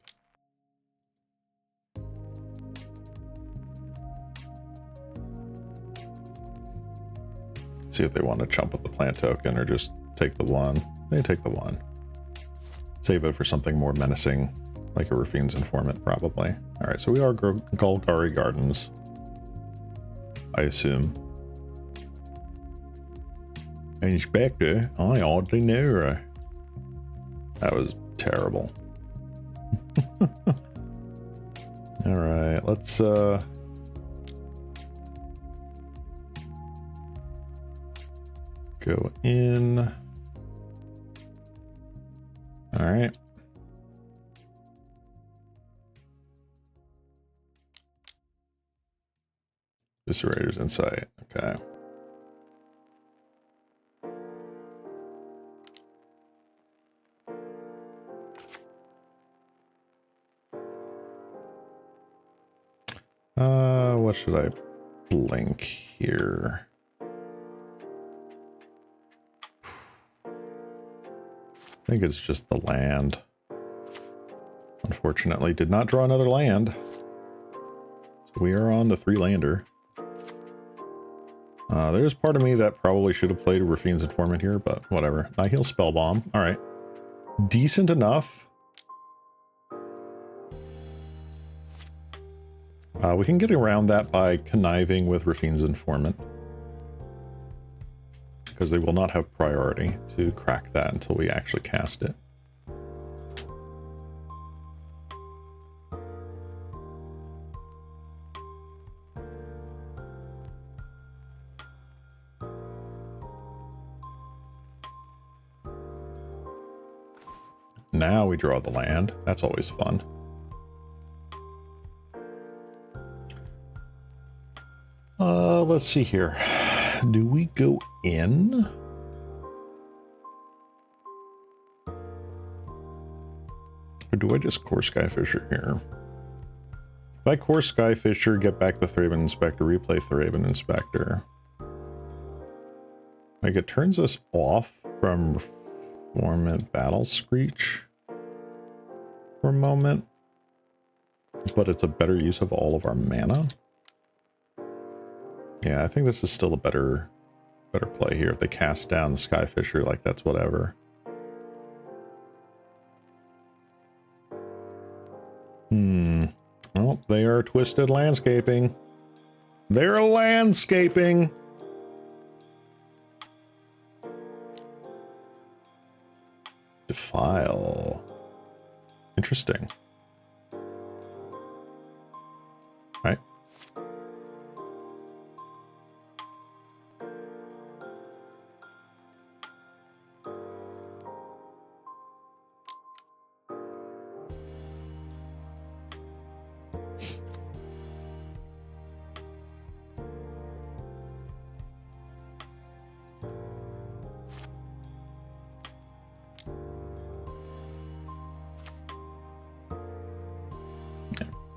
See if they want to chump with the plant token or just take the one. They take the one. Save it for something more menacing, like a Rafine's Informant, probably. Alright, so we are Golgari Gardens, I assume. Inspector, I hardly know her. That was terrible. Alright, let's go in. Alright. Eviscerator's Insight, okay. What should I blink here? I think it's just the land. Unfortunately, did not draw another land. So we are on the 3-lander. There's part of me that probably should have played Rafine's Informant here, but whatever. Nihil Spellbomb. Alright. Decent enough. We can get around that by conniving with Rafine's Informant, because they will not have priority to crack that until we actually cast it. Now we draw the land. That's always fun. Let's see here. Do we go in? Or do I just core Skyfisher here? If I core Skyfisher, get back the Thraben Inspector, replay Thraben Inspector. Like, it turns us off from Reformant Battle Screech for a moment, but it's a better use of all of our mana. Yeah, I think this is still a better play here. If they cast down the Skyfisher, like, that's whatever. Oh, they are Twisted Landscaping. They're landscaping. Defile. Interesting. Right.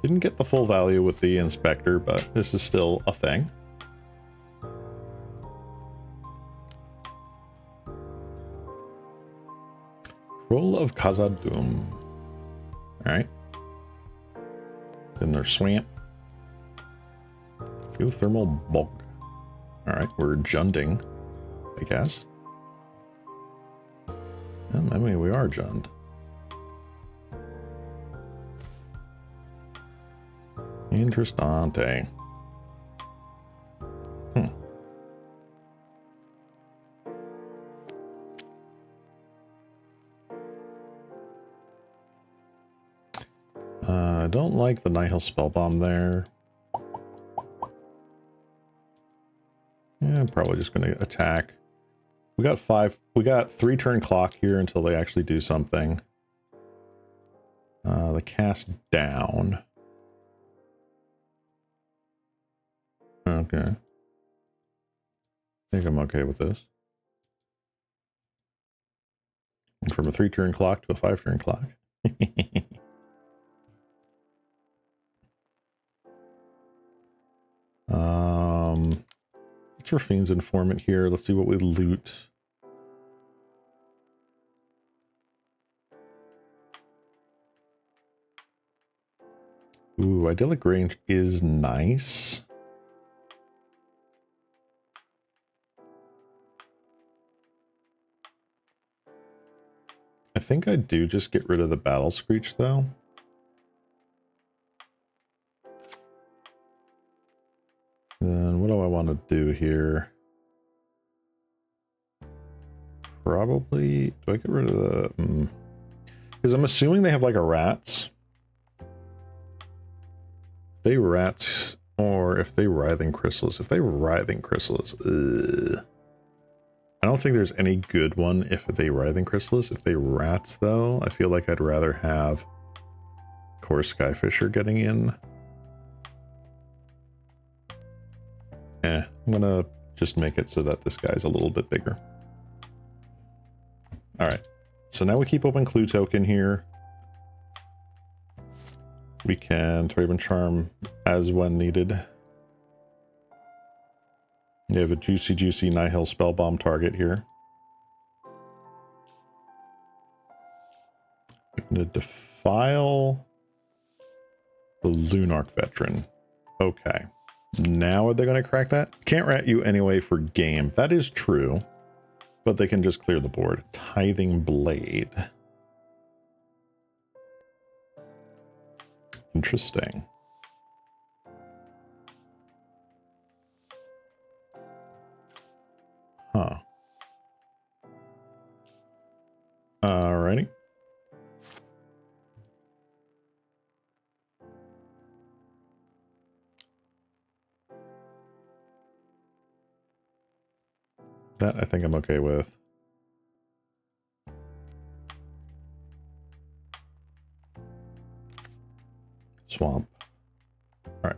Didn't get the full value with the Inspector, but this is still a thing. Troll of Khazad-dûm. Alright. Then there's Swamp. Geothermal Bog. Alright, we're Junding, I guess. And I mean, we are Jund. Interessante. I don't like the Nihil Spellbomb there. Yeah, I'm probably just going to attack. We got 3 turn clock here until they actually do something. The cast down. Okay. I think I'm okay with this. And from a 3-turn clock to a 5-turn clock. Let's Rafine's informant here. Let's see what we loot. Ooh, idyllic range is nice. I think I do just get rid of the battle screech though. Then what do I want to do here? Probably, do I get rid of the, because I'm assuming they have like a rats. They rats, or if they writhing chrysalis. If they writhing chrysalis, I don't think there's any good one if they writhing chrysalis. If they rats though, I feel like I'd rather have Core Skyfisher getting in. I'm gonna just make it so that this guy's a little bit bigger. All right, so now we keep open clue token here. We can Traven Charm as when needed. We have a juicy Nihil Spellbomb target here. I'm gonna defile the Lunarch Veteran. Okay. Now are they going to crack that? Can't rat you anyway for game. That is true. But they can just clear the board. Tithing Blade. Interesting. Huh. Alrighty. That I think I'm okay with. Swamp. All right.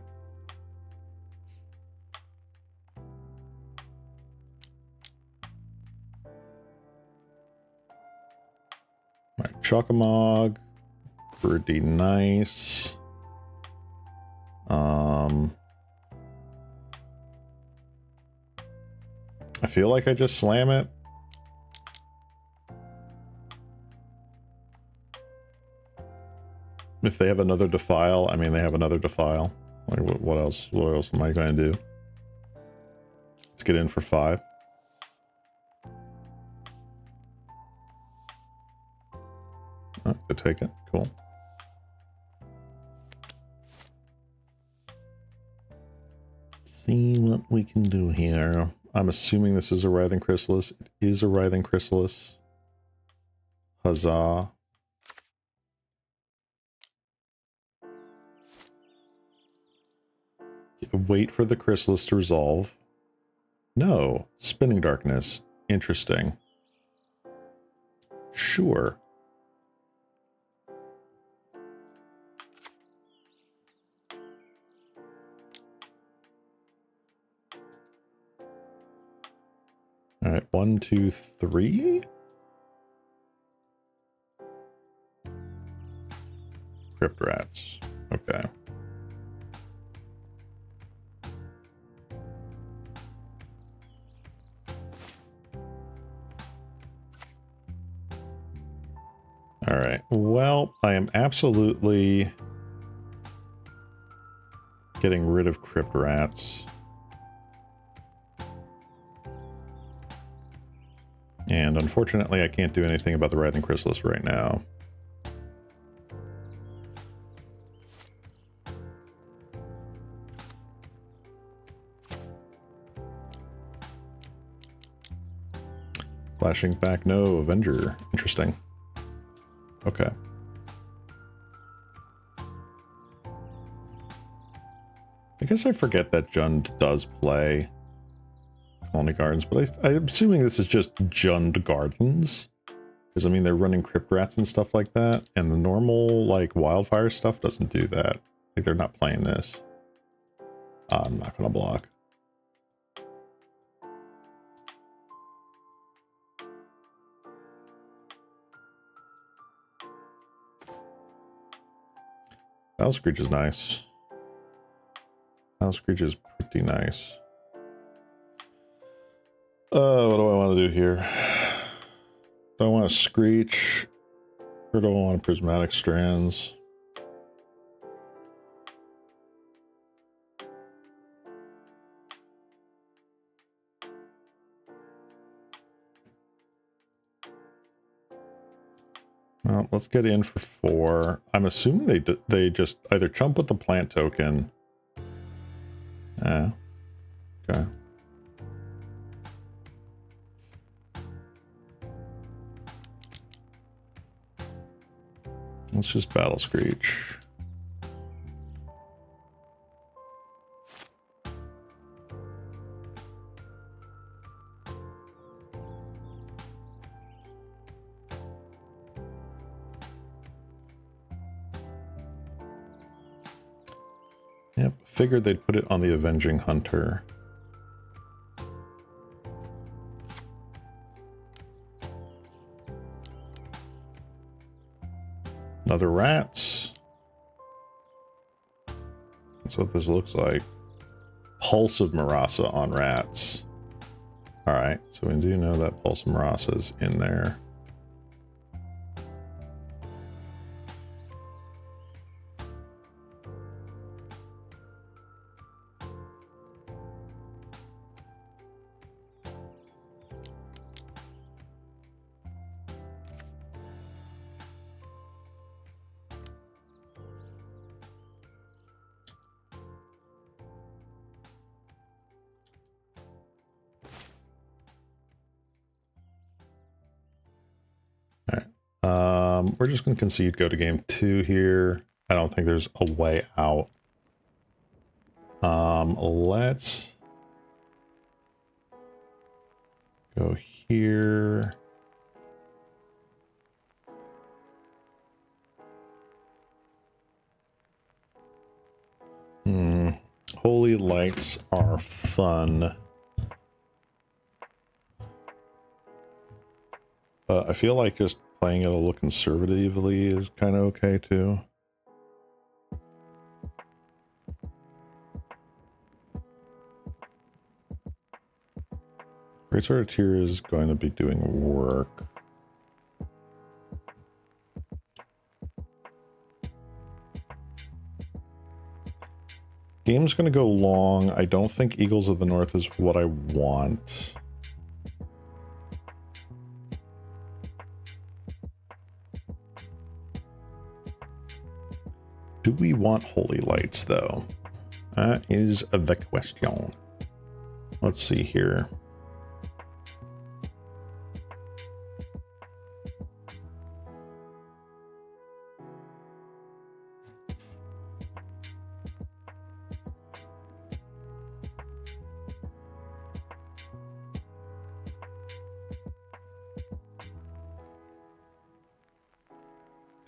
All right, Chocomog. Pretty nice. I feel like I just slam it. If they have another defile, I mean, they have another defile. Like, what else? What else am I going to do? Let's get in for 5. Oh, could take it. Cool. See what we can do here. I'm assuming this is a Writhing Chrysalis. It is a Writhing Chrysalis. Huzzah. Wait for the Chrysalis to resolve. No. Spinning Darkness. Interesting. Sure. All right, 1, 2, 3. Crypt Rats. Okay. All right. Well, I am absolutely getting rid of Crypt Rats. And unfortunately, I can't do anything about the Writhing Chrysalis right now. Flashing back, no. Avenger. Interesting. Okay. I guess I forget that Jund does play Colony Gardens, but I'm assuming this is just Jund Gardens. Because, I mean, they're running Crypt Rats and stuff like that, and the normal, like, Wildfire stuff doesn't do that. Like, they're not playing this. I'm not going to block. Battle Screech is nice. Battle Screech is pretty nice. What do I want to do here? Do I want to Screech? Or do I want Prismatic Strands? Well, let's get in for 4. I'm assuming they just either chump with the plant token. Yeah. Okay. Let's just Battle Screech. Yep, figured they'd put it on the Avenging Hunter. Another rats. That's what this looks like. Pulse of Marasa on rats. Alright, so we do know that Pulse of Marasa is in there. We're just going to concede, go to game 2 here. I don't think there's a way out. Let's go here. Holy lights are fun. I feel like just playing it a little conservatively is kind of okay too. Great Sword of Tears is going to be doing work. Game's going to go long. I don't think Eagles of the North is what I want. Do we want Holy Lights, though? That is the question. Let's see here.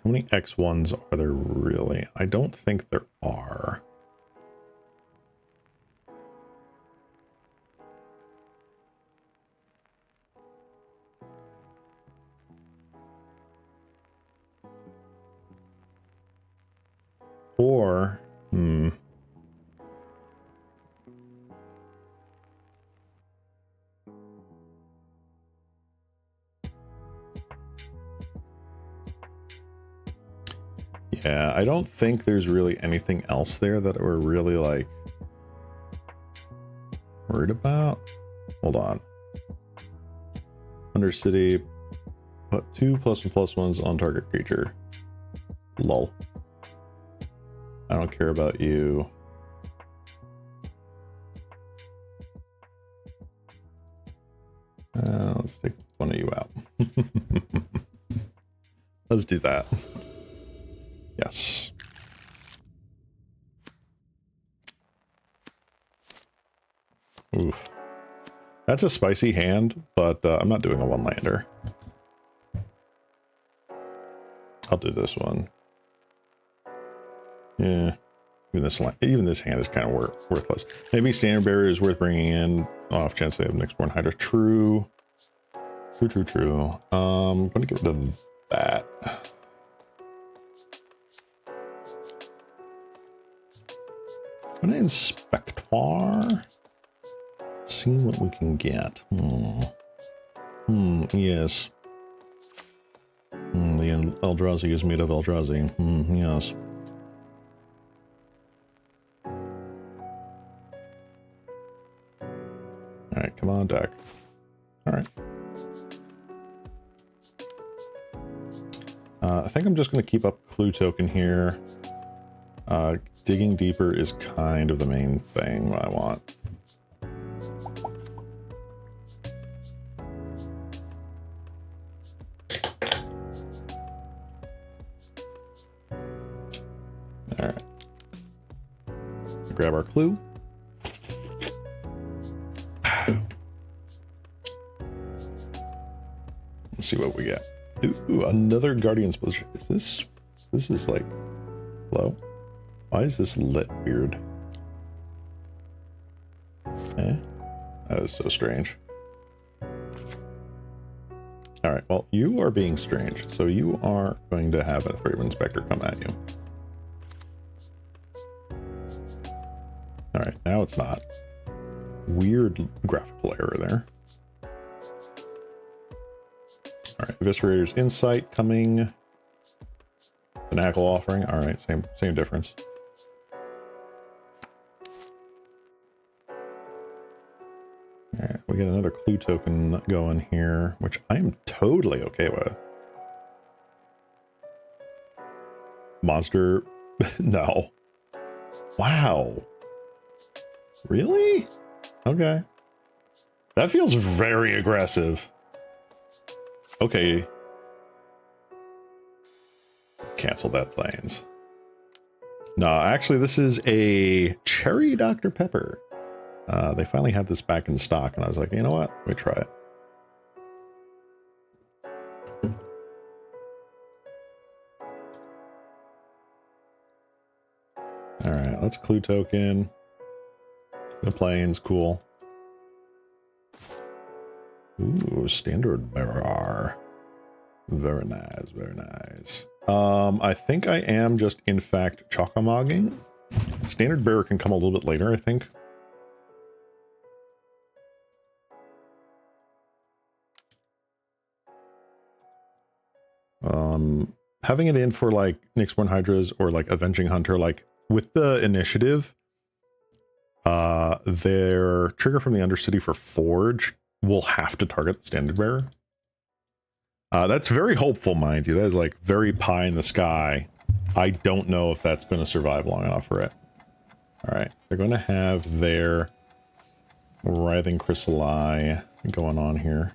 How many X1s are there really? I don't think there are. Or, yeah, I don't think there's really anything else there that we're really, like, worried about. Hold on. Undercity, put 2 +1/+1s on target creature. Lol. I don't care about you. Let's take one of you out. Let's do that. Yes. Oof. That's a spicy hand, but I'm not doing a one-lander. I'll do this one. Yeah. Even this hand is kind of worthless. Maybe Standard Bearer is worth bringing in. Off chance they have Nyxborn Hydra. True. True. I'm going to get rid of that. I'm gonna Inspector. See what we can get. Yes. The Eldrazi is made of Eldrazi. Yes. Alright, come on, deck. Alright. I think I'm just going to keep up Clue Token here. Digging deeper is kind of the main thing I want. Alright. Grab our clue. Let's see what we get. Ooh, another Guardian's Position. This is like low. Why is this lit weird? Eh? That is so strange. Alright, well, you are being strange, so you are going to have a Frame Inspector come at you. Alright, now it's not. Weird graphical error there. Alright, Eviscerator's Insight coming. Fanatical Offering. Alright, same difference. Alright, we get another Clue Token going here, which I am totally okay with. Monster. No. Wow. Really? Okay. That feels very aggressive. Okay. Cancel that, Plains. No, actually, this is a Cherry Dr. Pepper. They finally had this back in stock, and I was like, you know what? Let me try it. All right, let's Clue Token. The Plains, cool. Ooh, Standard Bearer. Very nice, very nice. I think I am just, in fact, Chocamogging. Standard Bearer can come a little bit later, I think. Having it in for, like, Nyxborn Hydras or, like, Avenging Hunter, like, with the initiative, their trigger from the Undercity for Forge will have to target the Standard Bearer. That's very hopeful, mind you. That is like very pie in the sky. I don't know if that's going to survive long enough for it. All right, they're going to have their Writhing Chrysalli going on here.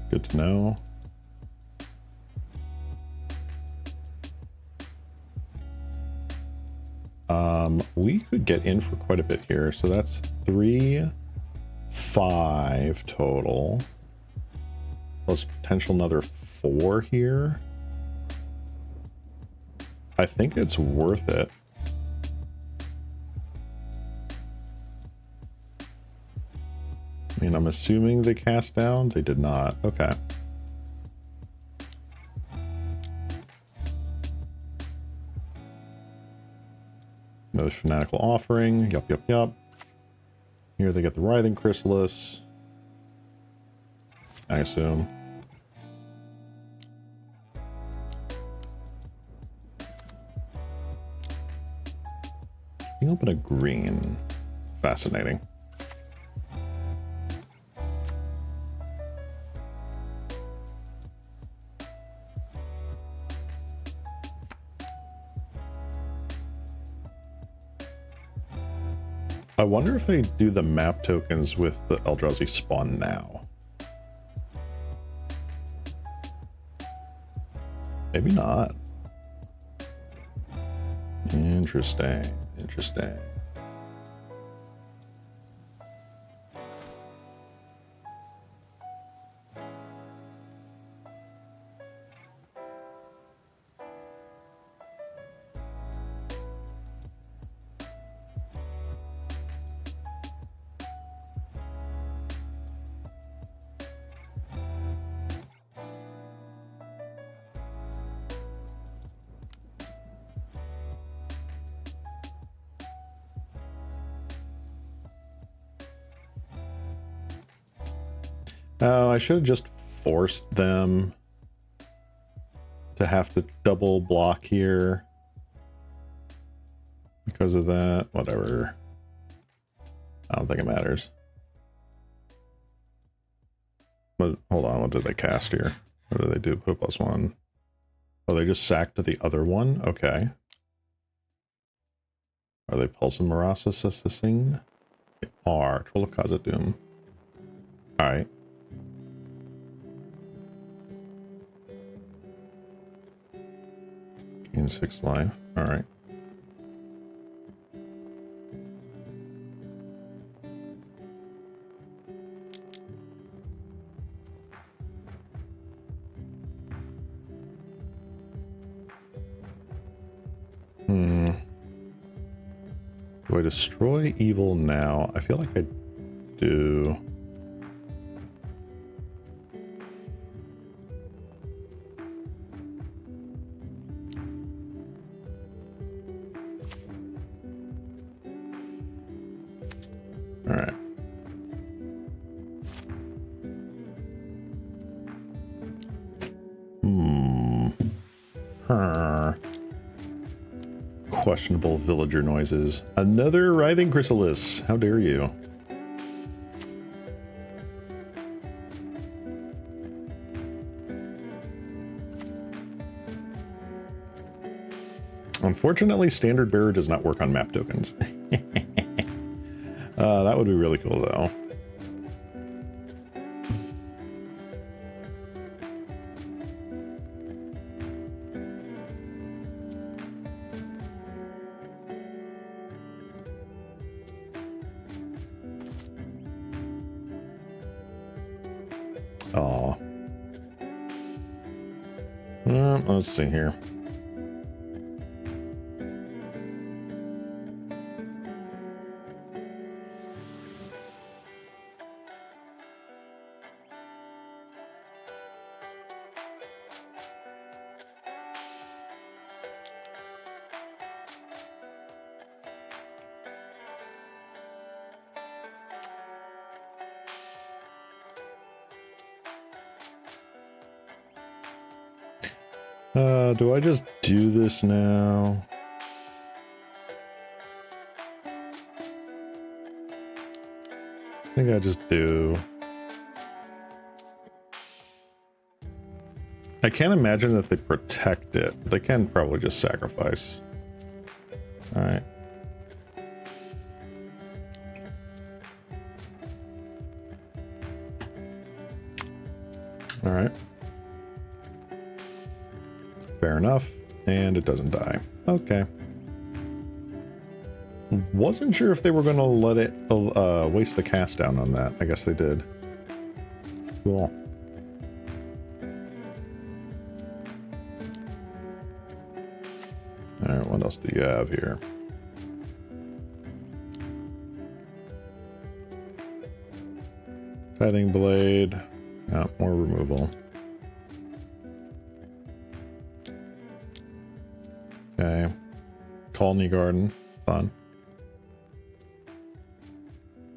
Good to know. We could get in for quite a bit here. So that's 3, 5 total. Plus potential another 4 here. I think it's worth it. I mean, I'm assuming they cast down. They did not. Okay. Another Fanatical Offering. Yup. Here they get the Writhing Chrysalis, I assume. You open a green. Fascinating. I wonder if they do the map tokens with the Eldrazi spawn now. Maybe not. Interesting. Oh, I should have just forced them to have to double block here because of that. Whatever. I don't think it matters. But hold on, what did they cast here? What do they do? Put a +1. Oh, they just sacked to the other one? Okay. Are they Pulse and Marasa assisting? They are. Troll of Khazad-dûm. Alright. Gain 6 life. Alright. Do I destroy evil now? I feel like I do. All right. Questionable villager noises. Another writhing chrysalis. How dare you? Unfortunately, standard bearer does not work on map tokens. That would be really cool though. Aw. Let's see here. Do I just do this now? I think I just do. I can't imagine that they protect it. They can probably just sacrifice. All right. All right. Fair enough. And it doesn't die. Okay. Wasn't sure if they were going to let it waste a cast down on that. I guess they did. Cool. All right, what else do you have here? Tithing Blade. Yeah, more removal. Okay. Colony Garden. Fun.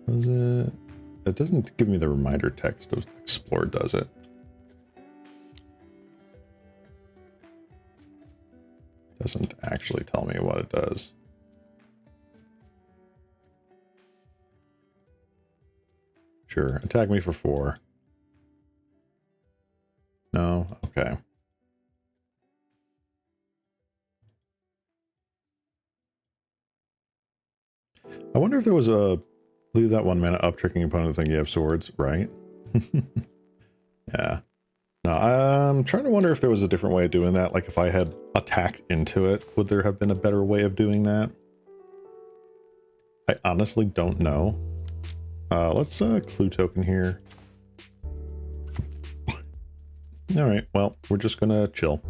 Was it? It doesn't give me the reminder text of Explore, does it? Doesn't actually tell me what it does. Sure. Attack me for 4. No? Okay. I wonder if there was a leave that 1 mana up, tricking opponent thinking you have swords, right? Yeah. No, I'm trying to wonder if there was a different way of doing that. Like if I had attacked into it, would there have been a better way of doing that? I honestly don't know. Let's clue token here. All right, well, we're just gonna chill.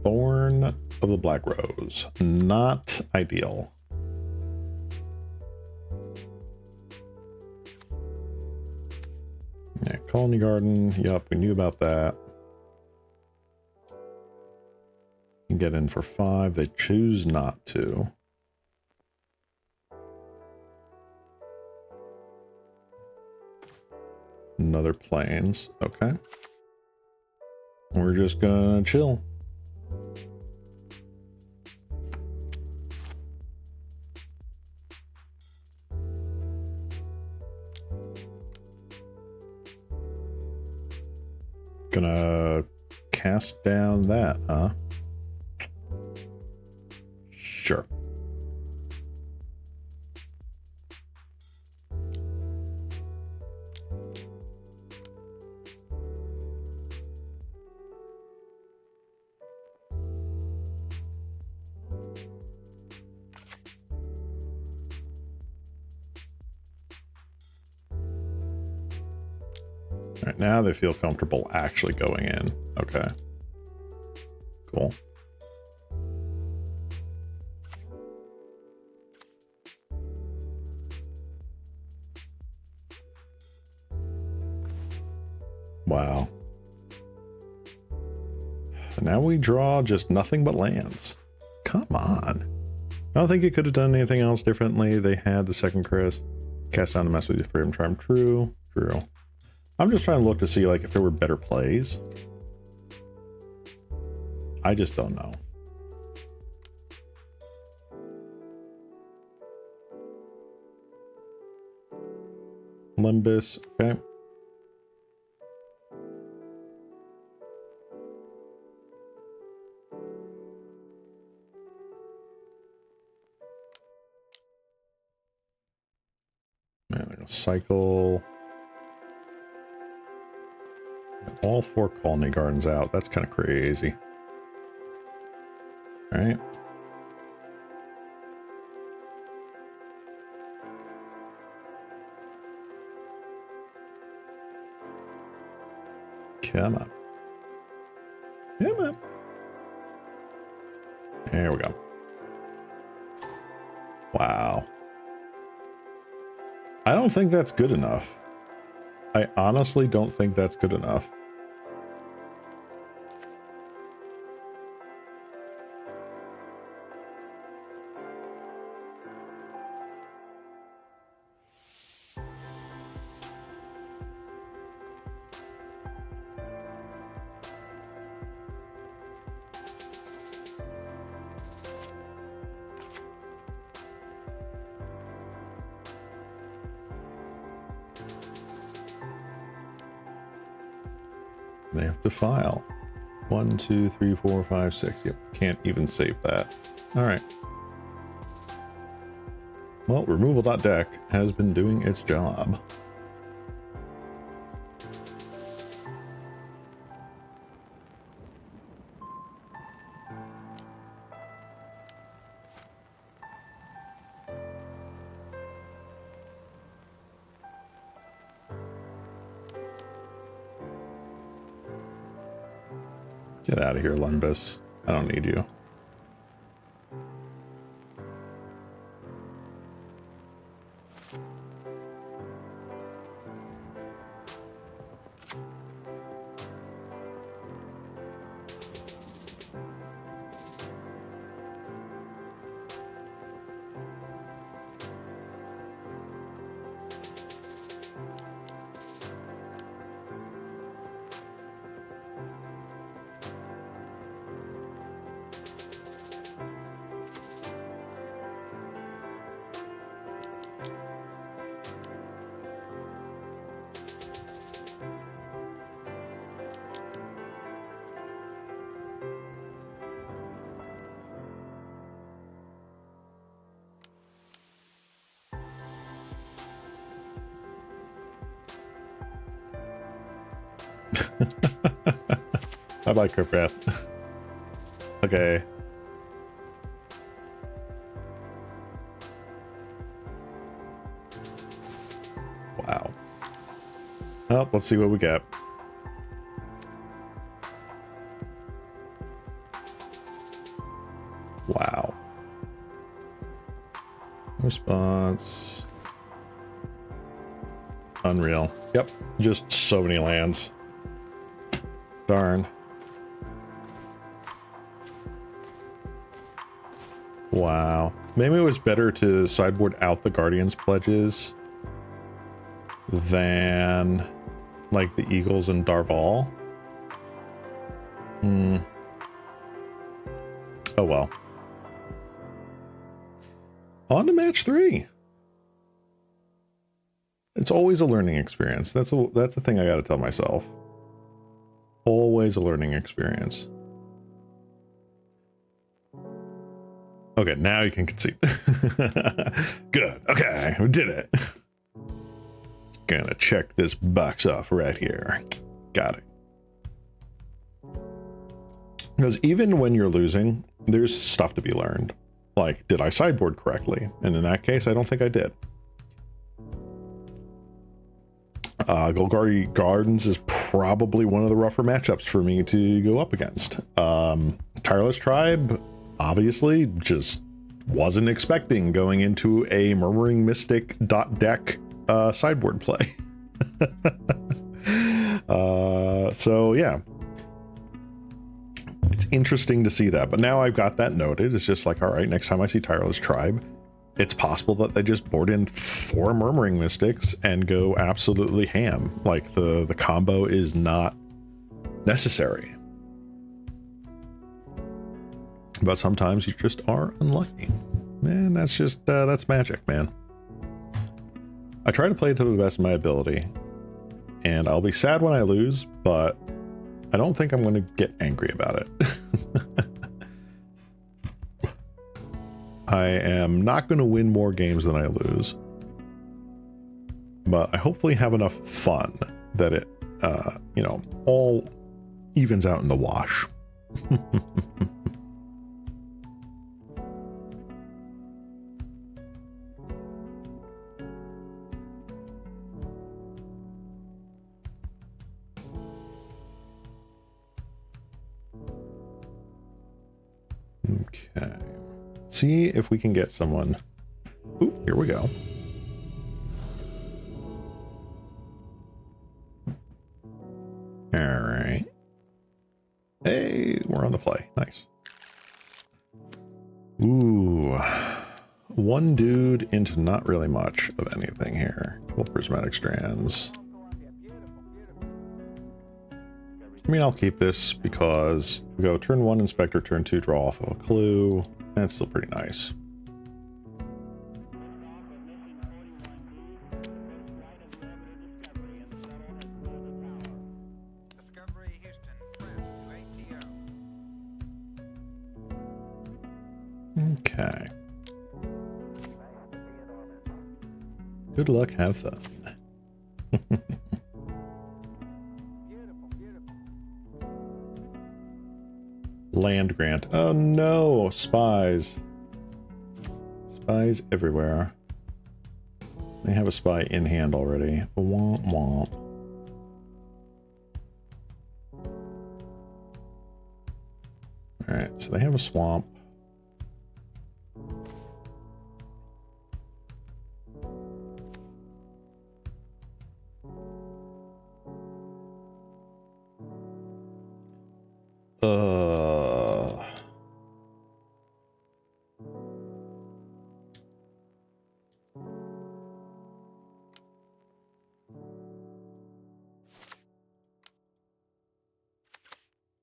Thorn of the Black Rose. Not ideal. Yeah, Colony Garden. Yup, we knew about that. can get in for 5. They choose not to. Another plains. Okay. We're just gonna chill. Gonna cast down that, huh? Sure. All right, now they feel comfortable actually going in. Okay. Cool. Wow. Now we draw just nothing but lands. Come on. I don't think you could have done anything else differently. They had the second Chris. Cast down the mess with your Freedom Charm. True. True. I'm just trying to look to see like if there were better plays. I just don't know. Limbus, okay. Man, they're gonna cycle. All 4 colony gardens out. That's kind of crazy. All right. Come on. Come on. There we go. Wow. I don't think that's good enough. I honestly don't think that's good enough. They have to file. 1, 2, 3, 4, 5, 6. Yep, can't even save that. All right. Well, removal.deck has been doing its job. Get out of here, Lunbus. I don't need you. I like her breath. Okay. Wow. Well, let's see what we get. Wow. Response. Unreal. Yep. Just so many lands. Darn. Wow. Maybe it was better to sideboard out the Guardian's pledges than like the Eagles and Darval. Oh well. On to match 3. It's always a learning experience. That's a thing I gotta tell myself. Always a learning experience. Okay, now you can concede. Good. Okay, we did it. Gonna check this box off right here. Got it. Because even when you're losing, there's stuff to be learned. Like, did I sideboard correctly? And in that case, I don't think I did. Golgari Gardens is probably one of the rougher matchups for me to go up against. Tireless Tribe, obviously, just wasn't expecting going into a Murmuring Mystic deck sideboard play. So yeah, it's interesting to see that. But now I've got that noted. It's just like, all right, next time I see Tireless Tribe, it's possible that they just board in 4 Murmuring Mystics and go absolutely ham. Like the combo is not necessary. But sometimes you just are unlucky. And that's just, that's magic, man. I try to play to the best of my ability. And I'll be sad when I lose, but I don't think I'm going to get angry about it. I am not going to win more games than I lose. But I hopefully have enough fun that it, you know, all evens out in the wash. Okay. See if we can get someone. Ooh, here we go. All right. Hey, we're on the play. Nice. Ooh. One dude into not really much of anything here. Couple prismatic strands. I mean, I'll keep this because we go turn 1 Inspector, turn 2 draw off of a clue. That's still pretty nice. Okay. Good luck, have fun. Land grant. Oh no, spies. Spies everywhere. They have a spy in hand already. Womp womp. Alright, so they have a swamp.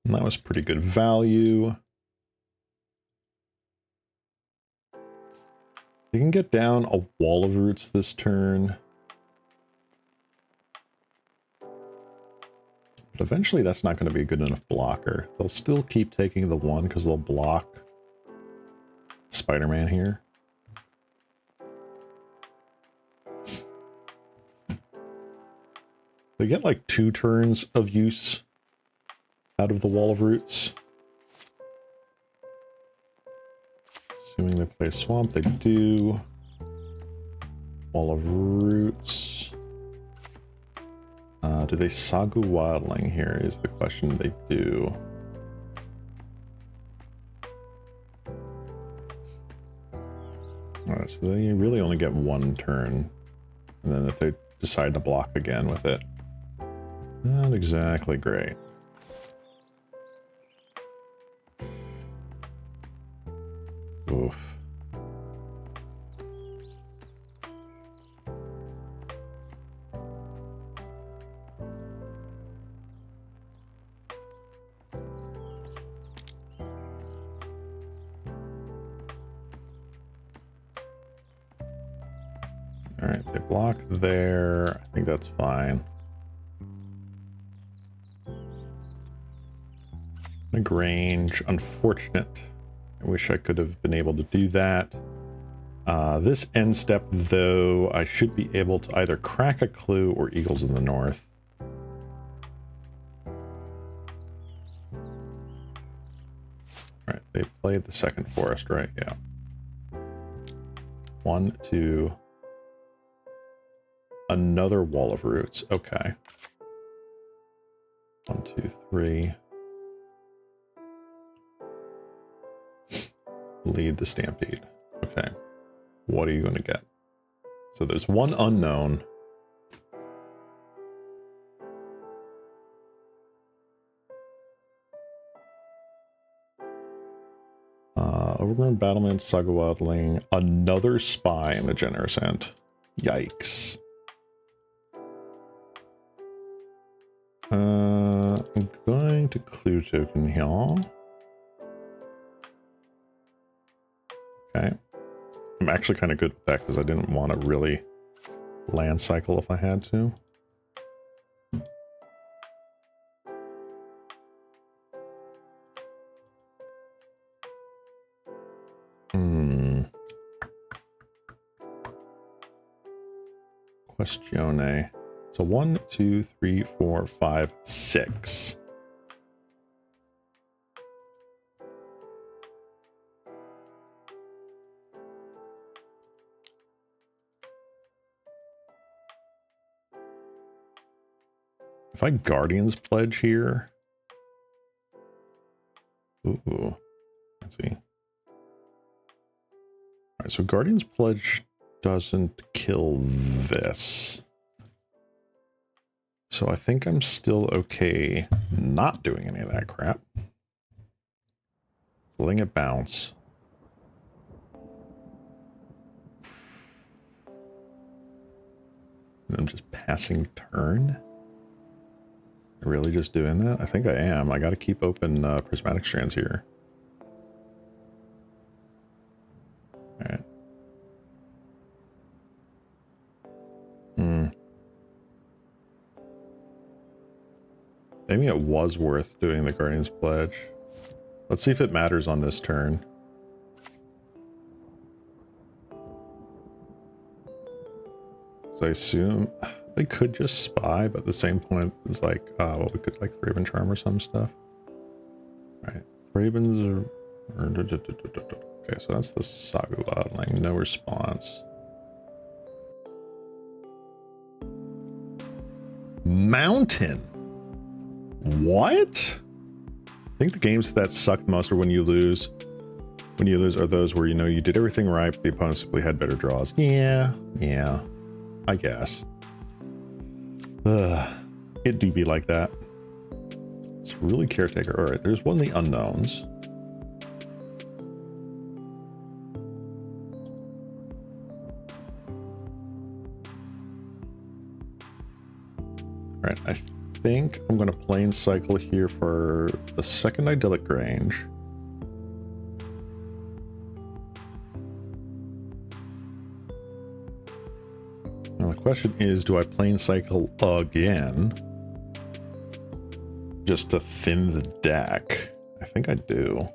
And that was pretty good value. You can get down a wall of roots this turn. But eventually that's not going to be a good enough blocker. They'll still keep taking the 1 because they'll block Spider-Man here. They get like 2 turns of use out of the wall of roots. Assuming they play swamp, they do. Wall of roots. Do they Sagu Wildling here is the question. They do. Alright, so they really only get 1 turn. And then if they decide to block again with it, not exactly great. Oof. All right, they block there. I think that's fine. Grange, unfortunate. I wish I could have been able to do that. This end step, though, I should be able to either crack a clue or eagles in the north. All right, they played the second forest, right? Yeah. 1, 2. Another wall of roots. Okay. 1, 2, 3. Lead the stampede. Okay. What are you going to get? So there's one unknown. Overgrown Battlement, Saga Wildling, another spy in the Generous End. Yikes. I'm going to clue token here. Okay. I'm actually kind of good with that because I didn't want to really land cycle if I had to. Questione. So 1, 2, 3, 4, 5, 6. If I Guardian's Pledge here. Ooh. Let's see. Alright, so Guardian's Pledge doesn't kill this. So I think I'm still okay not doing any of that crap. Letting it bounce. And I'm just passing turn. Really just doing that? I think I am. I got to keep open prismatic strands here. All right. Maybe it was worth doing the Guardian's Pledge. Let's see if it matters on this turn. So I assume they could just spy, but at the same point, it's like, well, we could like Thraben Charm or some stuff. All right, Thraben's are... Okay, so that's the Saga Wildling. No response. Mountain. What? I think the games that suck the most are when you lose. When you lose are those where, you know, you did everything right, but the opponent simply had better draws. Yeah, I guess. It do be like that. It's really Caretaker. All right, there's one of the unknowns. All right, I think I'm going to plane cycle here for the second Idyllic Grange. Now the question is, do I plane cycle again? Just to thin the deck? I think I do.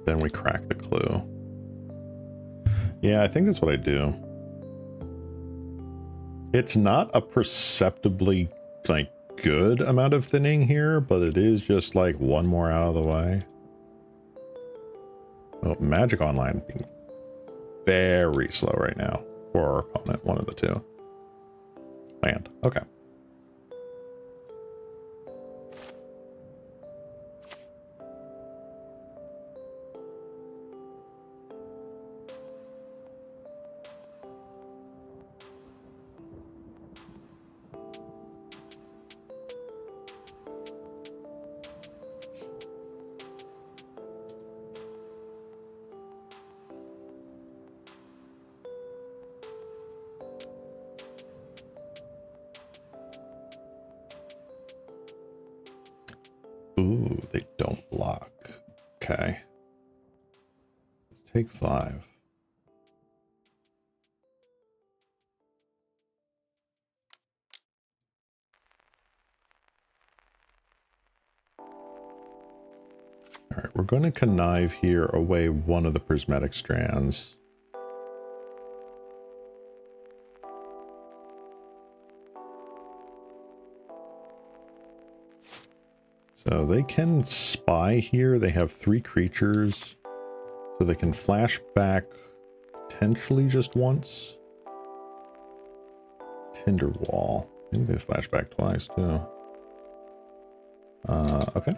Then we crack the clue. Yeah, I think that's what I do. It's not a perceptibly, like, good amount of thinning here, but it is just, like, one more out of the way. Well, Magic Online being very slow right now for our opponent, one of the two. Land. Okay. Ooh, they don't block. Okay. Let's take 5. All right, we're going to connive here away one of the prismatic strands. So they can spy here. They have 3 creatures. So they can flash back potentially just once. Tinderwall. Maybe they flash back twice too. Okay.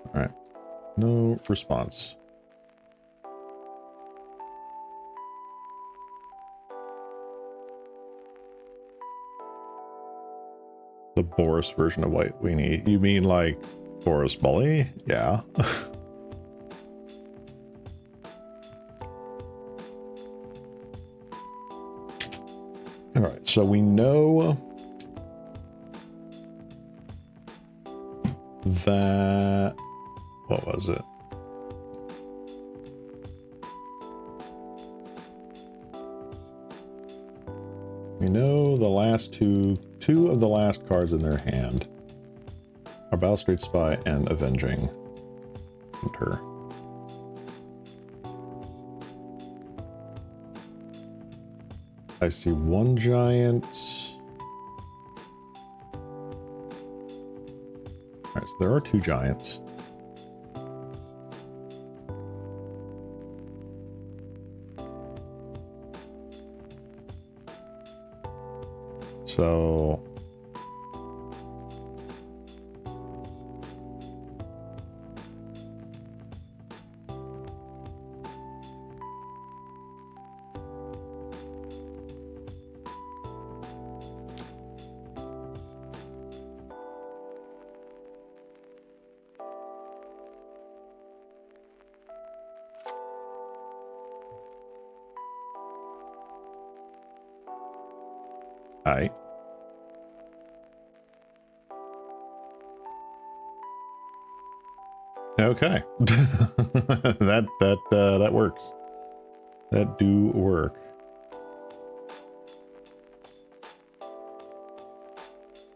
All right. No response. The Boris version of White Weenie. You mean like Boris Bully? Yeah. All right, so we know that, what was it? We know the last two of the last cards in their hand are Balustrade Spy and Avenging Hunter. I see 1 giant. All right, so there are 2 giants. So I. Okay. that works. That do work.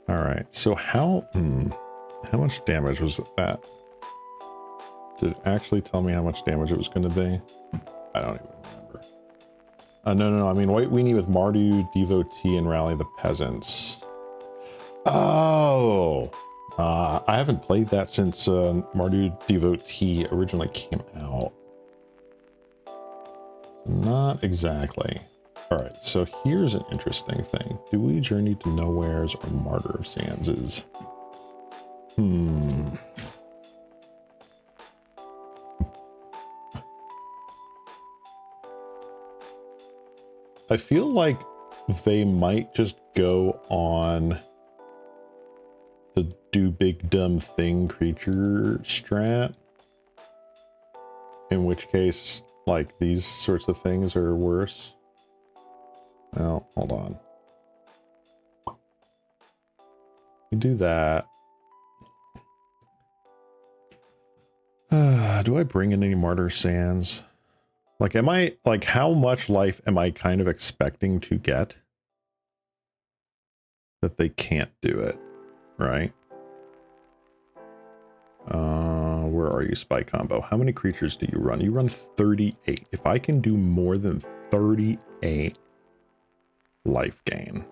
All right. So how much damage was that? Did it actually tell me how much damage it was going to be? I don't even remember. No. I mean, White Weenie with Mardu, Devotee, and Rally the Peasants. Oh. I haven't played that since Mardu Devotee originally came out. Not exactly. All right, so here's an interesting thing. Do we Journey to Nowheres or Martyr of Sands? I feel like they might just go on the do big dumb thing creature strat, in which case like these sorts of things are worse. Well, hold on. We do that. Do I bring in any Martyr Sands? Like, am I, like, how much life am I kind of expecting to get that they can't do it, right? Where are you, Spy Combo? How many creatures do you run? You run 38. If I can do more than 38 life gain,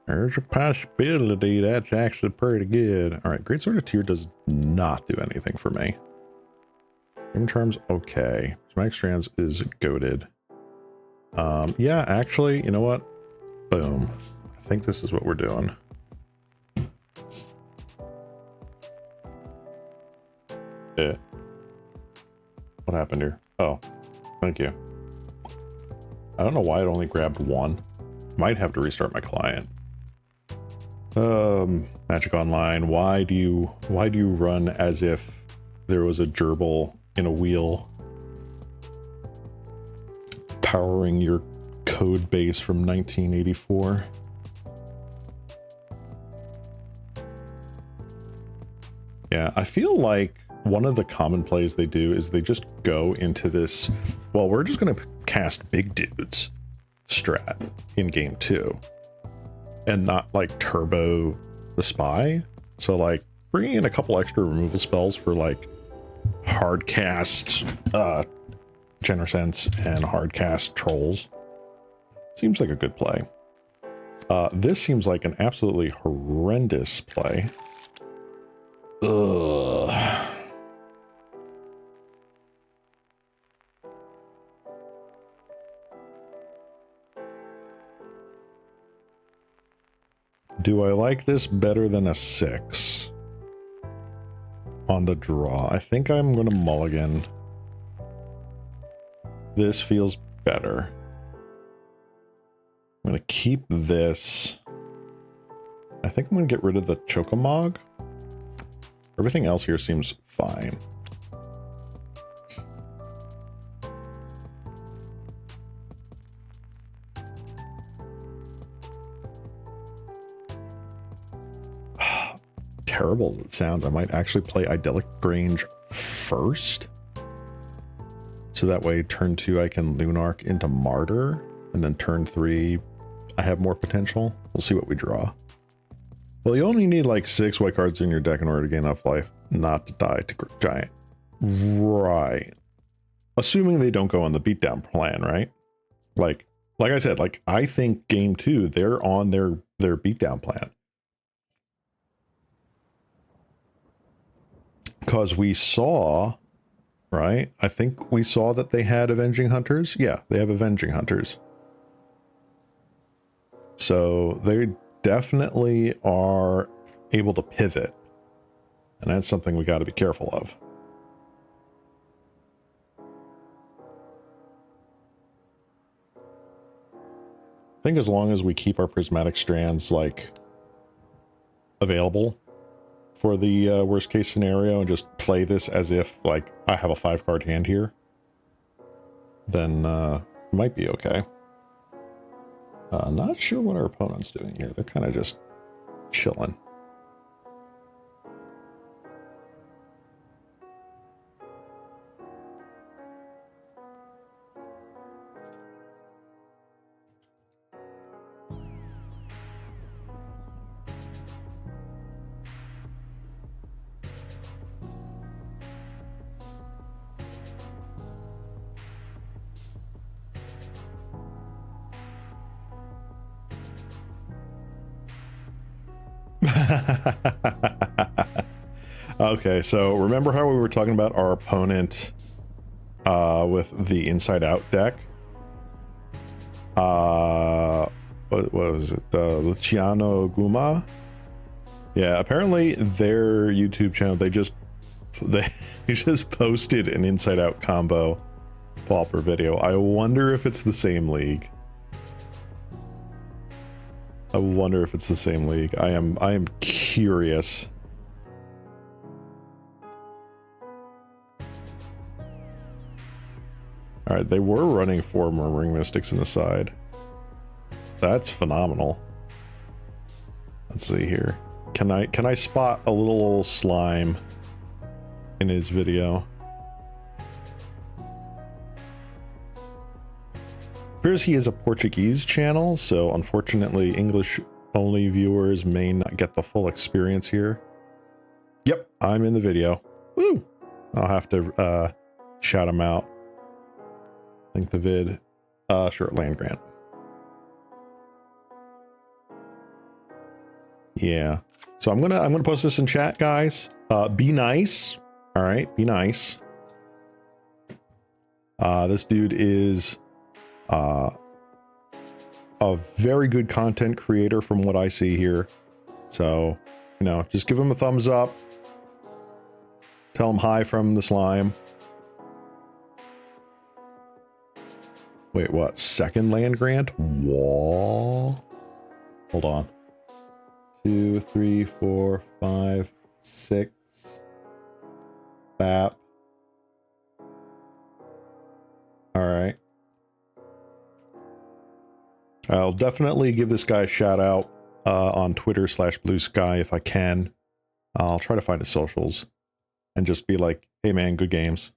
there's a possibility that's actually pretty good. All right, Great Sword of Tyr does not do anything for me. In terms, okay. Smack Strands is goated. Yeah, actually, you know what? Boom. I think this is what we're doing. What happened here? Oh, thank you. I don't know why it only grabbed 1. Might have to restart my client. Magic Online, why do you run as if there was a gerbil in a wheel powering your code base from 1984. Yeah, I feel like one of the common plays they do is they just go into this, well, we're just going to cast big dudes strat in game 2 and not like turbo the spy. So like bringing in a couple extra removal spells for like hard cast Genersense and hard cast trolls seems like a good play. This seems like an absolutely horrendous play. Ugh. Do I like this better than a 6 on the draw? I think I'm going to mulligan. This feels better. I'm going to keep this. I think I'm going to get rid of the Chocomog. Everything else here seems fine. Terrible as it sounds, I might actually play Idyllic Grange first. So that way turn 2 I can Lunarch into Martyr, and then turn 3 I have more potential. We'll see what we draw. Well, you only need like 6 white cards in your deck in order to gain enough life not to die to Giant. Right. Assuming they don't go on the beatdown plan, right? Like I said, like I think game 2, they're on their beatdown plan. Because we saw, right? I think we saw that they had Avenging Hunters. Yeah, they have Avenging Hunters. So they definitely are able to pivot. And that's something we got to be careful of. I think as long as we keep our prismatic strands like available for the worst case scenario and just play this as if like I have a 5-card hand here, then it might be okay. Not sure what our opponent's doing here. They're kind of just chilling. Okay, so remember how we were talking about our opponent with the Inside Out deck? What was it? Luciano Guma? Yeah, apparently their YouTube channel, they just posted an Inside Out combo Pauper video. I wonder if it's the same league. I wonder if it's the same league. I am curious. All right, they were running 4 Murmuring Mystics in the side. That's phenomenal. Let's see here. Can I spot a little slime in his video? Appears he is a Portuguese channel, so unfortunately English only viewers may not get the full experience here. Yep, I'm in the video. Woo! I'll have to shout him out. Link the vid. Sure, land grant. Yeah. So I'm gonna post this in chat, guys. Be nice. All right, be nice. This dude is a very good content creator from what I see here. So, you know, just give him a thumbs up. Tell him hi from the slime. Wait, what? Second land grant? Whoa. Hold on. 2, 3, 4, 5, 6. Bap. All right. I'll definitely give this guy a shout out on Twitter / Blue Sky if I can. I'll try to find his socials and just be like, hey man, good games.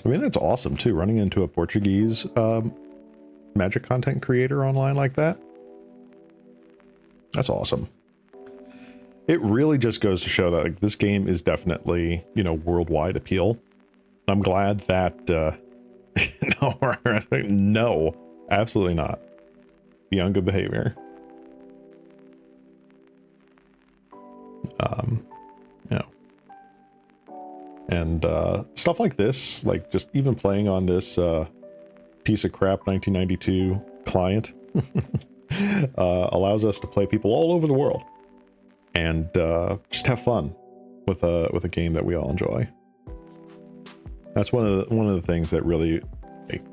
I mean, that's awesome too, running into a Portuguese Magic content creator online like that. That's awesome. It really just goes to show that like, this game is definitely, you know, worldwide appeal. I'm glad that, no, absolutely not. Beyond good behavior. You know. And stuff like this, like just even playing on this piece of crap 1992 client allows us to play people all over the world and just have fun with a game that we all enjoy. That's one of the things that really, like,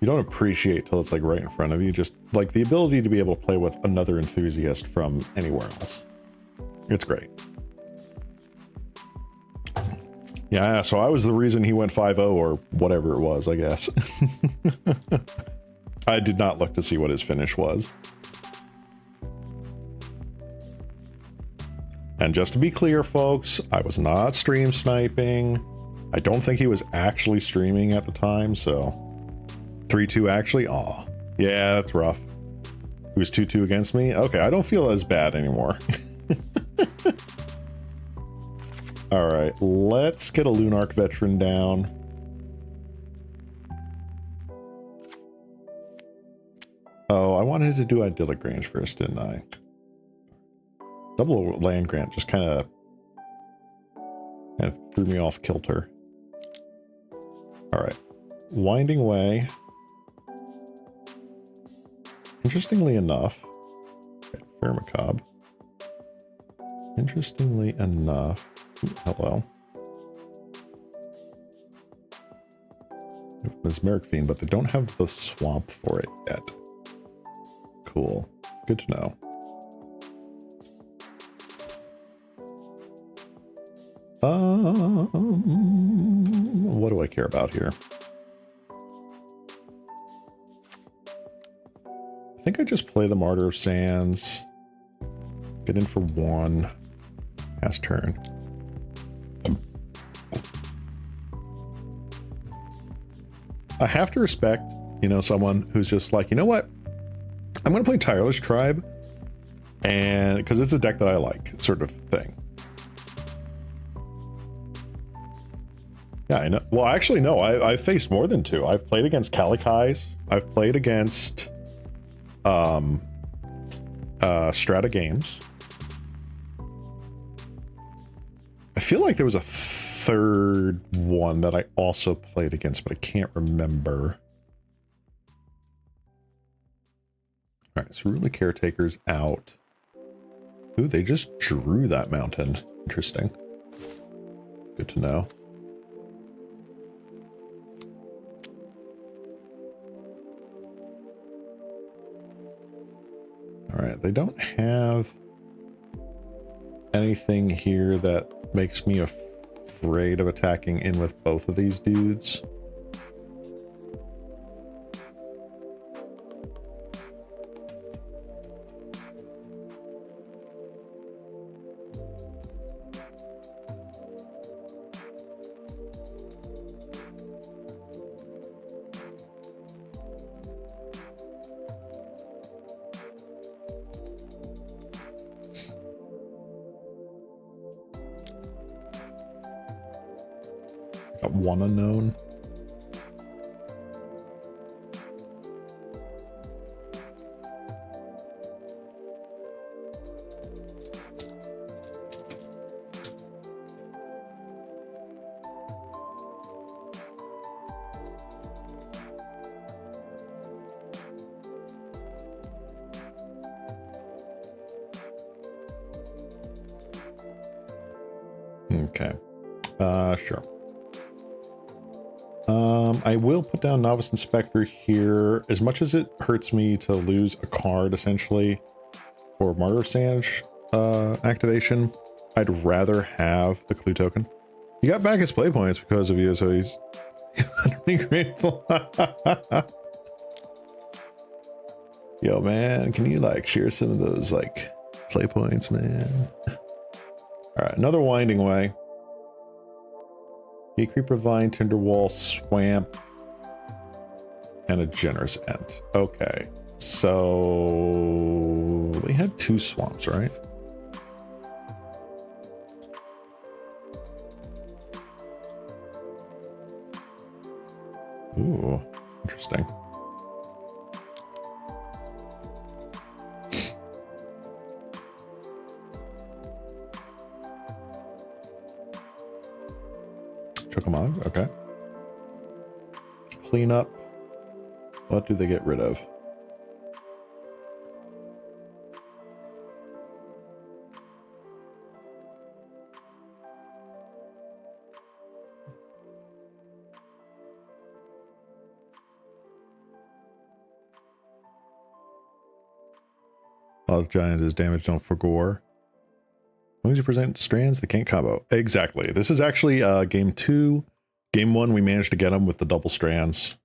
you don't appreciate till it's like right in front of you. Just like the ability to be able to play with another enthusiast from anywhere else. It's great. Yeah, so I was the reason he went 5-0 or whatever it was, I guess. I did not look to see what his finish was. And just to be clear, folks, I was not stream sniping. I don't think he was actually streaming at the time, so 3-2 actually? Aw. Yeah, that's rough. He was 2-2 against me? Okay, I don't feel as bad anymore. All right, let's get a Lunarch veteran down. Oh, I wanted to do Idyllic Grange first, didn't I? Double land grant just kind of threw me off kilter. All right, Winding Way. Interestingly enough, okay, Fair Macabre. Interestingly enough, hello. Mesmeric Fiend, but they don't have the swamp for it yet. Cool. Good to know. What do I care about here? I think I just play the Martyr of Sands. Get in for 1. Pass turn. I have to respect, you know, someone who's just like, you know what? I'm going to play Tireless Tribe, and because it's a deck that I like, sort of thing. Yeah, I know. Well, actually, no, I've faced more than 2. I've played against Kalikais. I've played against Strata Games. I feel like there was a third one that I also played against, but I can't remember. All right, so Ruler Caretaker's out. Ooh, they just drew that mountain. Interesting. Good to know. All right, they don't have anything here that makes me afraid of attacking in with both of these dudes. Got 1 unknown. Okay. Sure. I will put down Novice Inspector here. As much as it hurts me to lose a card, essentially, for Martyr of Sands activation, I'd rather have the clue token. He got back his play points because of you, so he's utterly grateful. Yo, man, can you like share some of those like play points, man? All right, another winding way. A creeper vine, tinder wall, swamp, and a generous end. Okay, so we had 2 swamps, right? Ooh, interesting. Chocomog, okay. Clean up. What do they get rid of? While the giant is damaged, don't forgore. As long as you present strands, they can't combo. Exactly. This is actually game 2. Game 1, we managed to get them with the double strands.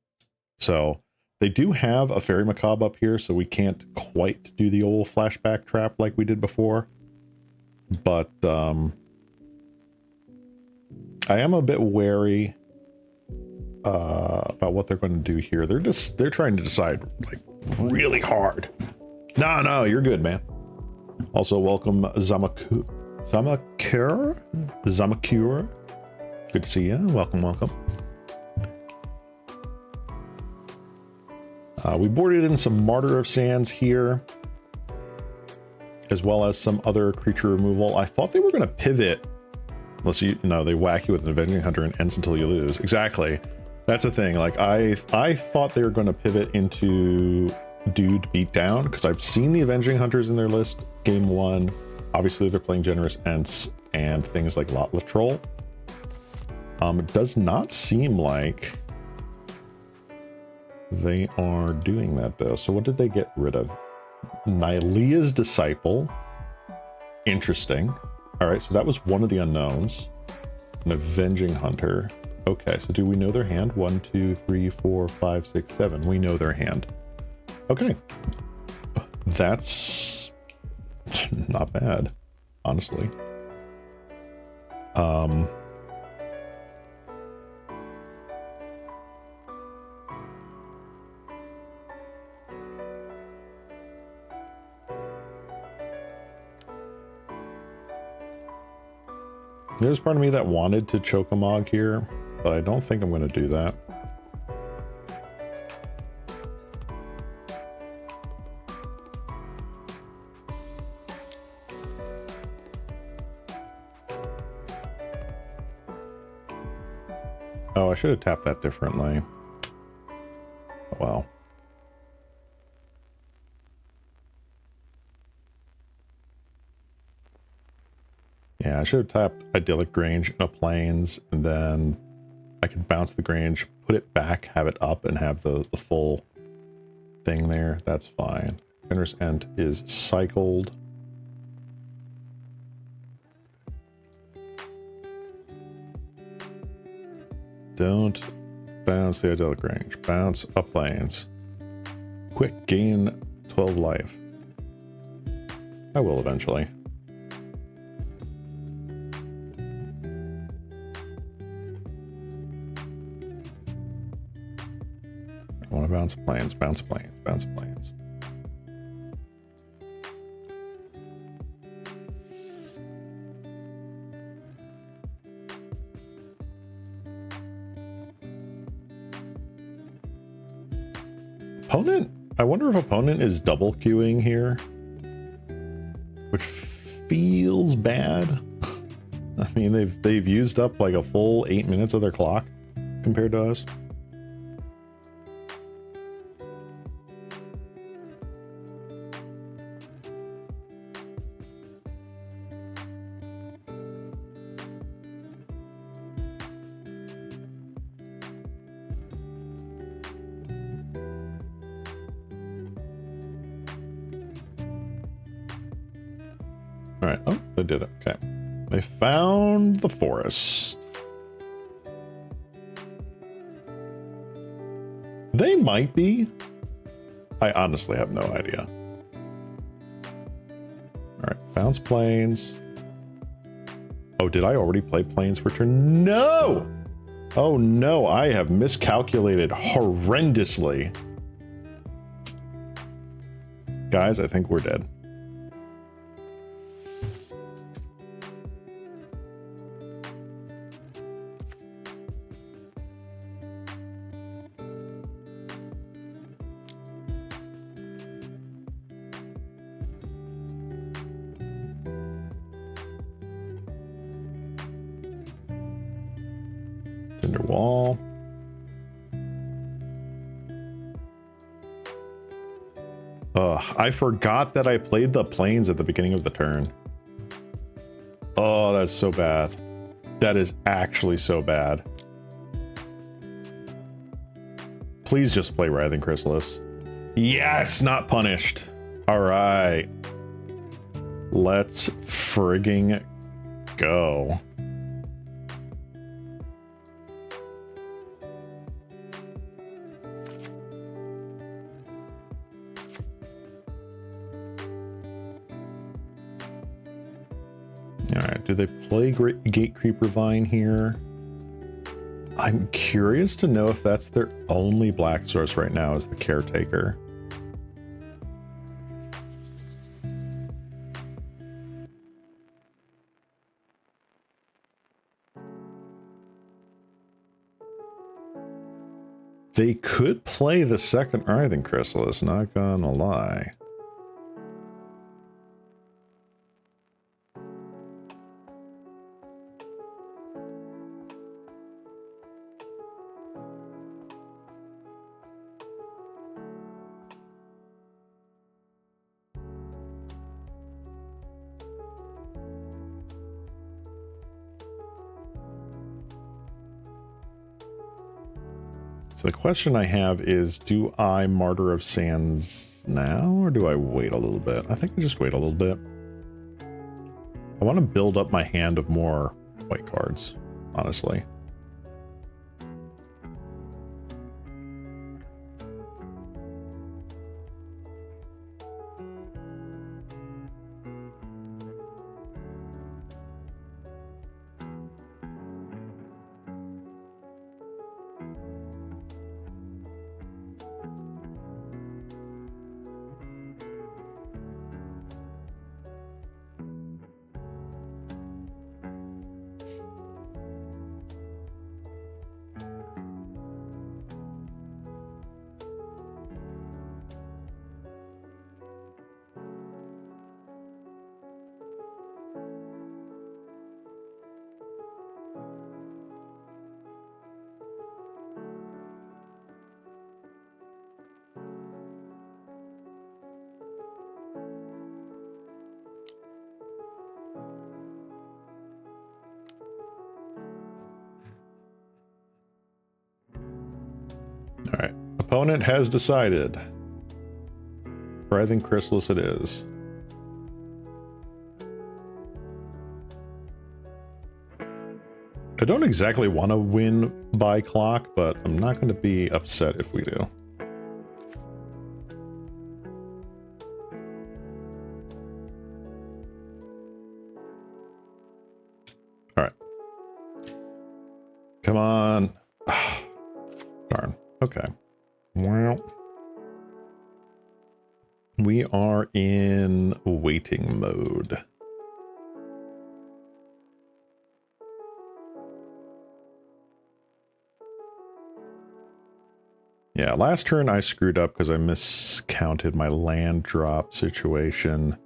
So they do have a fairy macabre up here, so we can't quite do the old flashback trap like we did before. But I am a bit wary about what they're going to do here. They're trying to decide like really hard. No, you're good, man. Also, welcome Zamakura. Good to see you. Welcome. We boarded in some Martyr of Sands here, as well as some other creature removal. I thought they were going to pivot, unless they whack you with an Avenging Hunter and ends until you lose. Exactly. That's the thing. Like I thought they were going to pivot into Dude Beatdown, because I've seen the Avenging Hunters in their list game 1. Obviously, they're playing Generous Ents and things like Lot Latrol. It does not seem like they are doing that, though. So what did they get rid of? Nylea's Disciple. Interesting. All right, so that was one of the unknowns. An Avenging Hunter. Okay, so do we know their hand? 1, 2, 3, 4, 5, 6, 7. We know their hand. Okay. That's not bad, honestly. There's part of me that wanted to Chocomog here, but I don't think I'm going to do that. Oh, I should have tapped that differently. Oh, well. Yeah, I should have tapped Idyllic Grange in a Plains, and then I could bounce the Grange, put it back, have it up, and have the full thing there. That's fine. Generous Ent is cycled. Don't bounce the Idyllic Grange. Bounce a Plains. Quick, gain 12 life. I will eventually. I want to bounce Plains, bounce Plains, bounce Plains. Opponent, I wonder if opponent is double queuing here, which feels bad. I mean, they've used up like a full 8 minutes of their clock compared to us. All right. Oh, they did it. Okay. They found the forest. They might be. I honestly have no idea. All right, bounce plains. Oh, did I already play plains for turn? No! Oh no, I have miscalculated horrendously. Guys, I think we're dead. Cinder wall. Ugh, I forgot that I played the plains at the beginning of the turn. Oh, that's so bad. That is actually so bad. Please just play Writhing Chrysalis. Yes, not punished. All right. Let's frigging go. All right, do they play Gate Creeper Vine here? I'm curious to know if that's their only black source right now is the Caretaker. They could play the second Writhing Chrysalis, not gonna lie. So the question I have is, do I Martyr of Sands now, or do I wait a little bit? I think I just wait a little bit. I want to build up my hand of more white cards, honestly. All right, opponent has decided. Writhing Chrysalis it is. I don't exactly want to win by clock, but I'm not going to be upset if we do. All right. Come on. Darn. Okay. Well, we are in waiting mode. Yeah, last turn I screwed up because I miscounted my land drop situation.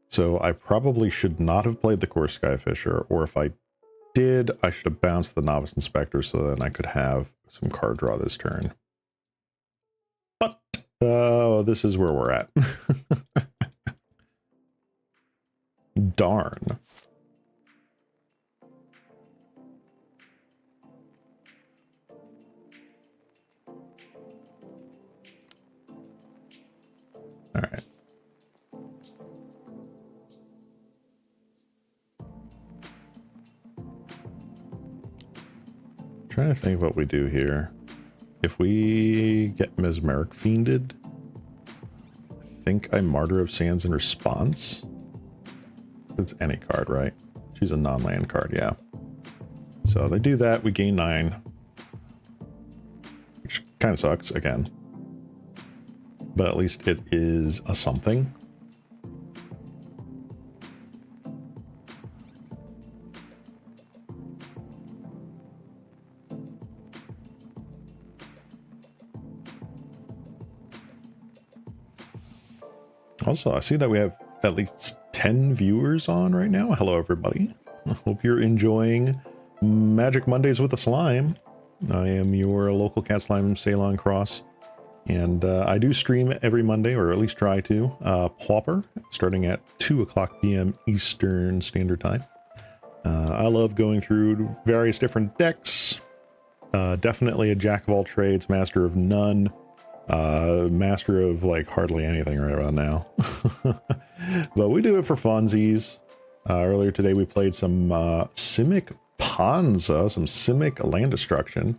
So I probably should not have played the Core Skyfisher, or if I did, I should have bounced the Novice Inspector so then I could have some card draw this turn. But, this is where we're at. Darn. All right. trying to think what we do here. If we get Mesmeric Fiended, I think I Martyr of Sands in response. It's any card, right? She's a non-land card, yeah. So they do that, we gain 9. Which kind of sucks, again. But at least it is a something. Also, I see that we have at least 10 viewers on right now. Hello, everybody. I hope you're enjoying Magic Mondays with a Slime. I am your local cat slime, Ceylon Cross. And I do stream every Monday, or at least try to, Pauper, starting at 2 o'clock p.m. Eastern Standard Time. I love going through various different decks. Definitely a jack of all trades, master of none. Master of like hardly anything right about now. But we do it for funsies. Earlier today we played some Simic Ponza, some Simic land destruction,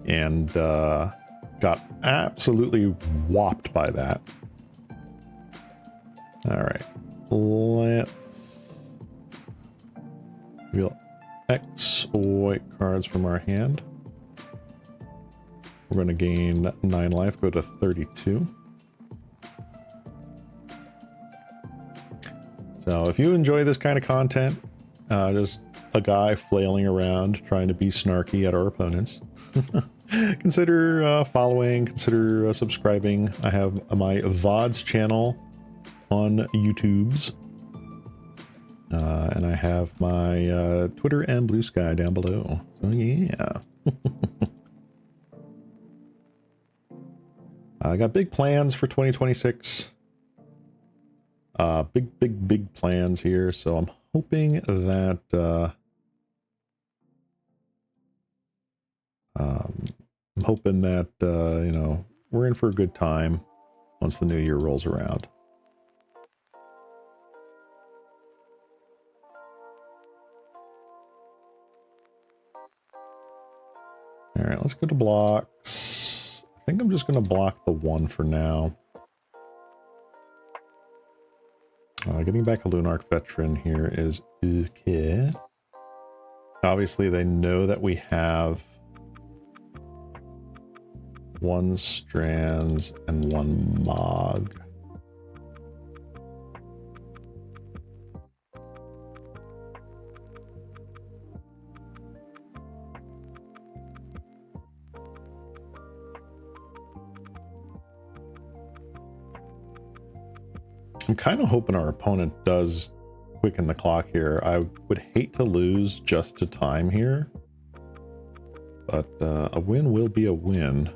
and got absolutely whopped by that. All right, let's reveal X white cards from our hand. We're going to gain 9 life, go to 32. So if you enjoy this kind of content, just a guy flailing around trying to be snarky at our opponents, consider following, consider subscribing. I have my VODs channel on YouTube's. And I have my Twitter and Blue Sky down below. So yeah. I got big plans for 2026. Big plans here. So I'm hoping that you know, we're in for a good time once the new year rolls around. All right, let's go to blocks. I think I'm just going to block the 1 for now. Getting back a Lunarch Veteran here is okay. Obviously, they know that we have 1 Strands and 1 Mog. I'm kind of hoping our opponent does quicken the clock here. I would hate to lose just to time here, but a win will be a win.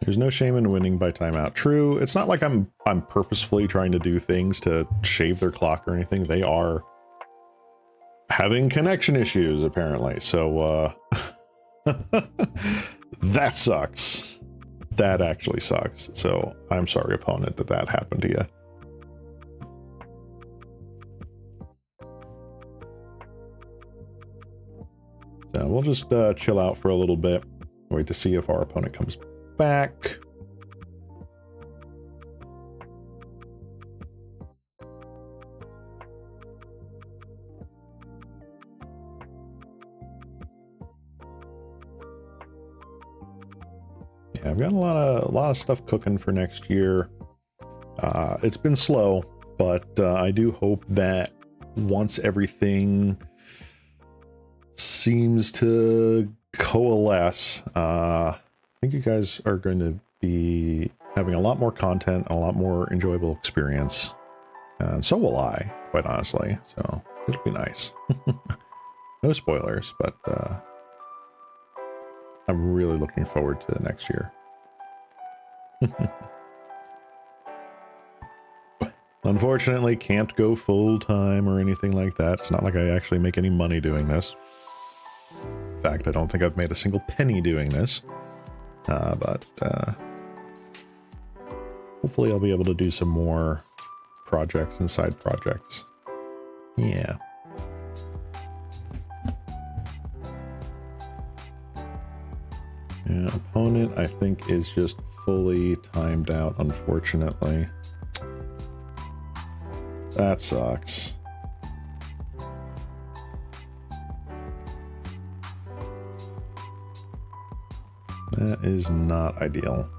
There's no shame in winning by timeout. True, it's not like I'm purposefully trying to do things to shave their clock or anything. They are having connection issues, apparently. So, that sucks. That actually sucks. So, I'm sorry, opponent, that happened to you. So, we'll just chill out for a little bit. Wait to see if our opponent comes back. Yeah, I've got a lot of stuff cooking for next year. It's been slow, but I do hope that once everything seems to coalesce, I think you guys are going to be having a lot more content, a lot more enjoyable experience, and so will I, quite honestly. So it'll be nice. No spoilers, but I'm really looking forward to the next year. Unfortunately, can't go full-time or anything like that. It's not like I actually make any money doing this. In fact, I don't think I've made a single penny doing this. But hopefully I'll be able to do some more projects and side projects. Yeah. Yeah, opponent, I think, is just fully timed out, unfortunately. That sucks. That is not ideal.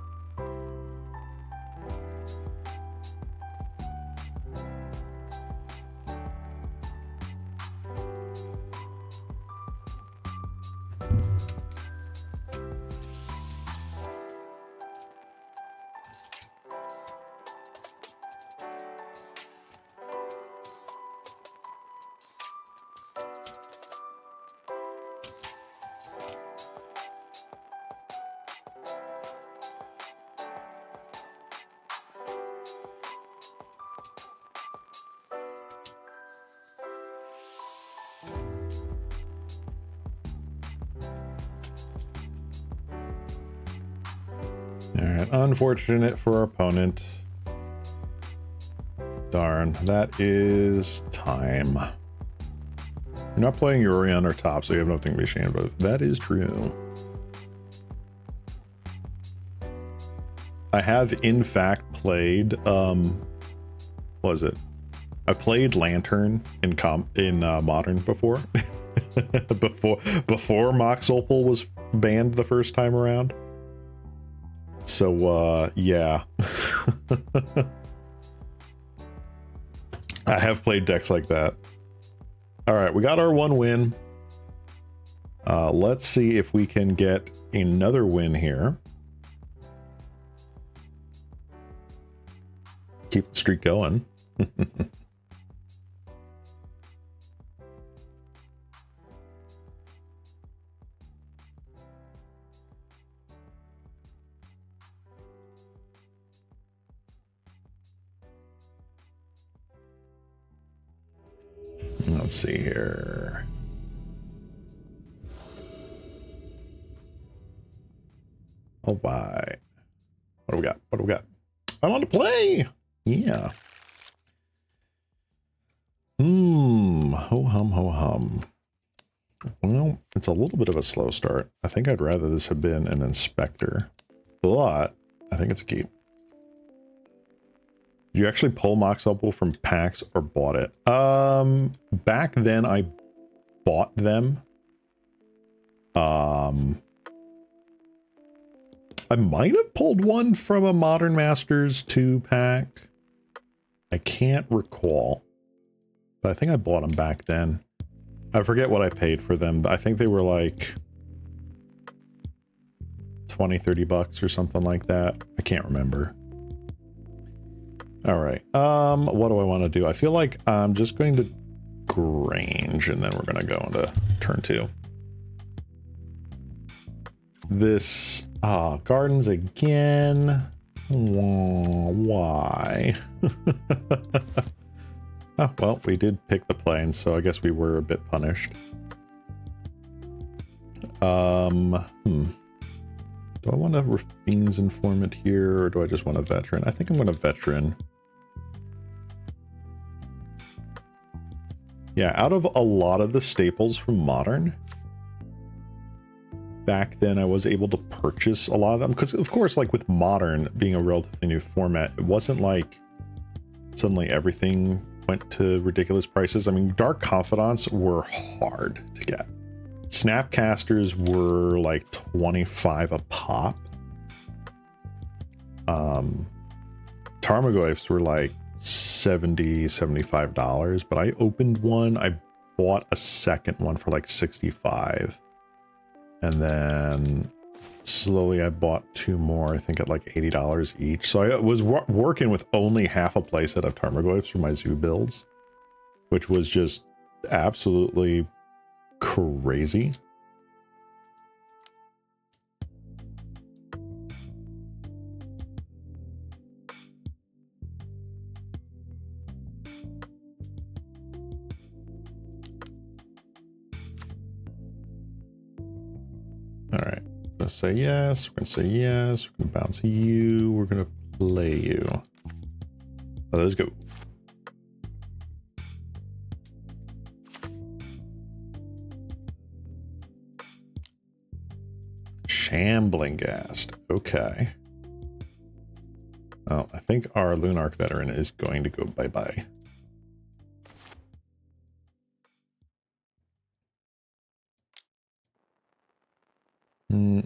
Alright, unfortunate for our opponent. Darn, that is time. You're not playing Yorion or top, so you have nothing to be ashamed of. That is true. I have, in fact, played, what was it? I played Lantern in Modern before. before Mox Opal was banned the first time around. So, yeah. I have played decks like that. All right, we got our one win. Let's see if we can get another win here. Keep the streak going. Let's see here. Oh, bye. What do we got? What do we got? I want to play. Yeah. Ho hum, ho hum. Well, it's a little bit of a slow start. I think I'd rather this have been an inspector, but I think it's a keep. Did you actually pull Mox Opal from packs or bought it? Back then I bought them. I might have pulled one from a Modern Masters 2 pack. I can't recall, but I think I bought them back then. I forget what I paid for them. I think they were like 20, 30 bucks or something like that. I can't remember. All right. What do I want to do? I feel like I'm just going to Grange and then we're going to go into turn 2. This, Gardens again. Why? Oh, well, we did pick the plane, so I guess we were a bit punished. Do I want a Rafine's Informant here, or do I just want a Veteran? I think I'm going to Veteran. Yeah, out of a lot of the staples from Modern, back then I was able to purchase a lot of them, because of course, like with Modern being a relatively new format, it wasn't like suddenly everything went to ridiculous prices. I mean, Dark Confidants were hard to get. Snapcasters were like 25 a pop. Tarmogoyfs were like $70, $75, but I opened one. I bought a second one for like 65. And then slowly I bought 2 more, I think at like $80 each. So I was working with only half a playset of Tarmogoyfs for my zoo builds, which was just absolutely crazy. All right. We're gonna say yes. We're gonna say yes. We're gonna bounce you. We're gonna play you. Let's go. Shambling Ghast. Okay. Oh, I think our Lunarch veteran is going to go bye-bye.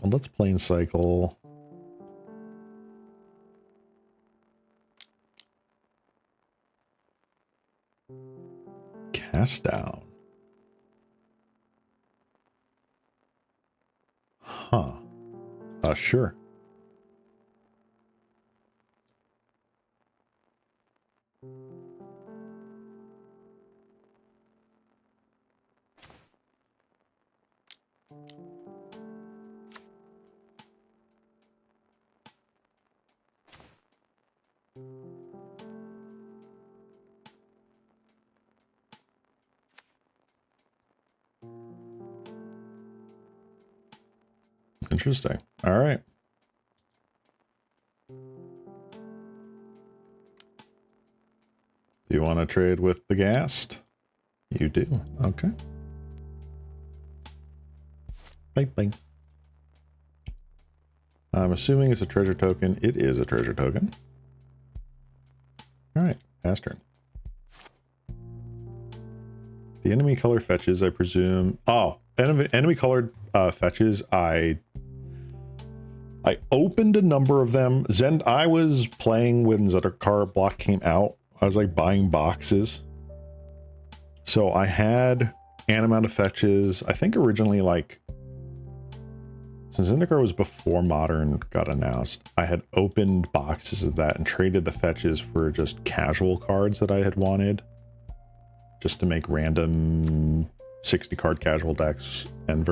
Let's plane cycle. Cast down. Huh. Sure. Interesting. All right. Do you want to trade with the Ghast? You do. Okay. Bye bye. I'm assuming it's a treasure token. It is a treasure token. All right. Pass turn. The enemy color fetches, I presume. Oh, enemy colored fetches. I opened a number of them. I was playing when Zendikar block came out. I was like buying boxes. So I had an amount of fetches. I think originally, like, since Zendikar was before Modern got announced, I had opened boxes of that and traded the fetches for just casual cards that I had wanted, just to make random 60 card casual decks and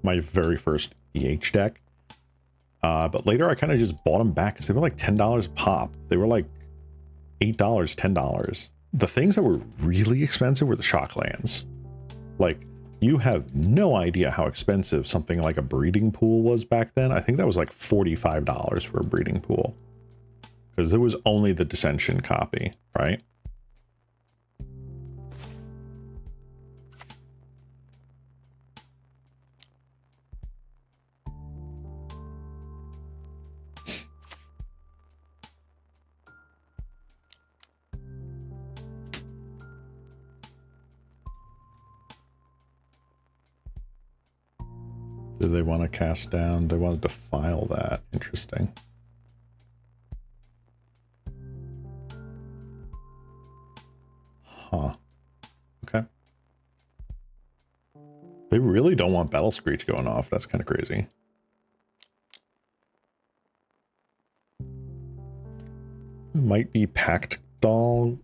my very first EH deck. But later I kind of just bought them back because they were like $10 a pop. They were like $8, $10. The things that were really expensive were the shock lands. Like, you have no idea how expensive something like a breeding pool was back then. I think that was like $45 for a breeding pool, because there was only the Dissension copy, right? Do they want to cast down? They wanted to file that. Interesting. Huh. Okay. They really don't want Battle Screech going off. That's kind of crazy. It might be Packed Doll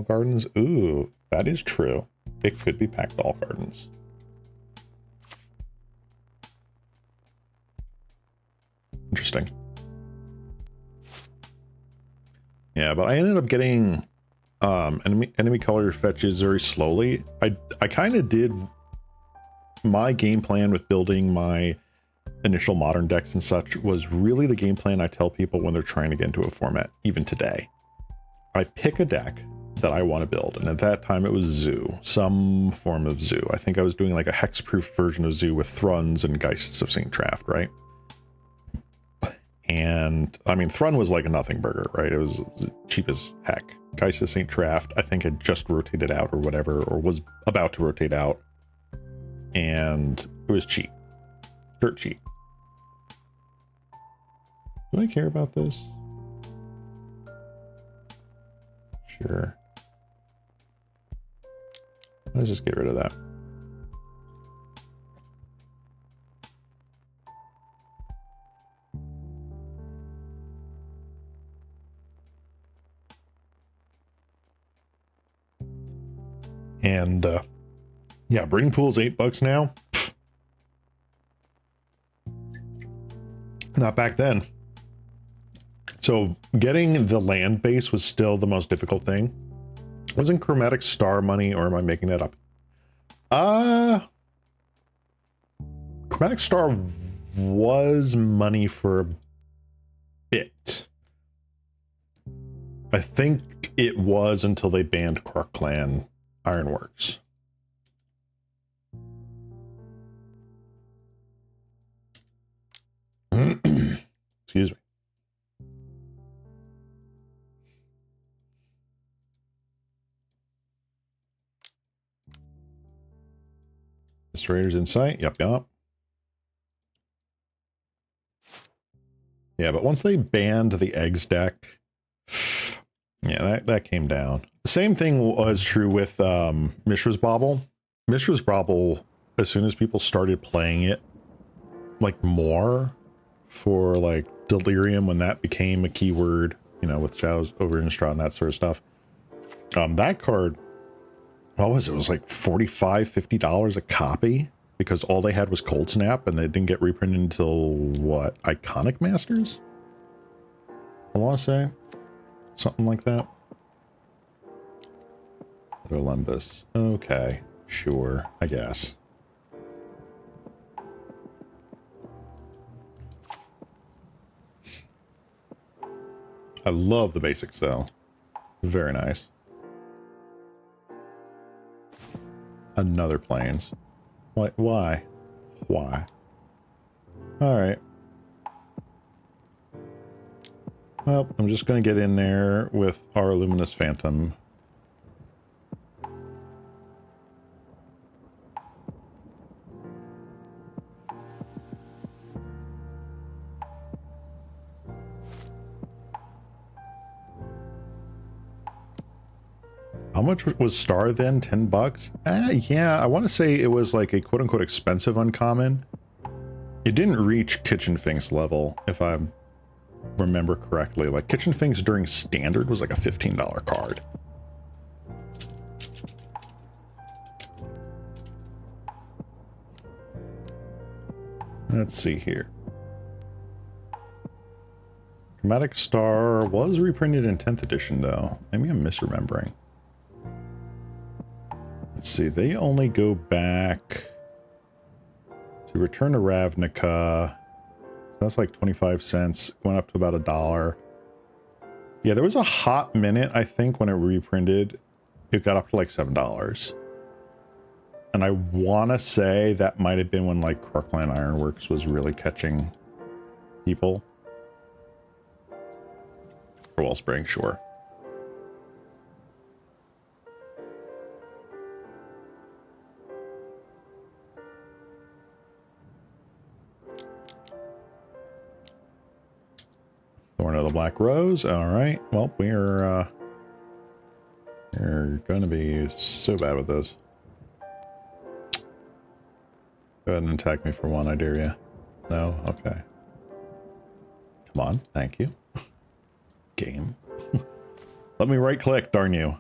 Gardens. Ooh, that is true. It could be Packed Doll Gardens. Interesting. Yeah, but I ended up getting enemy color fetches very slowly. I kind of did my game plan with building my initial Modern decks and such was really the game plan I tell people when they're trying to get into a format, even today. I pick a deck that I want to build, and at that time it was Zoo, some form of Zoo. I think I was doing like a hexproof version of Zoo with Thruns and Geists of St. Traft, right? And I mean, Thrun was like a nothing burger, right? It was cheap as heck. Geist of St. Traft, I think, had just rotated out or whatever, or was about to rotate out. And it was cheap. Dirt cheap. Do I care about this? Sure. Let's just get rid of that. And yeah, breeding pool's $8 now. Pfft. Not back then. So getting the land base was still the most difficult thing. Wasn't Chromatic Star money, or am I making that up? Chromatic Star was money for a bit. I think it was until they banned Kruk Clan Ironworks. Excuse me. Mr. Raiders in sight. Yup, yup. Yeah, but once they banned the eggs deck, yeah, that came down. The same thing was true with Mishra's Bauble. Mishra's Bauble, as soon as people started playing it, like more for like Delirium, when that became a keyword, you know, with Shadows over Innistrad and that sort of stuff. That card, what was it? It was like $45–50 a copy because all they had was Cold Snap and they didn't get reprinted until what? Iconic Masters? I want to say something like that. Olympus. Okay, sure, I guess. I love the basics though. Very nice. Another Plains. What? Why? Why? All right. Well, I'm just going to get in there with our Luminous Phantom. How much was Star then? 10 bucks? Yeah, I want to say it was like a quote-unquote expensive uncommon. It didn't reach Kitchen Finks level, if I remember correctly. Like, Kitchen Finks during Standard was like a $15 card. Let's see here. Chromatic Star was reprinted in 10th edition, though. Maybe I'm misremembering. Let's see, they only go back to Return to Ravnica. So that's like 25 cents, going up to about $1. Yeah, there was a hot minute, I think, when it reprinted. It got up to like $7. And I want to say that might have been when like Kruk Clan Ironworks was really catching people. For Wellspring, sure. Thorn of the Black Rose. All right. Well, we're going to be so bad with those. Go ahead and attack me for one, I dare you. No? Okay. Come on. Thank you. Game. Let me right click, darn you.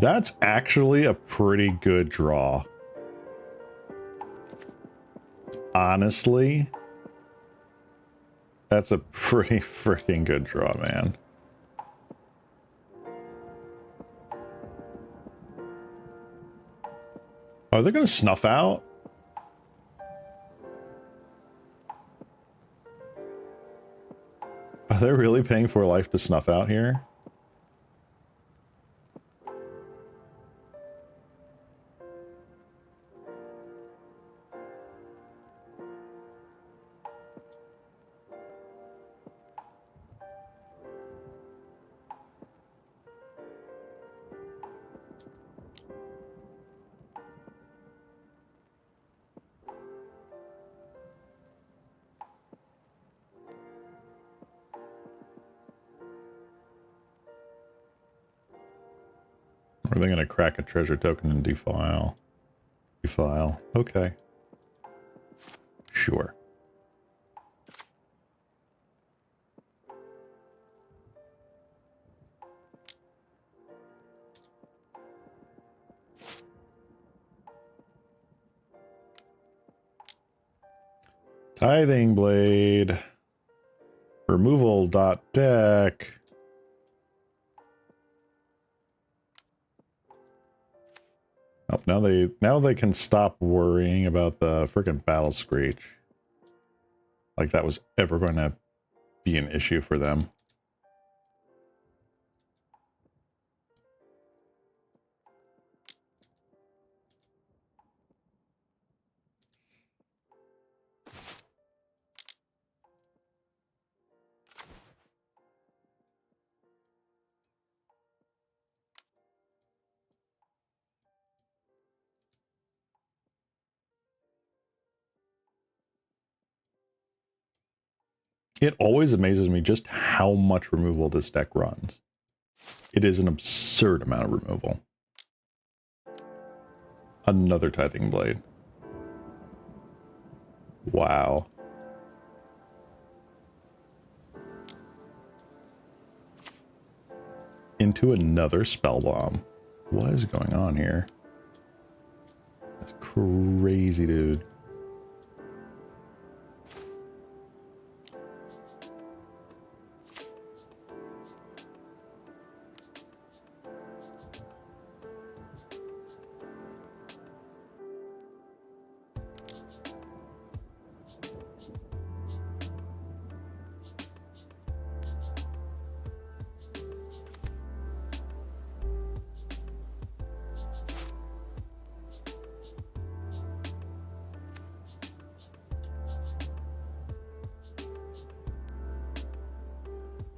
That's actually a pretty good draw. Honestly, that's a pretty freaking good draw, man. Are they going to snuff out? Are they really paying for life to snuff out here? Or are they going to crack a treasure token and defile? Defile. Okay. Sure. Tithing Blade. Removal.deck. Oh, now they can stop worrying about the freaking battle screech. Like that was ever going to be an issue for them. It always amazes me just how much removal this deck runs. It is an absurd amount of removal. Another Tithing Blade. Wow. Into another Spell Bomb. What is going on here? That's crazy, dude.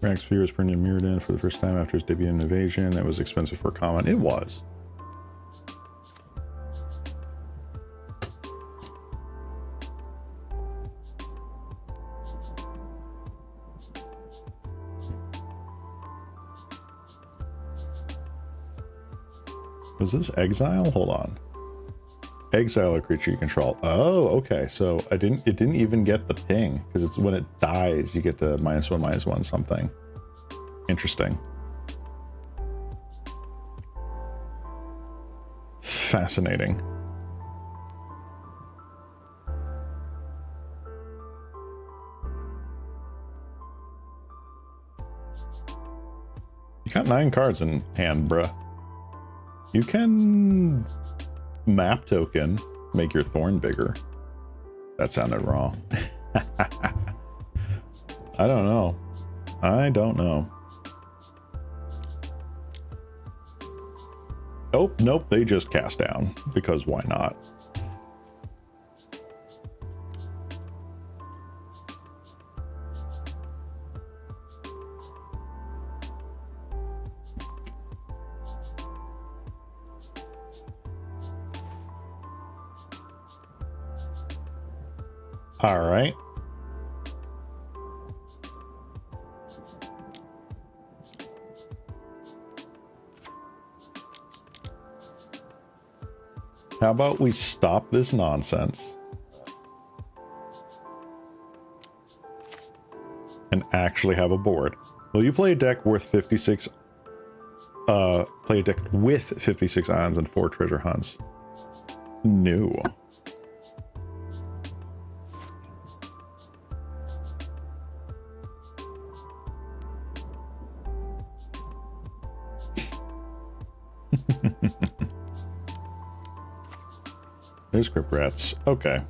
Rax Fear was printed in Mirrodin for the first time after its debut in Invasion. It was expensive for a common. It was. Was this Exile? Hold on. Exile a creature you control. Oh, okay. So it didn't even get the ping because it's when it dies you get the -1/-1 something. Interesting. Fascinating. You got 9 cards in hand, bruh. You can map token, make your thorn bigger. That sounded wrong. I don't know. I don't know. Nope, they just cast down, because why not? All right. How about we stop this nonsense and actually have a board? Will you play a deck worth 56? Play a deck with 56 ions and 4 treasure hunts? No. There's Crypt Rats. Okay.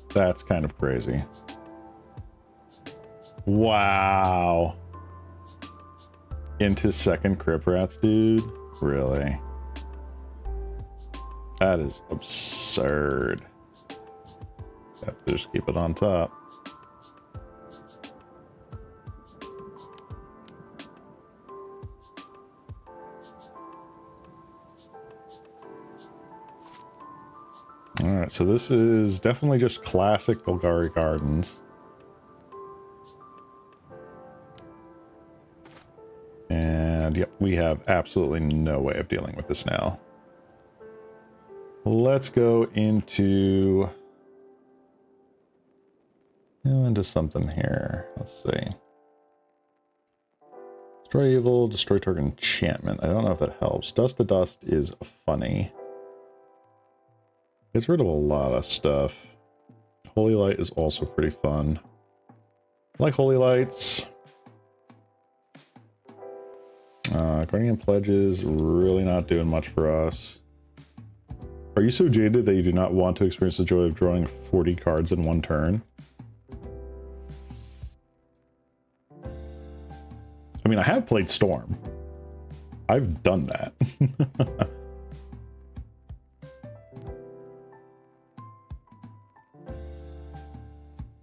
That's kind of crazy. Wow. Into second Crypt Rats, dude? Really? That is absurd. Have to just keep it on top. Alright, so this is definitely just classic Golgari Gardens. And yep, we have absolutely no way of dealing with this now. Let's go into something here. Let's see. Destroy evil, destroy target enchantment. I don't know if that helps. Dust to dust is funny. Gets rid of a lot of stuff. Holy Light is also pretty fun. I like Holy Lights. Guardian Pledges, really not doing much for us. Are you so jaded that you do not want to experience the joy of drawing 40 cards in one turn? I mean, I have played Storm. I've done that.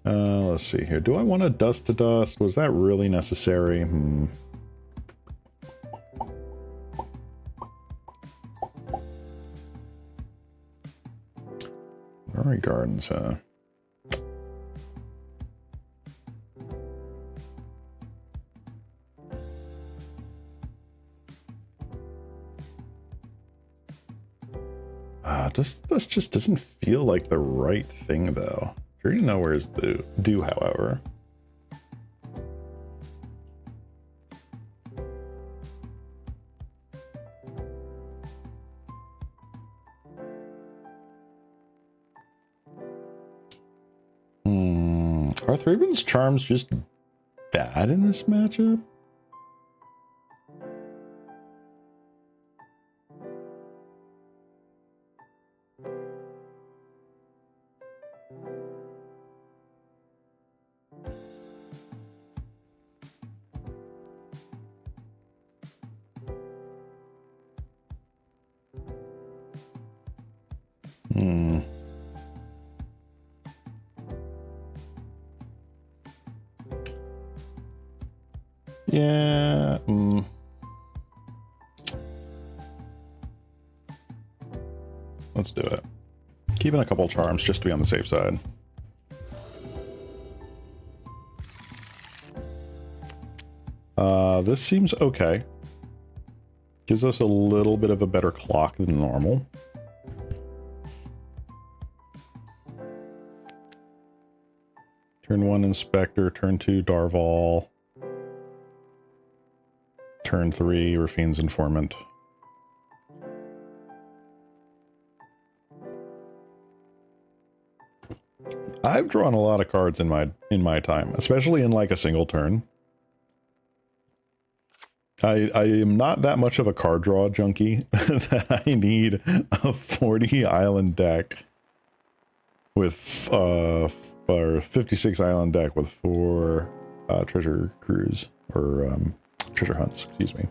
Let's see here. Do I want a Dust to Dust? Was that really necessary? Very Gardens, huh? This just doesn't feel like the right thing, though. Sure, you know where's the due, however. Are Thraben's Charms just bad in this matchup? Yeah. Let's do it. Keeping a couple charms just to be on the safe side. This seems okay. Gives us a little bit of a better clock than normal. Turn 1 Inspector, turn 2 Darval. Turn 3 Rafine's Informant. I've drawn a lot of cards in my time, especially in like a single turn. I am not that much of a card draw junkie that I need a 40 island deck with or 56 island deck with 4 treasure cruise or treasure hunts, excuse me.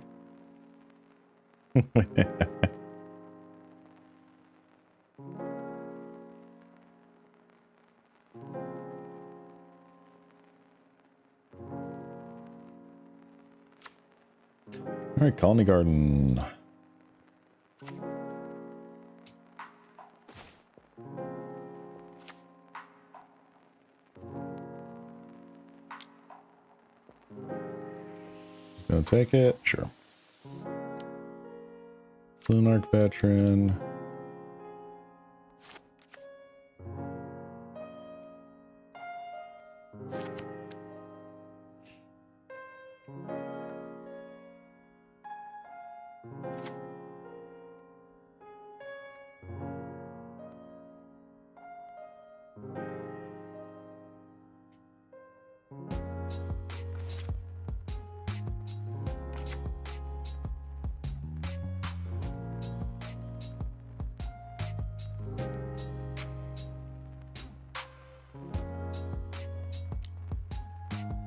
All right, Colony Garden. Gonna take it, sure. Lunarch Veteran.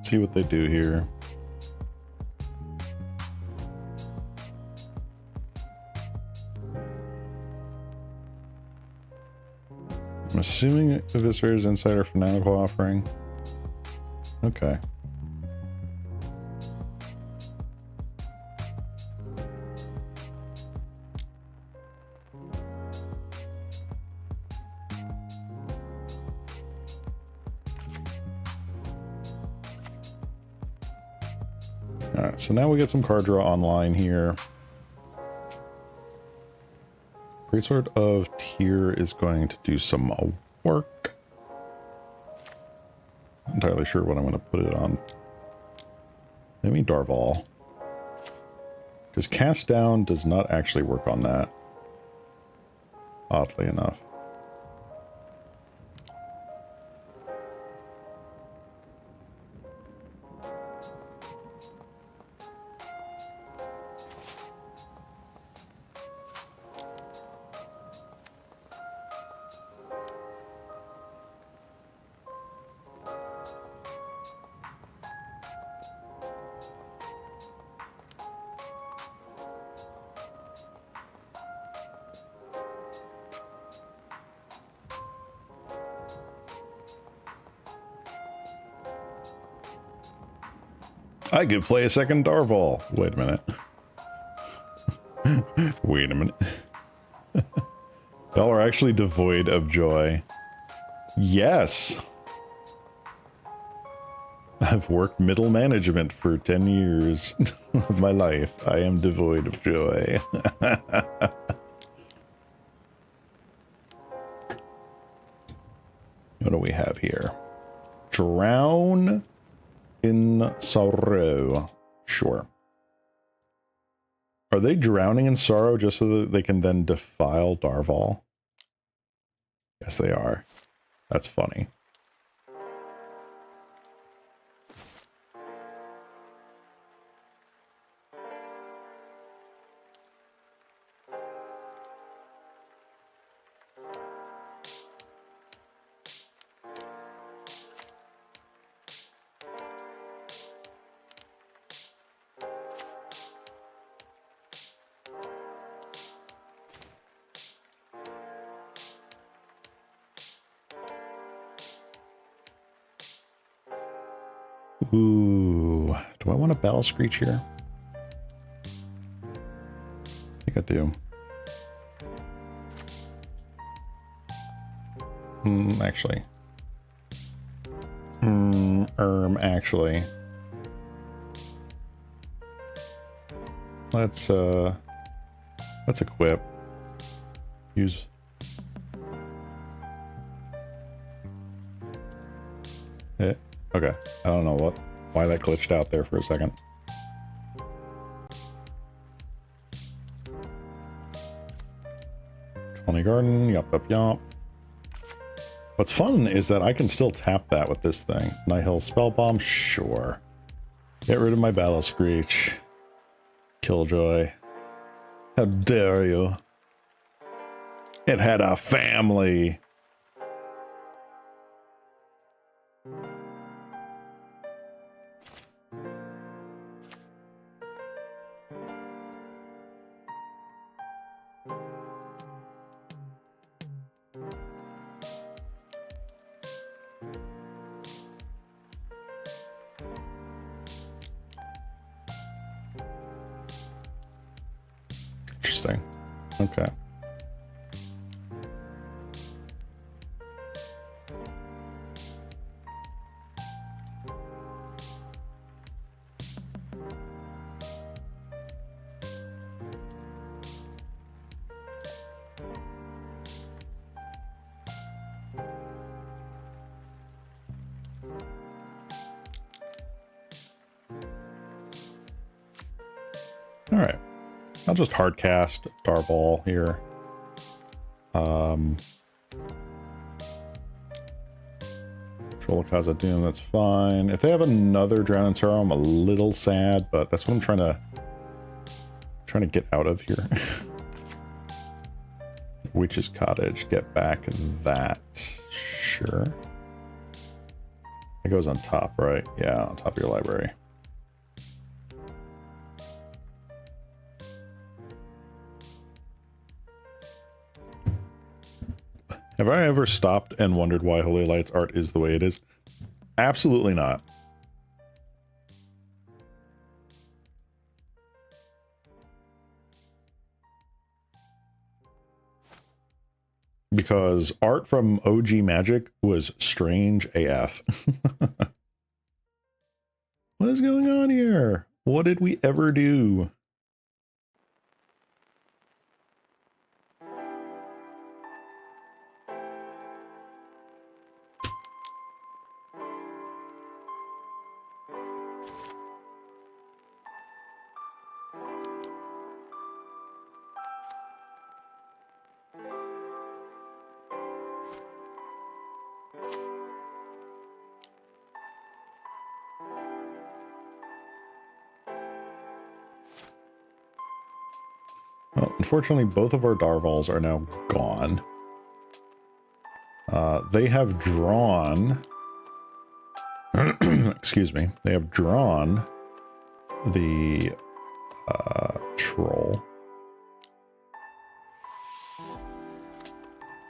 See what they do here. I'm assuming Eviscerator's Insider Fanatical Offering. Okay. Alright, so now we get some card draw online here. Greatsword of Tyr is going to do some work. Not entirely sure what I'm going to put it on. Maybe Darval. Because Cast Down does not actually work on that. Oddly enough. I could play a second Darval. Wait a minute. Wait a minute. Y'all are actually devoid of joy. Yes. I've worked middle management for 10 years of my life. I am devoid of joy. What do we have here? Drown in sorrow. Sure. Are they drowning in sorrow just so that they can then defile Darval? Yes, they are. That's funny. Ooh, do I want a Battle Screech here? I think I do. Actually. Actually. Let's equip. Use. Okay. I don't know why that glitched out there for a second. Colony Garden, yup. What's fun is that I can still tap that with this thing. Nihil Spell Bomb, sure. Get rid of my Battle Screech. Killjoy. How dare you? It had a family. Interesting. Okay. All right. I'll just hard cast Darval here. Troll Kaza Doom, that's fine. If they have another Drown in Sorrow, I'm a little sad, but that's what I'm trying to get out of here. Witch's Cottage, get back that. Sure. It goes on top, right? Yeah, on top of your library. Have I ever stopped and wondered why Holy Light's art is the way it is? Absolutely not. Because art from OG Magic was strange AF. What is going on here? What did we ever do? Well, unfortunately, both of our Darvals are now gone. They have drawn... excuse me. They have drawn the troll.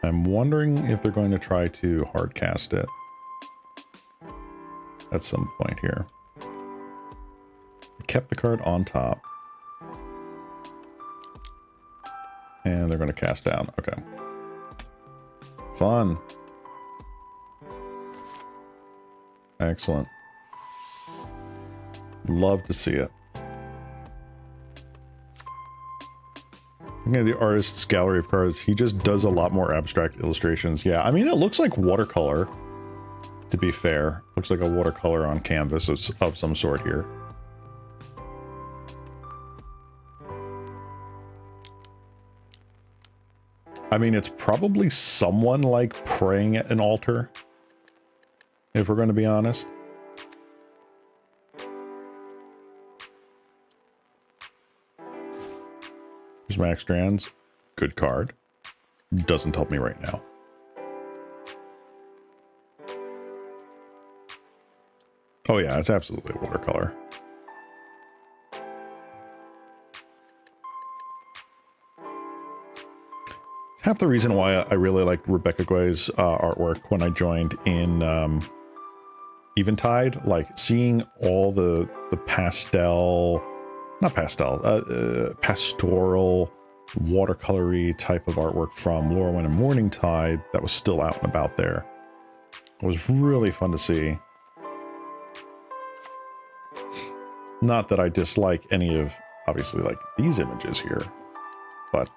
I'm wondering if they're going to try to hardcast it at some point here. Kept the card on top. And they're going to cast down. Okay. Fun. Excellent. Love to see it. Looking at the artist's gallery of cards, he just does a lot more abstract illustrations. Yeah, I mean, it looks like watercolor, to be fair. Looks like a watercolor on canvas of some sort here. I mean, it's probably someone like praying at an altar, if we're going to be honest. Here's Max Strands. Good card. Doesn't help me right now. Oh yeah, it's absolutely a watercolor. Half the reason why I really liked Rebecca Guay's artwork when I joined in Eventide, like seeing all the pastoral, watercolory type of artwork from Lorwyn and Morningtide that was still out and about there. It was really fun to see. Not that I dislike any of, obviously, like these images here, but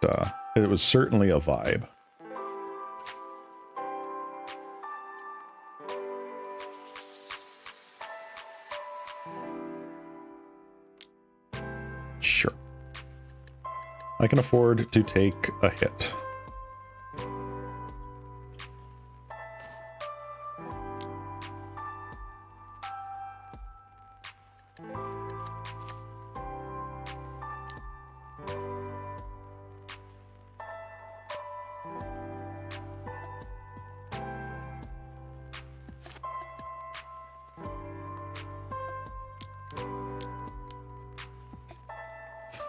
it was certainly a vibe. Sure. I can afford to take a hit.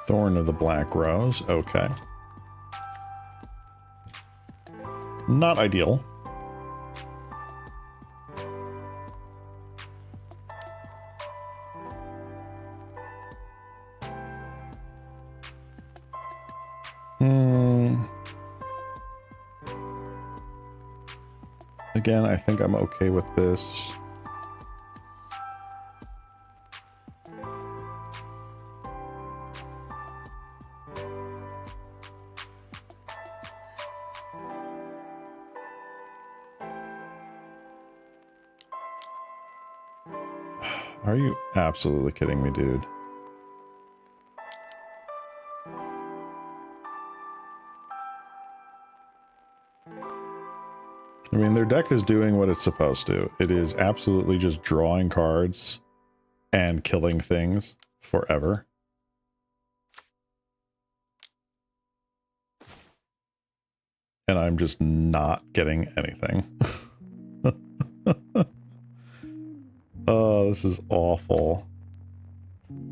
Thorn of the Black Rose, okay. Not ideal. Again, I think I'm okay with this. Are you absolutely kidding me, dude? I mean, their deck is doing what it's supposed to. It is absolutely just drawing cards and killing things forever. And I'm just not getting anything. Oh, this is awful.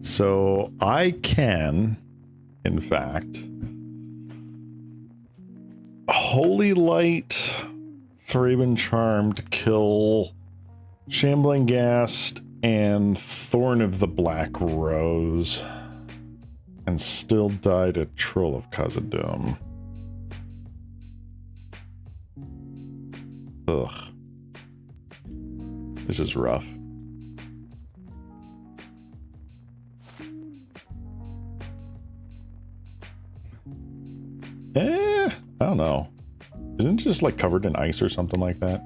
So I can, in fact, Holy Light, Thraben Charmed, kill Shambling Ghast and Thorn of the Black Rose, and still die to Troll of Khazad-dûm. Ugh. This is rough. I don't know. Isn't it just like covered in ice or something like that?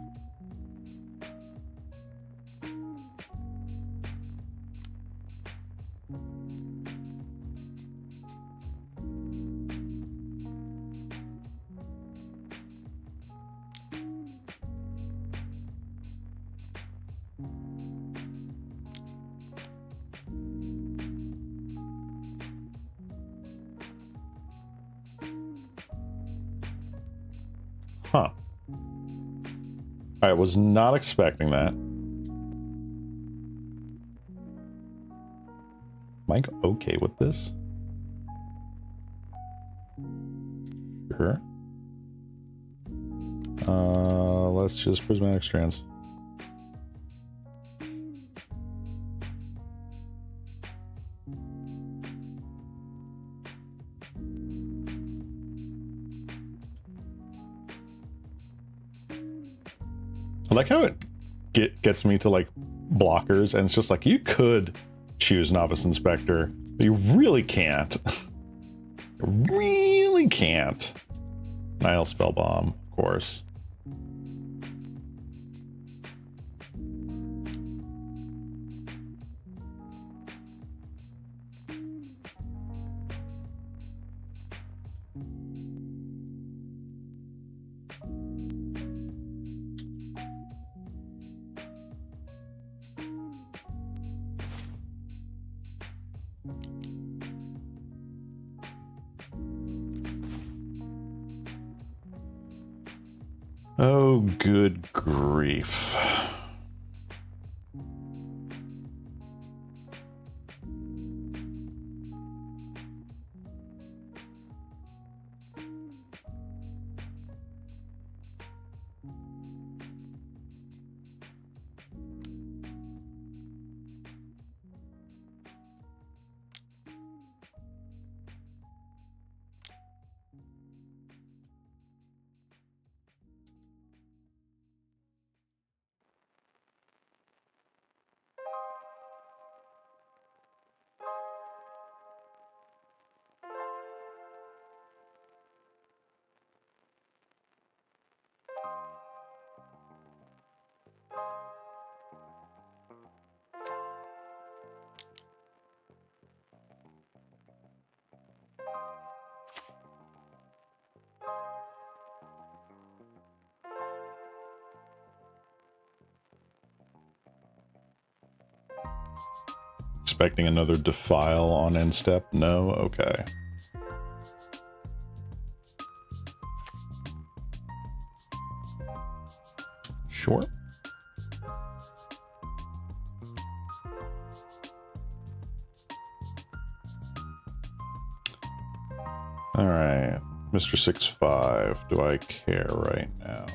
Huh. I was not expecting that. Am I okay with this? Sure. Let's just Prismatic Strands. like how it gets me to like blockers, and it's just like, you could choose Novice Inspector, but you really can't. You really can't. Nile Spell Bomb, of course. Oh, good grief. Expecting another Defile on end step? No? Okay. Sure. All right, Mr. 6'5", do I care right now?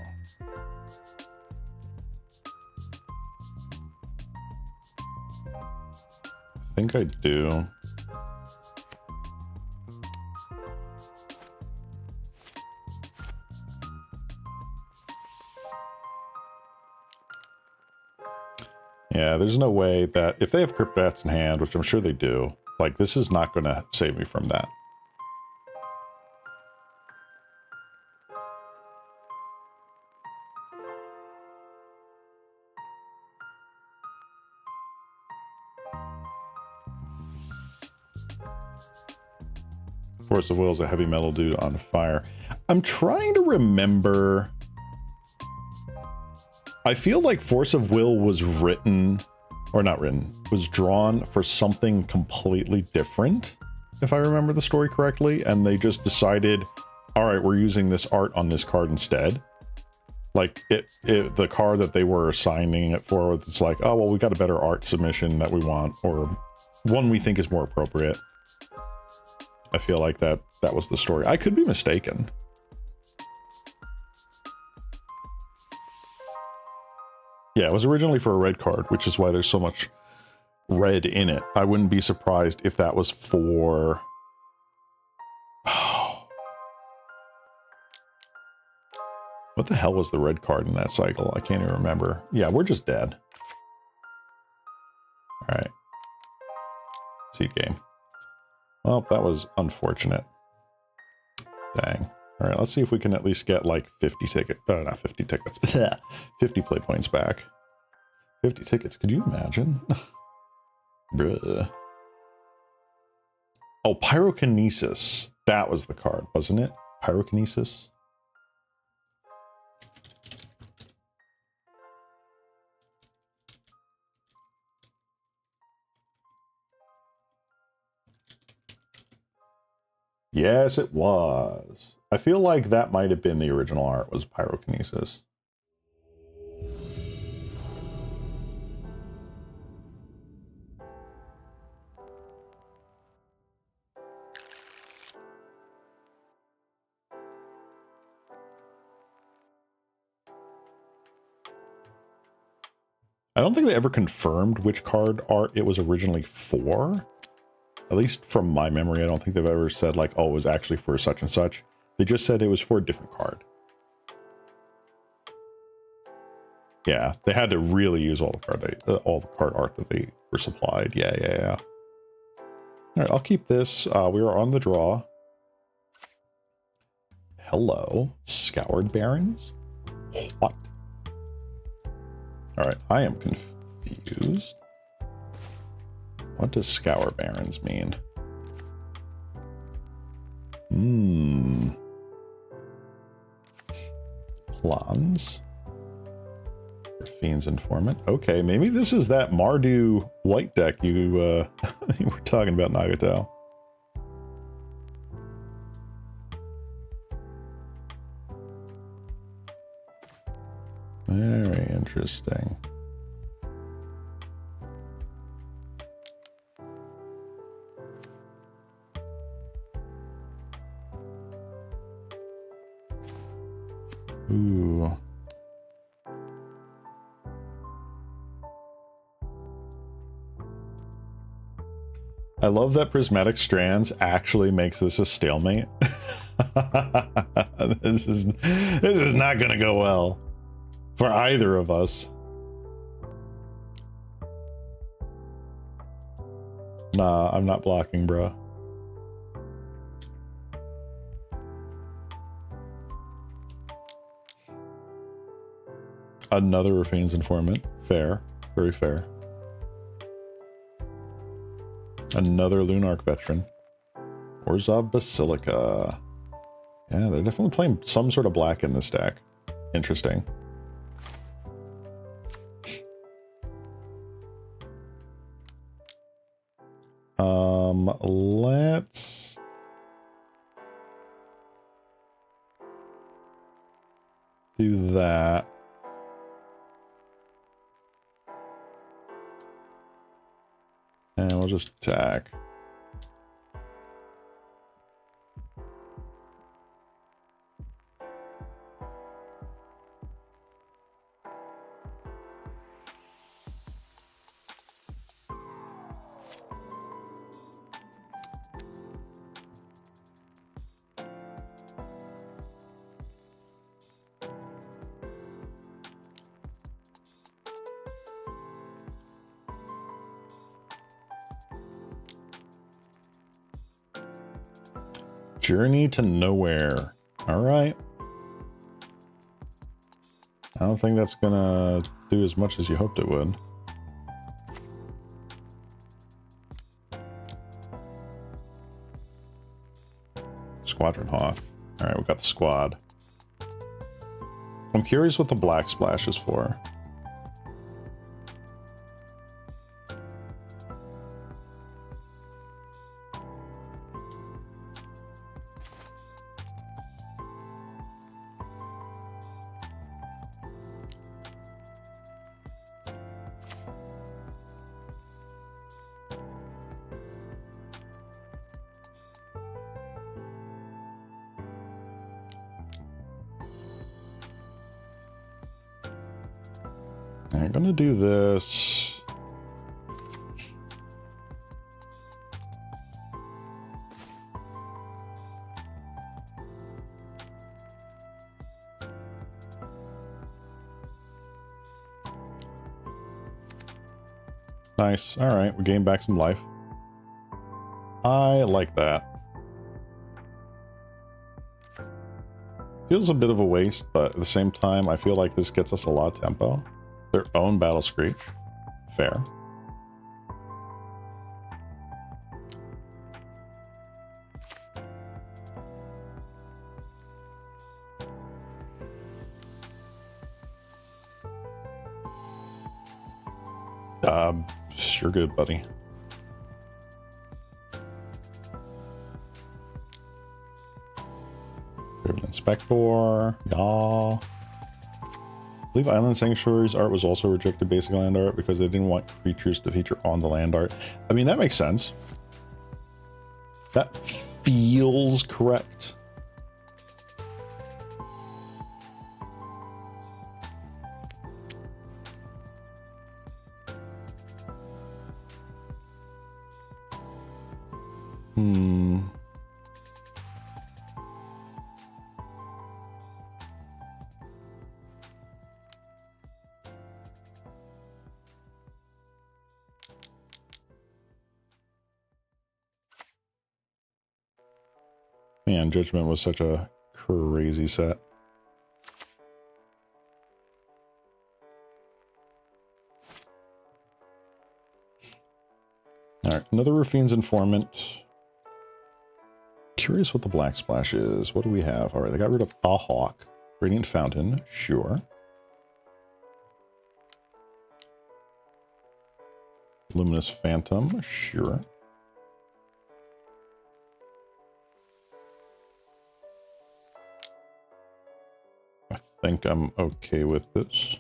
I think I do. Yeah, there's no way that if they have Crypt Bats in hand, which I'm sure they do, like, this is not going to save me from that. Force of Will is a heavy metal dude on fire. I'm trying to remember. I feel like Force of Will was written, or not written, was drawn for something completely different, if I remember the story correctly, and they just decided, all right, we're using this art on this card instead. Like, the card that they were assigning it for, it's like, oh, well, we got a better art submission that we want, or one we think is more appropriate. I feel like that was the story. I could be mistaken. Yeah, it was originally for a red card, which is why there's so much red in it. I wouldn't be surprised if that was for... What the hell was the red card in that cycle? I can't even remember. Yeah, we're just dead. All right. Seed game. Well, that was unfortunate. Dang. All right, let's see if we can at least get like 50 tickets. Not 50 tickets. 50 play points back. 50 tickets. Could you imagine? Bruh. Oh, Pyrokinesis. That was the card, wasn't it? Pyrokinesis. Yes, it was. I feel like that might have been the original art, was Pyrokinesis. I don't think they ever confirmed which card art it was originally for. At least from my memory, I don't think they've ever said like, oh, it was actually for such and such. They just said it was for a different card. Yeah, they had to really use all the card art that they were supplied. Yeah. All right, I'll keep this. We are on the draw. Hello, Scoured Barons? What? All right, I am confused. What does Scour Barons mean? Plans? Fiend's Informant. Okay, maybe this is that Mardu white deck you, you were talking about, Nagato. Very interesting. Ooh. I love that Prismatic Strands actually makes this a stalemate. This is not gonna go well for either of us. Nah, I'm not blocking, bro. Another Raffine's Informant. Fair. Very fair. Another Lunarch Veteran. Orzhov Basilica. Yeah, they're definitely playing some sort of black in this deck. Interesting. Let's... do that. And we'll just attack. Journey to Nowhere. All right. I don't think that's gonna do as much as you hoped it would. Squadron Hawk. All right, we got the squad. I'm curious what the black splash is for. I'm gonna do this. Nice. All right, we gained back some life. I like that. Feels a bit of a waste, but at the same time, I feel like this gets us a lot of tempo. Their own Battle Screech. Fair. Sure good, buddy. Driven Inspector. Yaw. I believe Island Sanctuary's art was also rejected basic land art because they didn't want creatures to feature on the land art. I mean, that makes sense. That feels correct. Man, Judgment was such a crazy set. Alright, another Ruffian's Informant. Curious what the Black Splash is. What do we have? Alright, they got rid of a Hawk. Radiant Fountain, sure. Luminous Phantom, sure. I think I'm okay with this.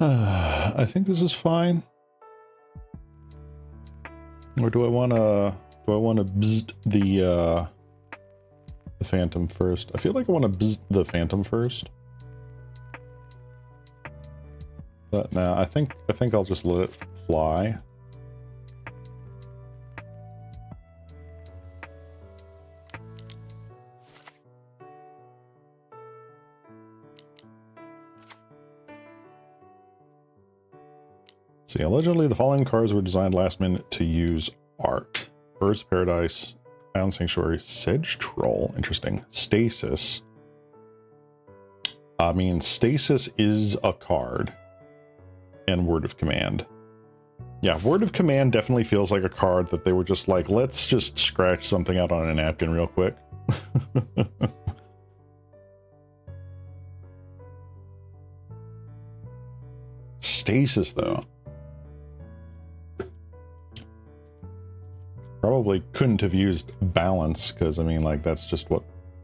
I think this is fine. Or do I want to bzz the Phantom first? I feel like I want to bzz the Phantom first. But nah, I think I'll just let it fly. See, allegedly the following cards were designed last minute to use art. Birds of Paradise, Island Sanctuary, Sedge Troll, interesting. Stasis. I mean, Stasis is a card. And Word of Command. Yeah, Word of Command definitely feels like a card that they were just like, let's just scratch something out on a napkin real quick. Stasis, though. Probably couldn't have used balance, because, I mean, like, that's just what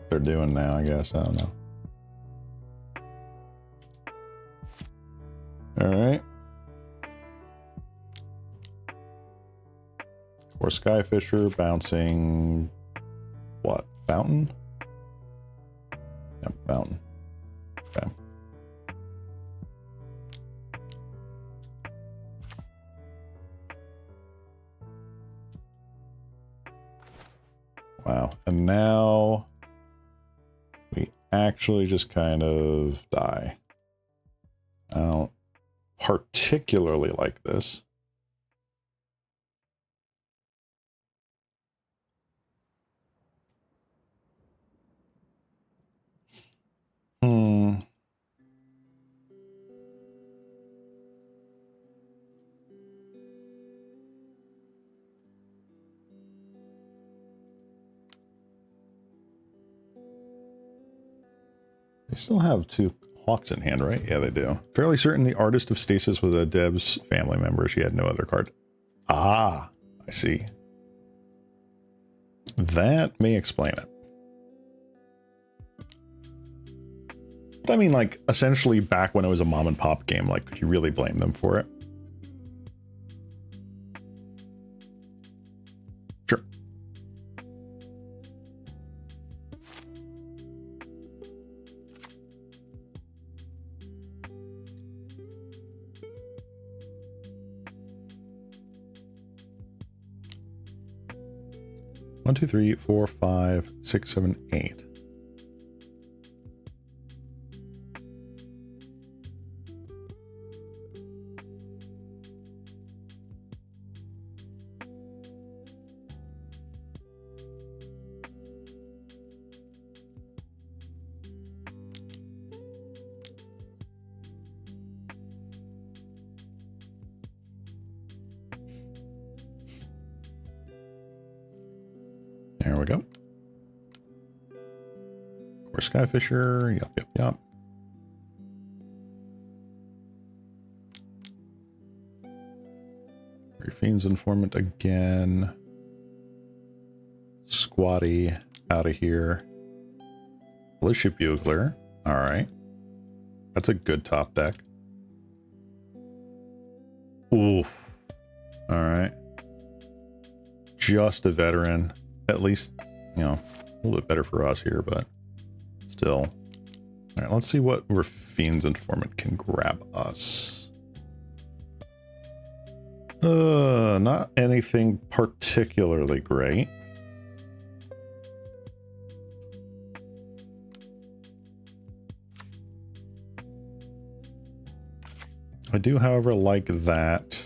they're doing now, I guess. I don't know. Alright. Or Skyfisher bouncing... what? Fountain? Yep, Fountain. Okay. Wow. And now we actually just kind of die. I don't particularly like this. They still have two Hawks in hand, right? Yeah, they do. Fairly certain the artist of Stasis was a Deb's family member. She had no other card. Ah, I see. That may explain it. But I mean, like, essentially back when it was a mom and pop game, like, could you really blame them for it? Sure. One, two, three, four, five, six, seven, eight. There we go. Or Skyfisher. Yep. Fiend's Informant again. Squatty. out of here. Militia Bugler. All right. That's a good top deck. Oof. All right. Just a veteran. At least, you know, a little bit better for us here, but still. All right, let's see what Rafine's Informant can grab us. Not anything particularly great. I do, however, like that.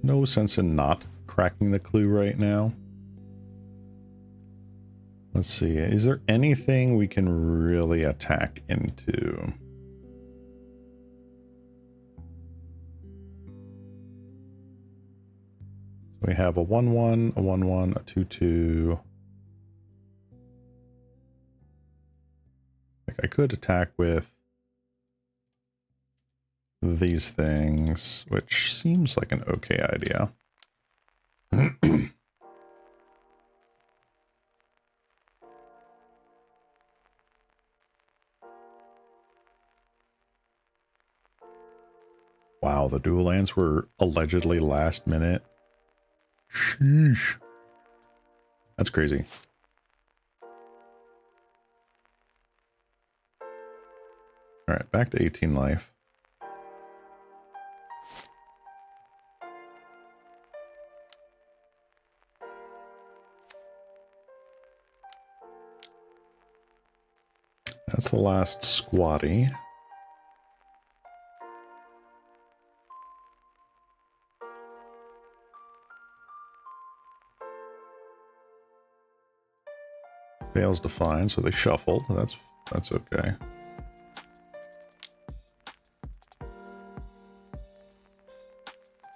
No sense in not cracking the clue right now. Let's see. Is there anything we can really attack into? We have a 1/1, a 1/1, a 2/2. Like I could attack with these things, which seems like an okay idea. Wow, the dual lands were allegedly last minute. Sheesh. That's crazy. All right, back to 18 life. That's the last squatty. Fails to find, so they shuffled. That's okay.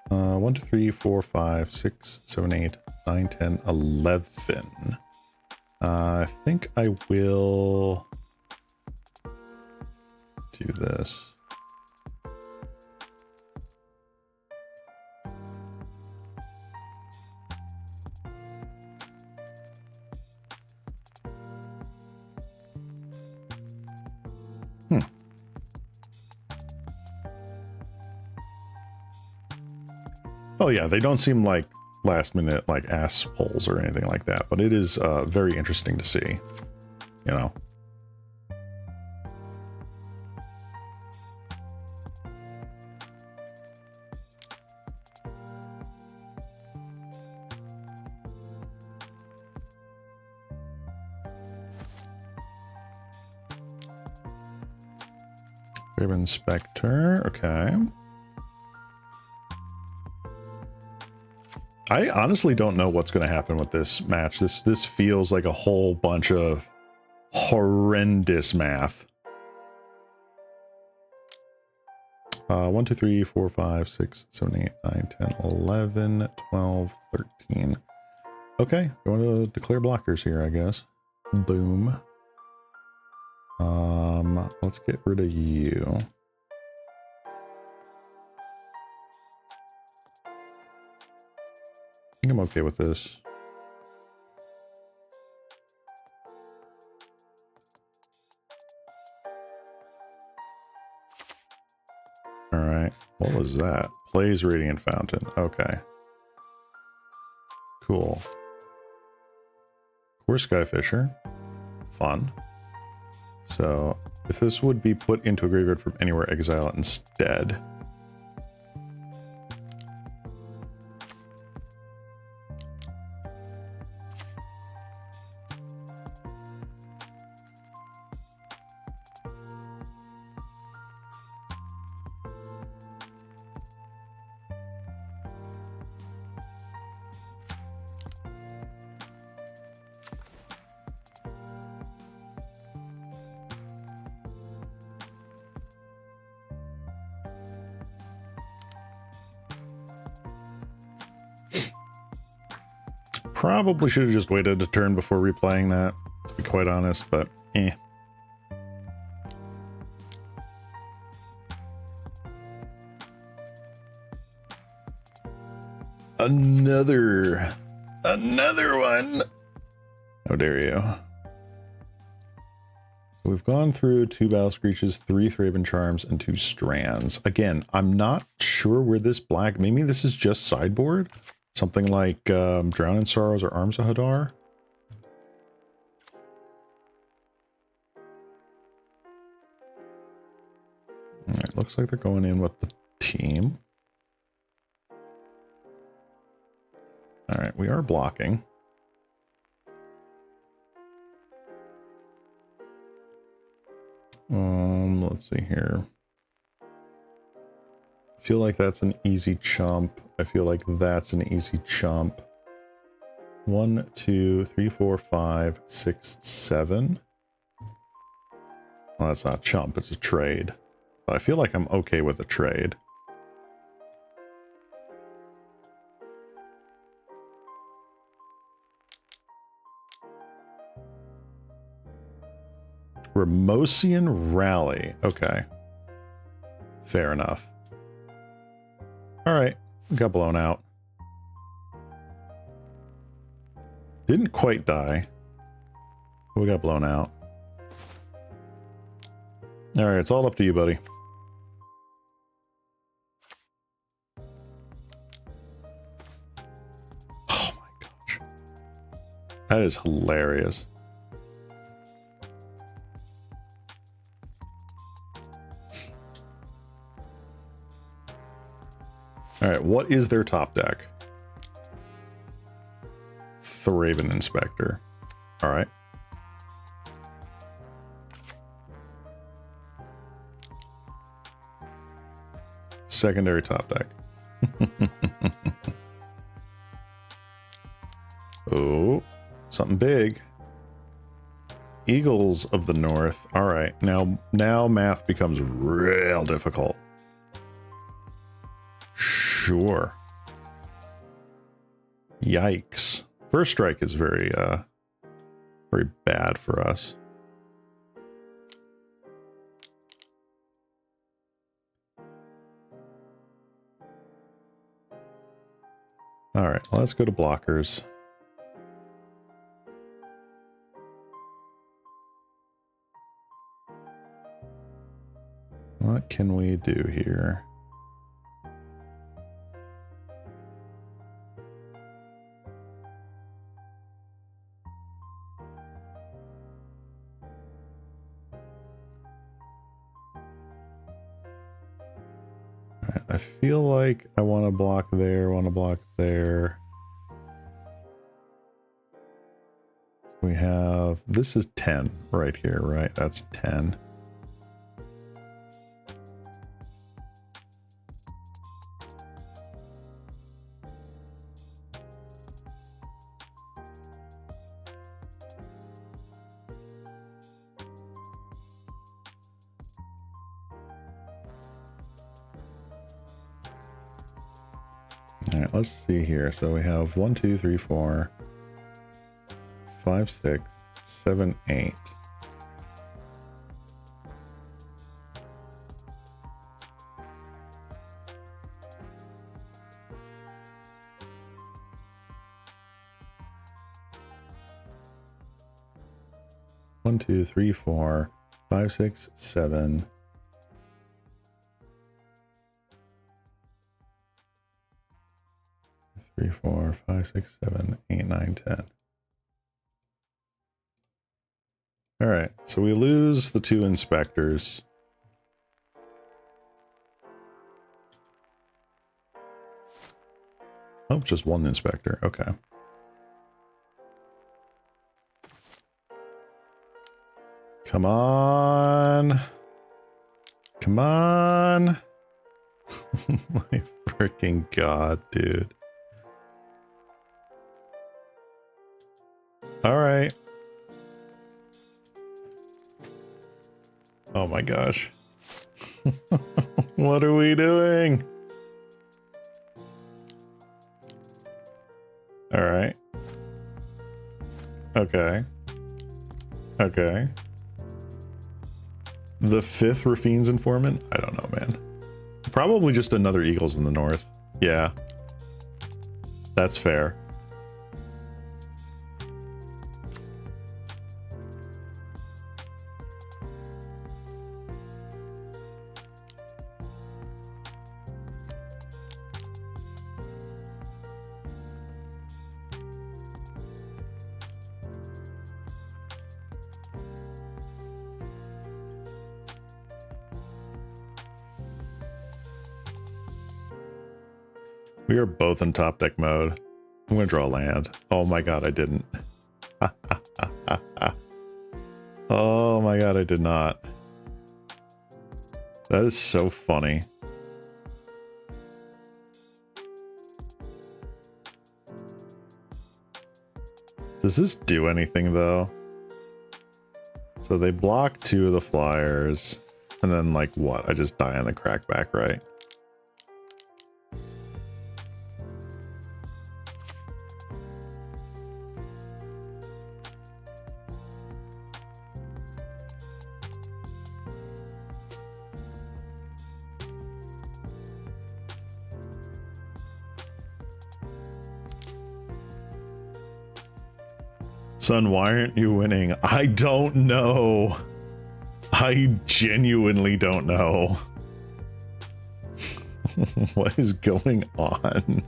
One, 2, 3, 4, 5, 6, 7, 8, 9, 10, 11. I think I will do this. Oh yeah, they don't seem like last minute like assholes or anything like that, but it is very interesting to see, you know. Raven Spectre, okay. I honestly don't know what's going to happen with this match. This feels like a whole bunch of horrendous math. 1, 2, 3, 4, 5, 6, 7, 8, 9, 10, 11, 12, 13. Okay, going to declare blockers here, I guess. Boom. Let's get rid of you. I think I'm okay with this. All right. What was that? Plays Radiant Fountain. Okay. Cool. Core Skyfisher. Fun. So, if this would be put into a graveyard from anywhere, exile it instead. Probably should have just waited a turn before replaying that, to be quite honest, but eh. Another Another one. How dare you? We've gone through 2 Battle Screeches, 3 Thraben Charms, and 2 Strands. Again, I'm not sure where this black... Maybe this is just sideboard? Something like Drown in Sorrows or Arms of Hadar? Alright, looks like they're going in with the team. Alright, we are blocking. Let's see here. I feel like that's an easy chump. I feel like that's an easy chump. 1, 2, 3, 4, 5, 6, 7. Well, that's not a chump, it's a trade. But I feel like I'm okay with a trade. Remosian Rally. Okay. Fair enough. Alright. Got blown out. Didn't quite die. We got blown out. Alright, it's all up to you, buddy. Oh my gosh. That is hilarious. Alright, what is their top deck? Thraben Inspector. Alright. Secondary top deck. Oh, something big. Eagles of the North. Alright, now math becomes real difficult. Sure. Yikes. First strike is very bad for us. All right, let's go to blockers. What can we do here? I feel like I want to block there, want to block there. We have, this is 10 right here, right? That's 10. All right, let's see here. So we have 1, 2, 3, 4, 5, 6, 7, 8. One, two, three, 4, 5, 6, 7. 3, 4, 5, 6, 7, 8, 9, 10. All right, so we lose the 2 inspectors. Oh, just 1 inspector. Okay. Come on. Come on. My freaking God, dude. All right. Oh my gosh. What are we doing? All right. Okay. Okay. The 5th Rafine's informant? I don't know, man. Probably just another Eagles in the North. Yeah. That's fair. We are both in top deck mode. I'm gonna draw a land. Oh my god, I didn't. Oh my god, I did not. That is so funny. Does this do anything though? So they block 2 of the flyers, and then like what? I just die on the crackback, right? Son, why aren't you winning? I don't know. I genuinely don't know. What is going on?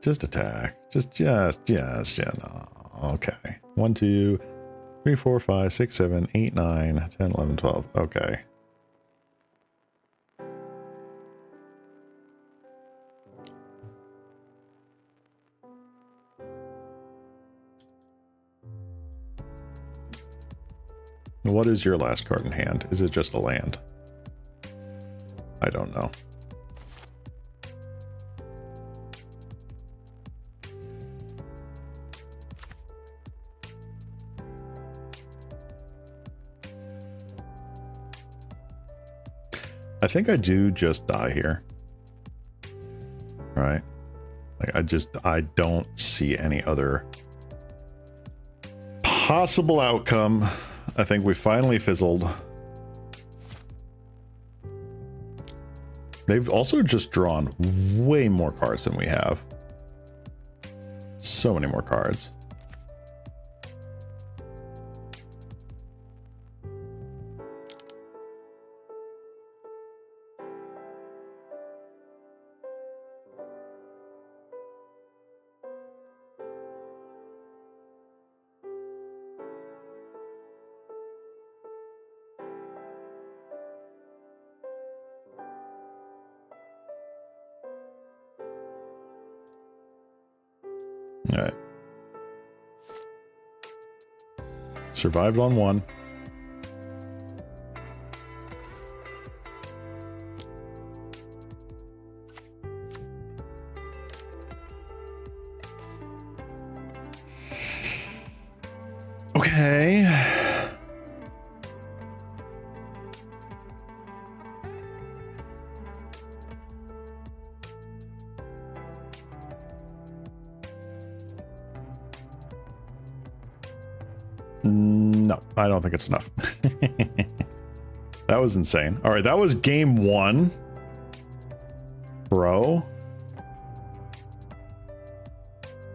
Just attack. Just, yeah, no. Okay. 1, 2, 3, 4, 5, 6, 7, 8, 9, 10, 11, 12. Okay. What is your last card in hand? Is it just a land? I don't know. I think I do just die here. Right? Like I don't see any other possible outcome. I think we finally fizzled. They've also just drawn way more cards than we have. So many more cards. All right. Survived on 1. Okay. No, I don't think it's enough. That was insane. All right, that was game 1. Bro.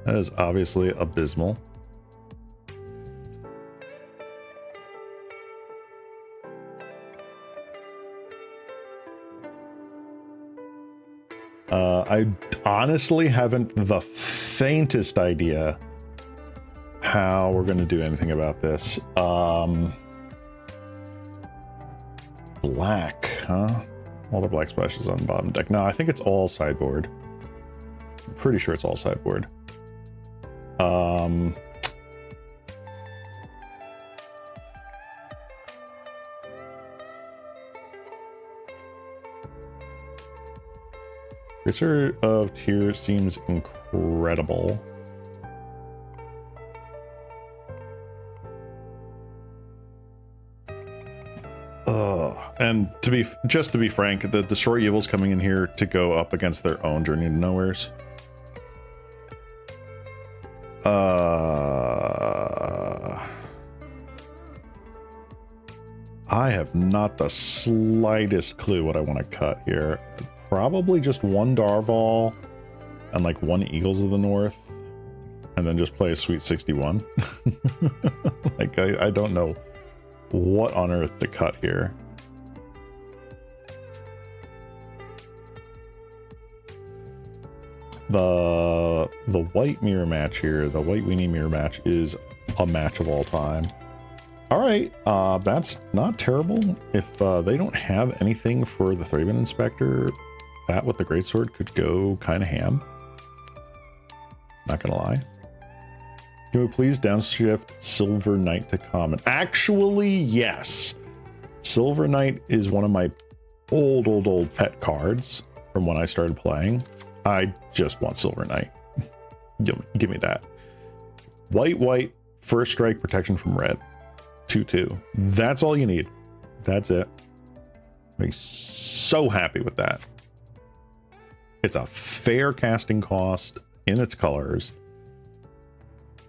That is obviously abysmal. I honestly haven't the faintest idea how we're going to do anything about this. Black, huh? All the black splashes on bottom deck. No, I think it's all sideboard. I'm pretty sure it's all sideboard. Creature of Tears seems incredible. And to be frank, the Destroy Evil's coming in here to go up against their own Journey to Nowheres. I have not the slightest clue what I want to cut here. Probably just 1 Darval and like 1 Eagles of the North, and then just play a Sweet 61. Like I don't know what on earth to cut here. The white mirror match here, the white weenie mirror match is a match of all time. All right, that's not terrible. If they don't have anything for the Thraben Inspector, that with the Greatsword could go kind of ham. Not gonna lie. Can we please downshift Silver Knight to common? Actually, yes. Silver Knight is one of my old pet cards from when I started playing. I just want Silver Knight. Give me that. White, first strike, protection from red. 2/2. That's all you need. That's it. I'm so happy with that. It's a fair casting cost in its colors.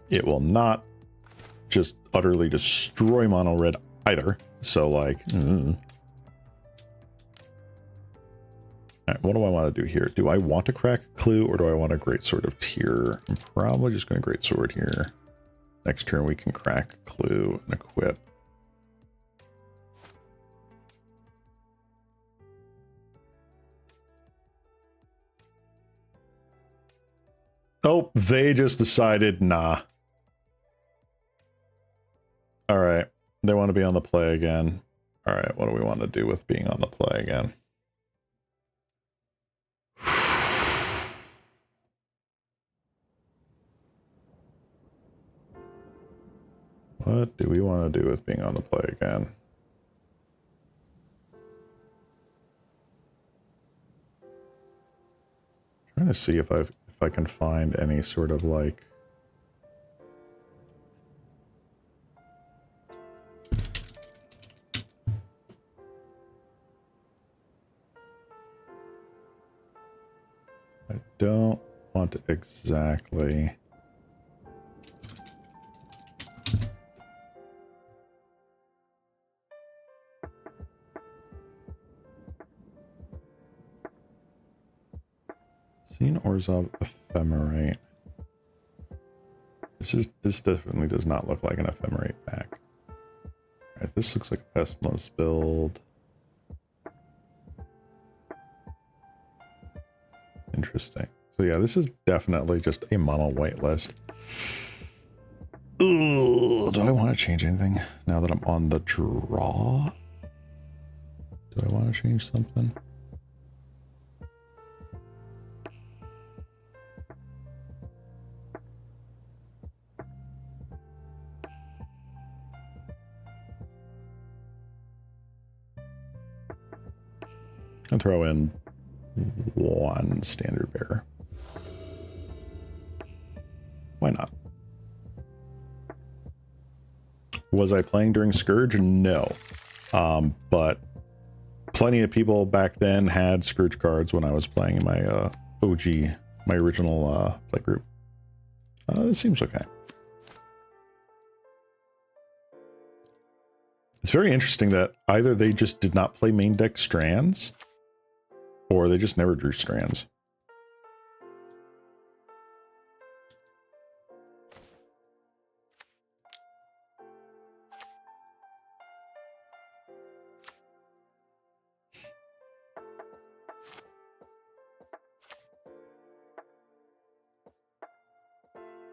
It will not just utterly destroy mono red either. So like, All right, what do I want to do here? Do I want to crack Clue or do I want a Greatsword of Tear? I'm probably just going to Greatsword here. Next turn we can crack Clue and equip. Oh, they just decided, nah. All right, they want to be on the play again. All right, what do we want to do with being on the play again? What do we want to do with being on the play again? Trying to see if I can find any sort of like I don't want to exactly Seen Orzhov Ephemerate. This definitely does not look like an Ephemerate pack. Alright, this looks like a Pestilence build. Interesting. So yeah, this is definitely just a mono white list. Ugh, do I want to change anything now that I'm on the draw? Do I want to change something? I'll throw in one standard bearer. Why not? Was I playing during Scourge? No. But plenty of people back then had Scourge cards when I was playing in my OG, my original play group. It seems okay. It's very interesting that either they just did not play main deck Strands, or they just never drew Strands.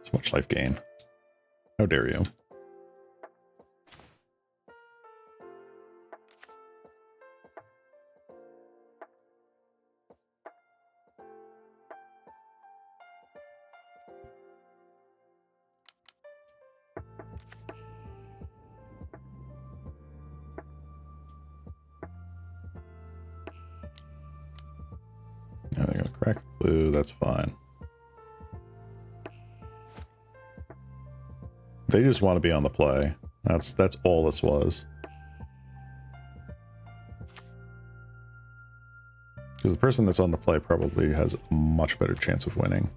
So much life gain. How dare you? Now they're gonna crack blue, that's fine. They just want to be on the play. That's all this was. Because the person that's on the play probably has a much better chance of winning.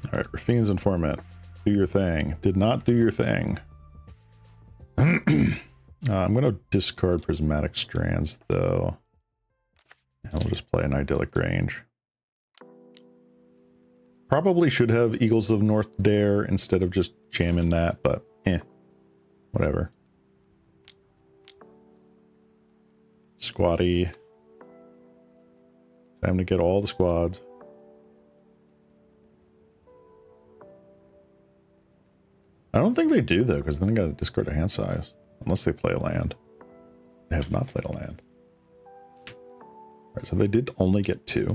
All right, Rafine's informant. Do your thing. Did not do your thing. I'm going to discard Prismatic Strands, though. And we'll just play an Idyllic Range. Probably should have Eagles of North Dare instead of just jamming that, but whatever. Squatty. Time to get all the squads. I don't think they do, though, because then they got to discard a hand size. Unless they play a land. They have not played a land. Alright, so they did only get 2.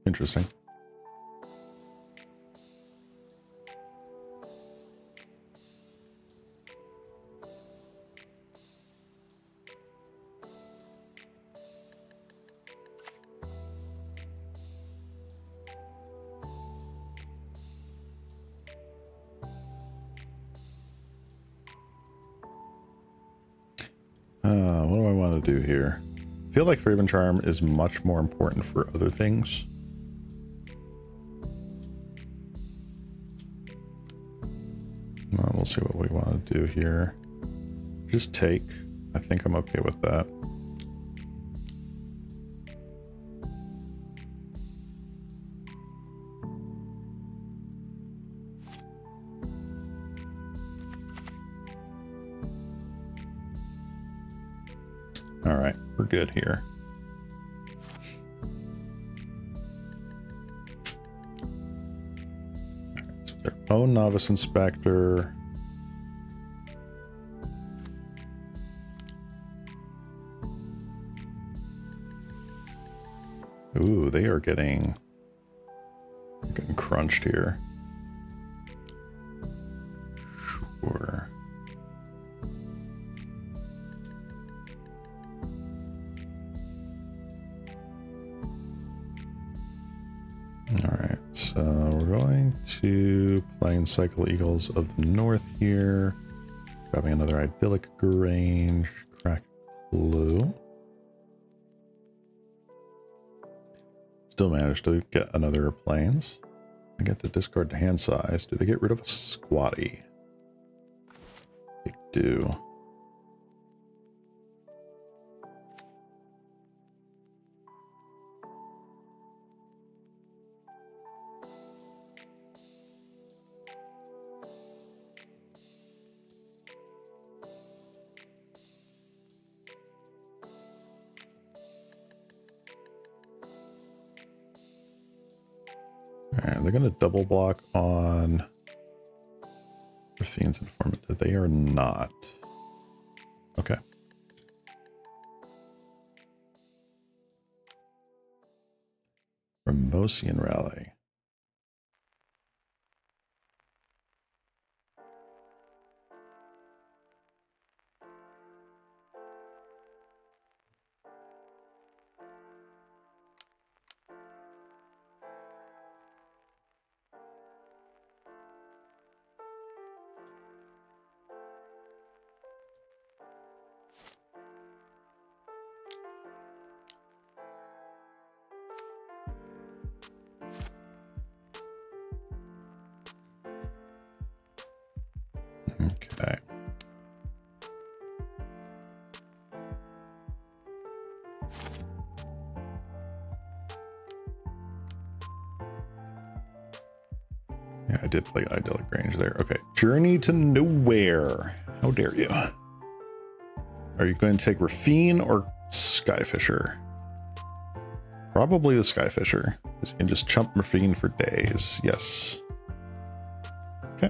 Interesting. What do I want to do here? I feel like Thraben Charm is much more important for other things. We'll see what we want to do here. Just take. I think I'm okay with that. All right, we're good here. All right, so their own Novice Inspector. Ooh, they are getting crunched here. Sure. Alright, so we're going to play in Cycle Eagles of the North here. Grabbing another Idyllic Range, crack blue. Still managed to get another Plains. I get to discard the hand size. Do they get rid of a Squatty? They do. Alright, they're going to double block on Rafine's Informant. They are not. Okay. Remosian Rally. Okay. Yeah, I did play Idyllic Range there. Okay. Journey to Nowhere. How dare you? Are you going to take Rafine or Skyfisher? Probably the Skyfisher, because you can just chump Rafine for days. Yes. Okay.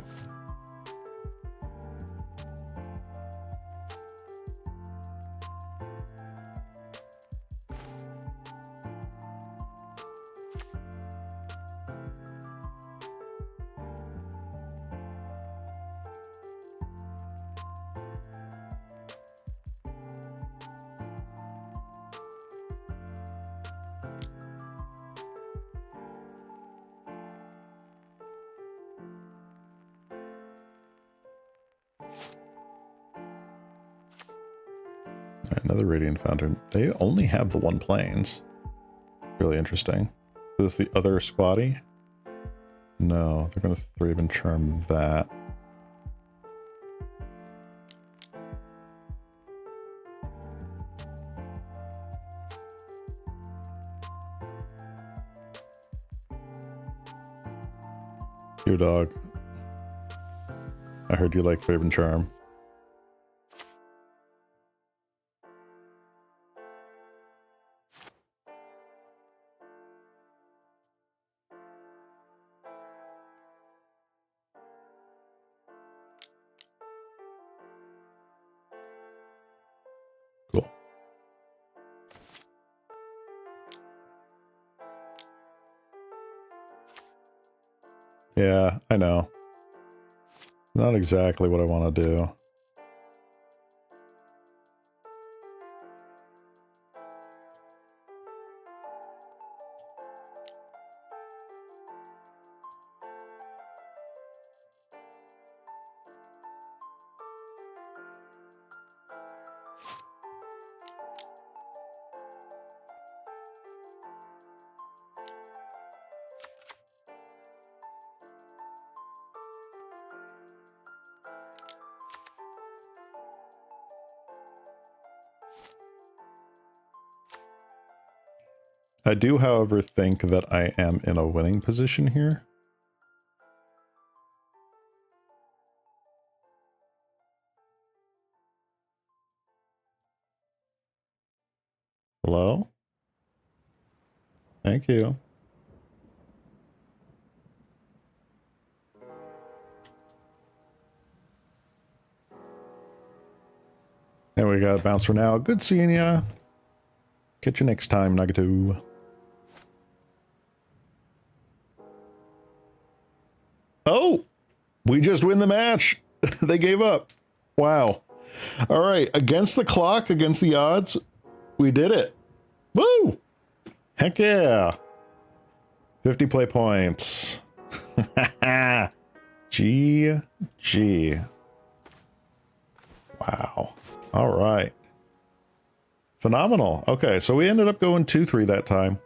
Another Radiant Fountain. They only have the 1 Plains. Really interesting. Is this the other squatty? No, they're going to Thraven Charm that. You dog. I heard you like Thraven Charm. Cool. Yeah, I know. Not exactly what I want to do. I do, however, think that I am in a winning position here. Hello? Thank you. And we got a bounce for now. Good seeing ya. Catch you next time, Nagato. Oh! We just win the match! They gave up. Wow. Alright, against the clock, against the odds, we did it. Woo! Heck yeah! 50 play points. GG. Wow. All right. Phenomenal. Okay, so we ended up going 2-3 that time.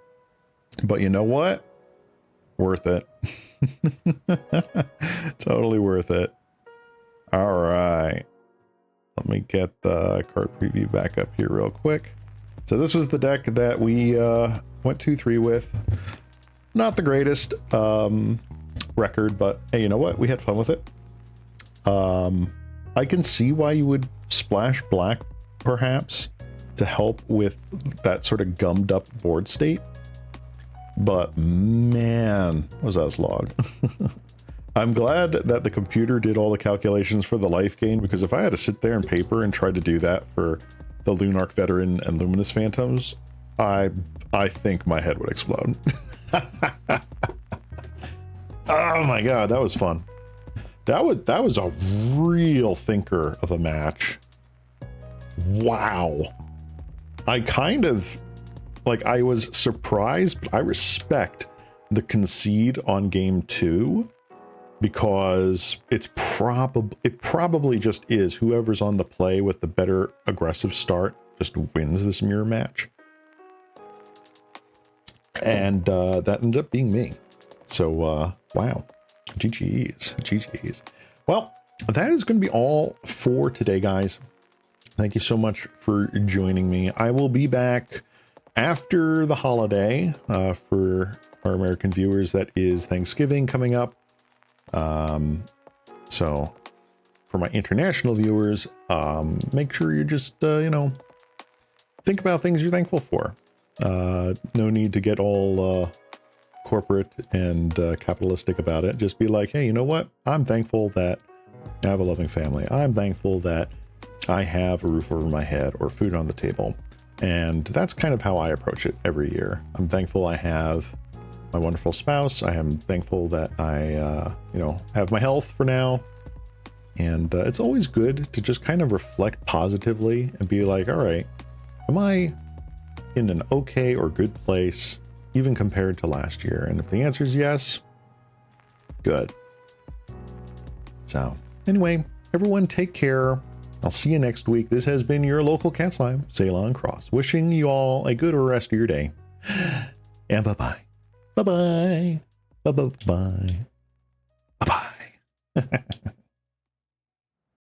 But you know what? Worth it. Totally worth it. All right. Let me get the card preview back up here real quick. So this was the deck that we went 2-3 with. Not the greatest record, but hey, you know what? We had fun with it. I can see why you would splash black, perhaps, to help with that sort of gummed up board state. But man, was that slog. I'm glad that the computer did all the calculations for the life gain, because if I had to sit there and paper and try to do that for the Lunarch Veteran and Luminous Phantoms, I think my head would explode. Oh my god, that was fun. That was a real thinker of a match. Wow. I kind of, like, I was surprised, but I respect the concede on game 2, because it probably just is whoever's on the play with the better aggressive start just wins this mirror match. And that ended up being me. So, wow. GG's. Well, that is going to be all for today, guys. Thank you so much for joining me. I will be back after the holiday for our American viewers. That is Thanksgiving coming up. So for my international viewers, make sure you just, you know, think about things you're thankful for. No need to get all corporate and capitalistic about it. Just be like, hey, you know what? I'm thankful that I have a loving family. I'm thankful that I have a roof over my head or food on the table. And that's kind of how I approach it every year. I'm thankful I have my wonderful spouse. I am thankful that I, you know, have my health for now. And it's always good to just kind of reflect positively and be like, all right, am I in an okay or good place, even compared to last year? And if the answer is yes, good. So anyway, everyone take care. I'll see you next week. This has been your local cat slime, Ceylon Cross, wishing you all a good rest of your day. And bye-bye. Bye-bye. Bye-bye. Bye-bye. Bye-bye.